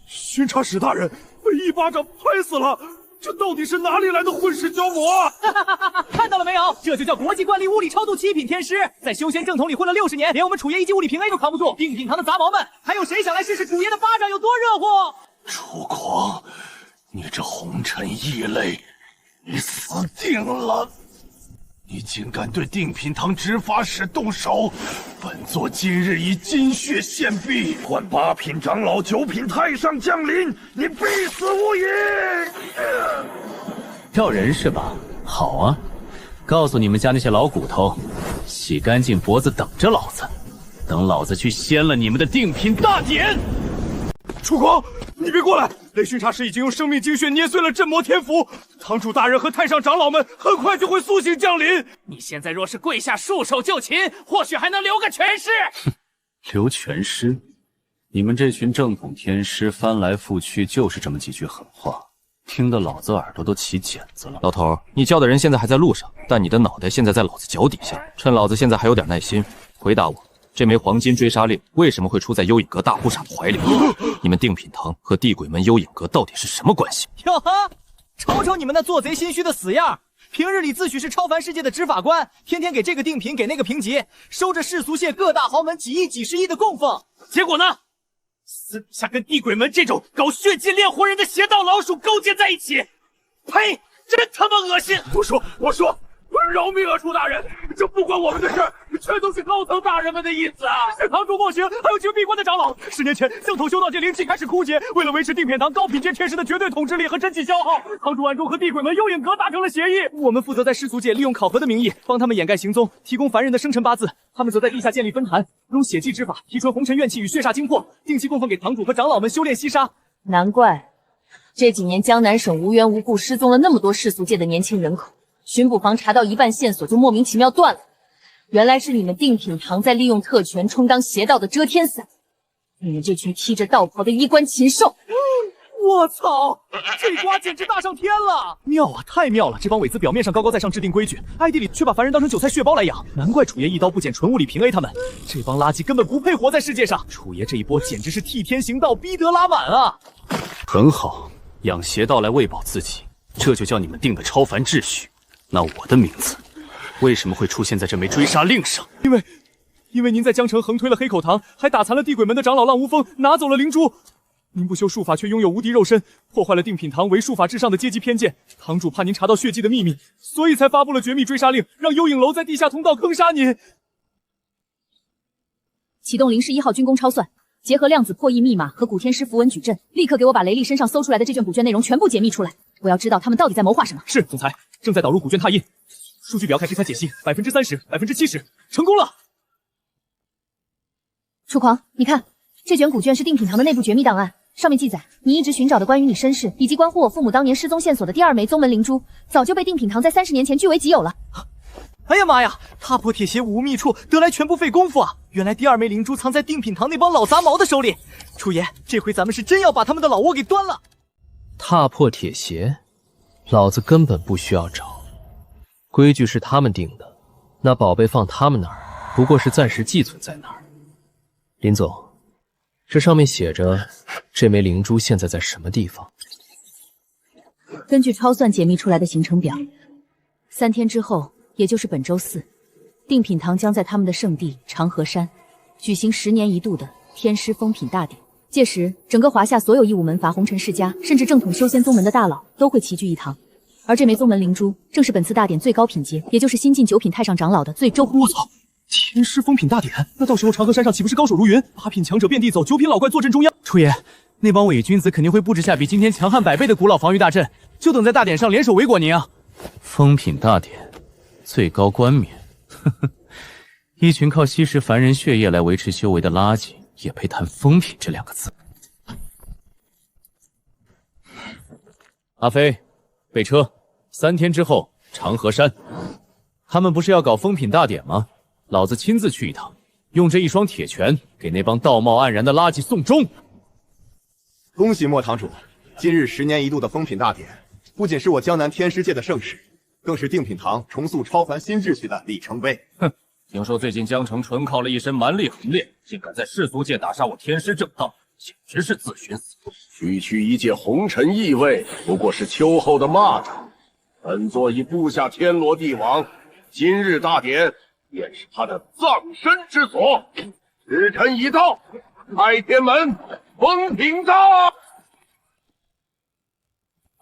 巡查使大人被一巴掌拍死了，这到底是哪里来的混世蛟魔啊？看到了没有？这就叫国际惯例物理超度7品天师，在修仙正统里混了60年，连我们楚爷一级物理平 A 都扛不住。定品堂的杂毛们，还有谁想来试试楚爷的巴掌有多热乎？楚狂，你这红尘异类，你死定了！你竟敢对定品堂执法使动手！本座今日以金血献璧，换8品长老、9品太上降临，你必死无疑！要人是吧？好啊，告诉你们家那些老骨头，洗干净脖子等着老子，等老子去掀了你们的定品大典！楚狂，你别过来！雷巡查师已经用生命精血捏碎了镇魔天符，堂主大人和太上长老们很快就会苏醒降临。你现在若是跪下束手就擒，或许还能留个全尸。留全尸？你们这群正统天师翻来覆去就是这么几句狠话，听得老子耳朵都起茧子了。老头，你叫的人现在还在路上，但你的脑袋现在在老子脚底下。趁老子现在还有点耐心，回答我。这枚黄金追杀令为什么会出在幽影阁大护法的怀里？你们定品堂和地鬼门幽影阁到底是什么关系？哟呵，瞅瞅你们那做贼心虚的死样！平日里自诩是超凡世界的执法官，天天给这个定品给那个评级，收着世俗界各大豪门几亿几十亿的供奉，结果呢？私底下跟地鬼门这种搞血祭炼活人的邪道老鼠勾结在一起，呸！真他妈恶心！我说，饶命啊，楚大人，这不关我们的事，全都是高层大人们的意思啊！是堂主莫行，还有几个闭关的长老，10年前相头修道界灵气开始枯竭，为了维持定品堂高品阶天师的绝对统治力和真气消耗，堂主暗中和地鬼门幽影阁达成了协议。我们负责在世俗界利用考核的名义帮他们掩盖行踪，提供凡人的生辰八字，他们则在地下建立分坛，用血祭之法提纯红尘怨气与血煞精魄，定期供奉给堂主和长老们修炼吸杀。难怪这几年江南省无缘无故失踪了那么多世俗界的年轻人口。巡捕房查到一半线索就莫名其妙断了，原来是你们定品堂在利用特权充当邪道的遮天伞。你们这群披着道袍的衣冠禽兽！我操，这瓜简直大上天了！妙啊，太妙了！这帮伪子表面上高高在上制定规矩，暗地里却把凡人当成韭菜血包来养，难怪楚爷一刀不剪纯物理平 A 他们，这帮垃圾根本不配活在世界上。楚爷这一波简直是替天行道，逼得拉满啊！很好，养邪道来喂饱自己，这就叫你们定的超凡秩序。那我的名字为什么会出现在这枚追杀令上？因为您在江城横推了黑口堂，还打残了地鬼门的长老浪无风，拿走了灵珠。您不修术法，却拥有无敌肉身，破坏了定品堂唯术法至上的阶级偏见。堂主怕您查到血迹的秘密，所以才发布了绝密追杀令，让幽影楼在地下通道坑杀您。启动灵氏1号军工超算，结合量子破译密码和古天师符文矩阵，立刻给我把雷利身上搜出来的这卷古卷内容全部解密出来。我要知道他们到底在谋划什么。是，总裁，正在导入古卷拓印，数据表开始才解析，30%、70%，成功了。楚狂，你看，这卷古卷是定品堂的内部绝密档案，上面记载你一直寻找的关于你身世以及关乎我父母当年失踪线索的第2枚宗门灵珠，早就被定品堂在30年前据为己有了。哎呀妈呀！踏破铁鞋无觅处，得来全不费功夫啊！原来第2枚灵珠藏在定品堂那帮老杂毛的手里。楚爷，这回咱们是真要把他们的老窝给端了。踏破铁鞋，老子根本不需要找，规矩是他们定的，那宝贝放他们那儿，不过是暂时寄存在那儿。林总，这上面写着这枚灵珠现在在什么地方？根据超算解密出来的行程表，3天之后，也就是本周4，定品堂将在他们的圣地长河山举行10年一度的天师封品大典。届时，整个华夏所有义武门阀、红尘世家，甚至正统修仙宗门的大佬都会齐聚一堂。而这枚宗门灵珠，正是本次大典最高品阶，也就是新晋9品太上长老的最周。我操！天师封品大典，那到时候长河山上岂不是高手如云？8品强者遍地走，9品老怪坐镇中央。楚爷，那帮伪君子肯定会布置下比今天强悍100倍的古老防御大阵，就等在大典上联手围裹您啊！封品大典，最高冠冕，呵呵，一群靠吸食凡人血液来维持修为的垃圾，也配谈封品这2个字？阿飞，备车，3天之后长河山。他们不是要搞封品大典吗？老子亲自去一趟，用这一双铁拳给那帮道貌岸然的垃圾送终。恭喜莫堂主，今日10年一度的封品大典，不仅是我江南天师界的盛事，更是定品堂重塑超凡新秩序的里程碑。哼，听说最近江城纯靠了一身蛮力横练，竟敢在世俗界打杀我天师正道，简直是自寻死路。区一介红尘异味，不过是秋后的蚂蚱。本座已布下天罗地网，今日大典便是他的葬身之所。时辰已到，开天门，封品大。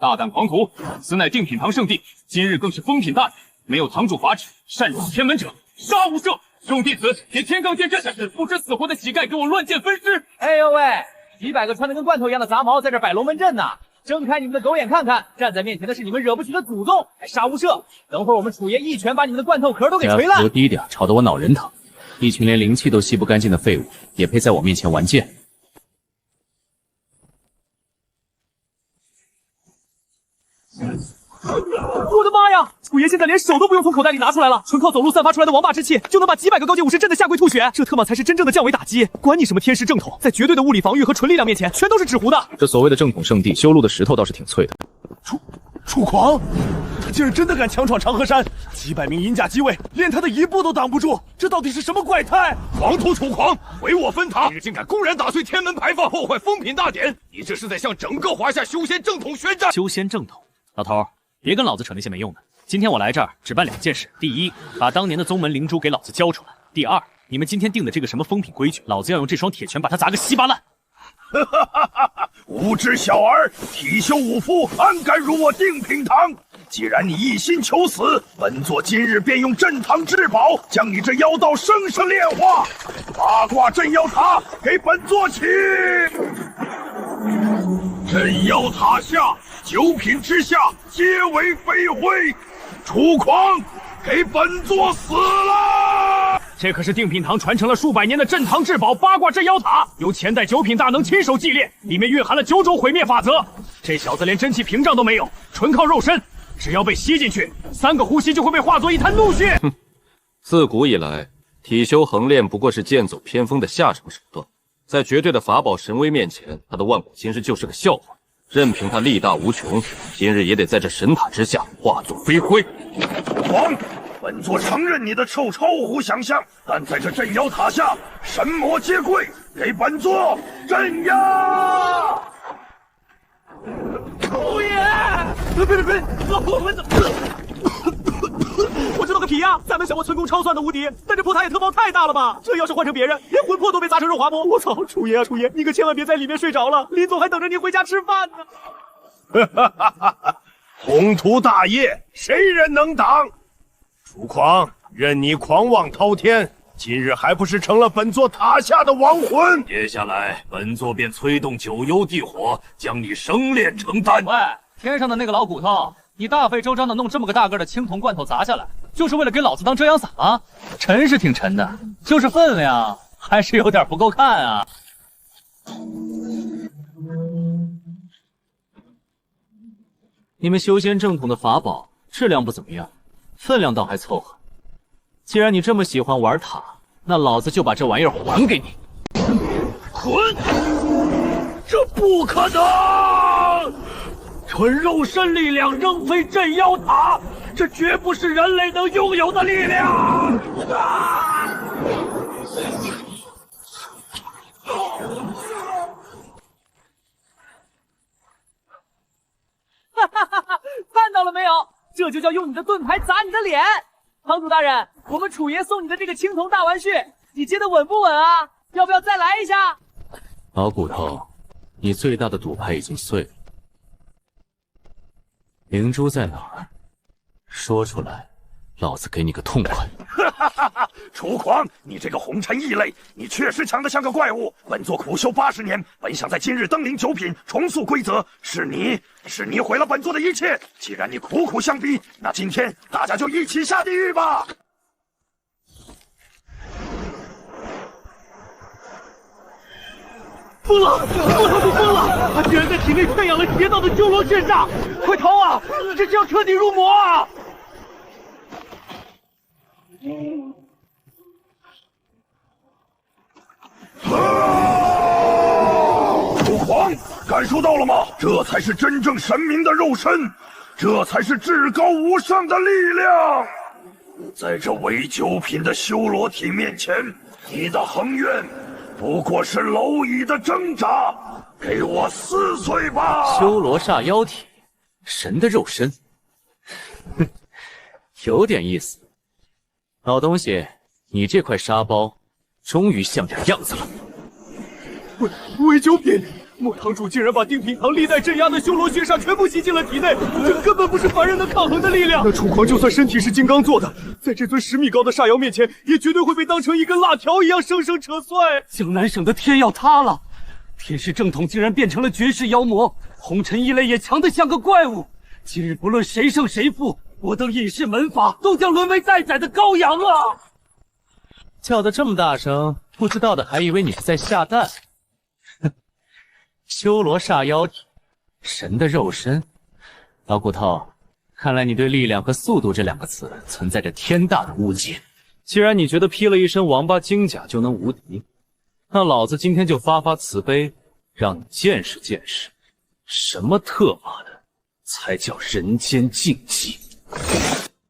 大胆狂徒，此乃定品堂圣地，今日更是封品大典，没有堂主法旨，擅闯天门者，杀无赦。众弟子连天罡剑阵，不知死活的乞丐给我乱箭分尸！哎呦喂，几百个穿得跟罐头一样的杂毛在这摆龙门阵呢！睁开你们的狗眼看看，站在面前的是你们惹不起的祖宗，还杀无赦！等会儿我们楚爷一拳把你们的罐头壳都给捶烂！家伙低点，吵得我脑仁疼。一群连灵气都吸不干净的废物，也配在我面前玩剑？我的妈呀！楚爷现在连手都不用从口袋里拿出来了，纯靠走路散发出来的王霸之气，就能把几百个高阶武士震得下跪吐血，这他妈才是真正的降维打击！管你什么天师正统，在绝对的物理防御和纯力量面前，全都是纸糊的。这所谓的正统圣地，修路的石头倒是挺脆的。楚狂，他竟然真的敢强闯长河山，几百名银甲机卫连他的一步都挡不住，这到底是什么怪胎？狂徒楚狂，唯我分堂，今日竟敢公然打碎天门牌坊，破坏风品大典，你这是在向整个华夏修仙正统宣战！修仙正统，老头，别跟老子扯那些没用的。今天我来这儿只办2件事：第一，把当年的宗门灵珠给老子交出来；第二，你们今天定的这个什么风品规矩，老子要用这双铁拳把它砸个稀巴烂！无知小儿，体修武夫，安敢辱我定品堂？既然你一心求死，本座今日便用镇堂至宝将你这妖道生生炼化。八卦镇妖塔，给本座起！镇妖塔下，9品之下皆为飞灰。楚狂，给本座死了！这可是定品堂传承了数百年的镇堂至宝八卦镇妖塔，由前代9品大能亲手祭炼，里面蕴含了9种毁灭法则。这小子连真气屏障都没有，纯靠肉身，只要被吸进去，3个呼吸就会被化作一滩怒血。哼，自古以来，体修横练不过是剑走偏锋的下乘手段，在绝对的法宝神威面前，他的万古今日就是个笑话。任凭他力大无穷，今日也得在这神塔之下化作飞灰。狂！本座承认你的超乎想象，但在这镇妖塔下，神魔皆跪，给本座镇压！楚爷，别，我们怎么？我知道个皮呀！咱们小魔寸功超算的无敌，但这破塔也特包太大了吧？这要是换成别人，连魂魄都被砸成肉滑馍！我操，楚爷啊，楚爷，你可千万别在里面睡着了，林总还等着您回家吃饭呢！宏图大业，谁人能挡？楚狂，任你狂妄滔天，今日还不是成了本座塔下的亡魂？接下来，本座便催动九幽地火，将你生炼成丹。喂，天上的那个老骨头，你大费周章的弄这么个大个的青铜罐头砸下来，就是为了给老子当遮阳伞吗？沉是挺沉的，就是分量还是有点不够看啊。你们修仙正统的法宝质量不怎么样，分量倒还凑合。既然你这么喜欢玩塔，那老子就把这玩意儿还给你。混！这不可能！纯肉身力量扔飞镇妖塔，这绝不是人类能拥有的力量！看到了没有？这就叫用你的盾牌砸你的脸！堂主大人，我们楚爷送你的这个青铜大玩具，你接得稳不稳啊？要不要再来一下？老骨头，你最大的赌牌已经碎了。灵珠在哪儿？说出来，老子给你个痛快！楚狂，你这个红尘异类，你确实强得像个怪物。本座苦修80年，本想在今日登临9品，重塑规则。是你毁了本座的一切。既然你苦苦相逼，那今天大家就一起下地狱吧！疯了！我疯了！他居然在体内圈养了邪道的修罗血煞！快逃啊！这是要彻底入魔啊！楚狂，感受到了吗？这才是真正神明的肉身，这才是至高无上的力量。在这伪9品的修罗体面前，你的宏愿不过是蝼蚁的挣扎，给我撕碎吧！修罗煞妖体，神的肉身，哼，有点意思。老东西，你这块沙包终于像点样子了。伪9品，莫堂主竟然把定品堂历代镇压的修罗血煞全部吸进了体内，这根本不是凡人能抗衡的力量。那楚狂就算身体是金刚做的，在这尊10米高的煞妖面前，也绝对会被当成一根辣条一样生生扯碎。江南省的天要塌了，天师正统竟然变成了绝世妖魔，红尘异类也强得像个怪物。今日不论谁胜谁负，我等隐世门阀都将沦为待宰的羔羊啊！叫得这么大声，不知道的还以为你是在下蛋。哼，修罗煞妖体，神的肉身，老骨头，看来你对力量和速度这2个词存在着天大的误解。既然你觉得披了一身王八金甲就能无敌，那老子今天就发发慈悲，让你见识见识，什么特妈的才叫人间禁忌。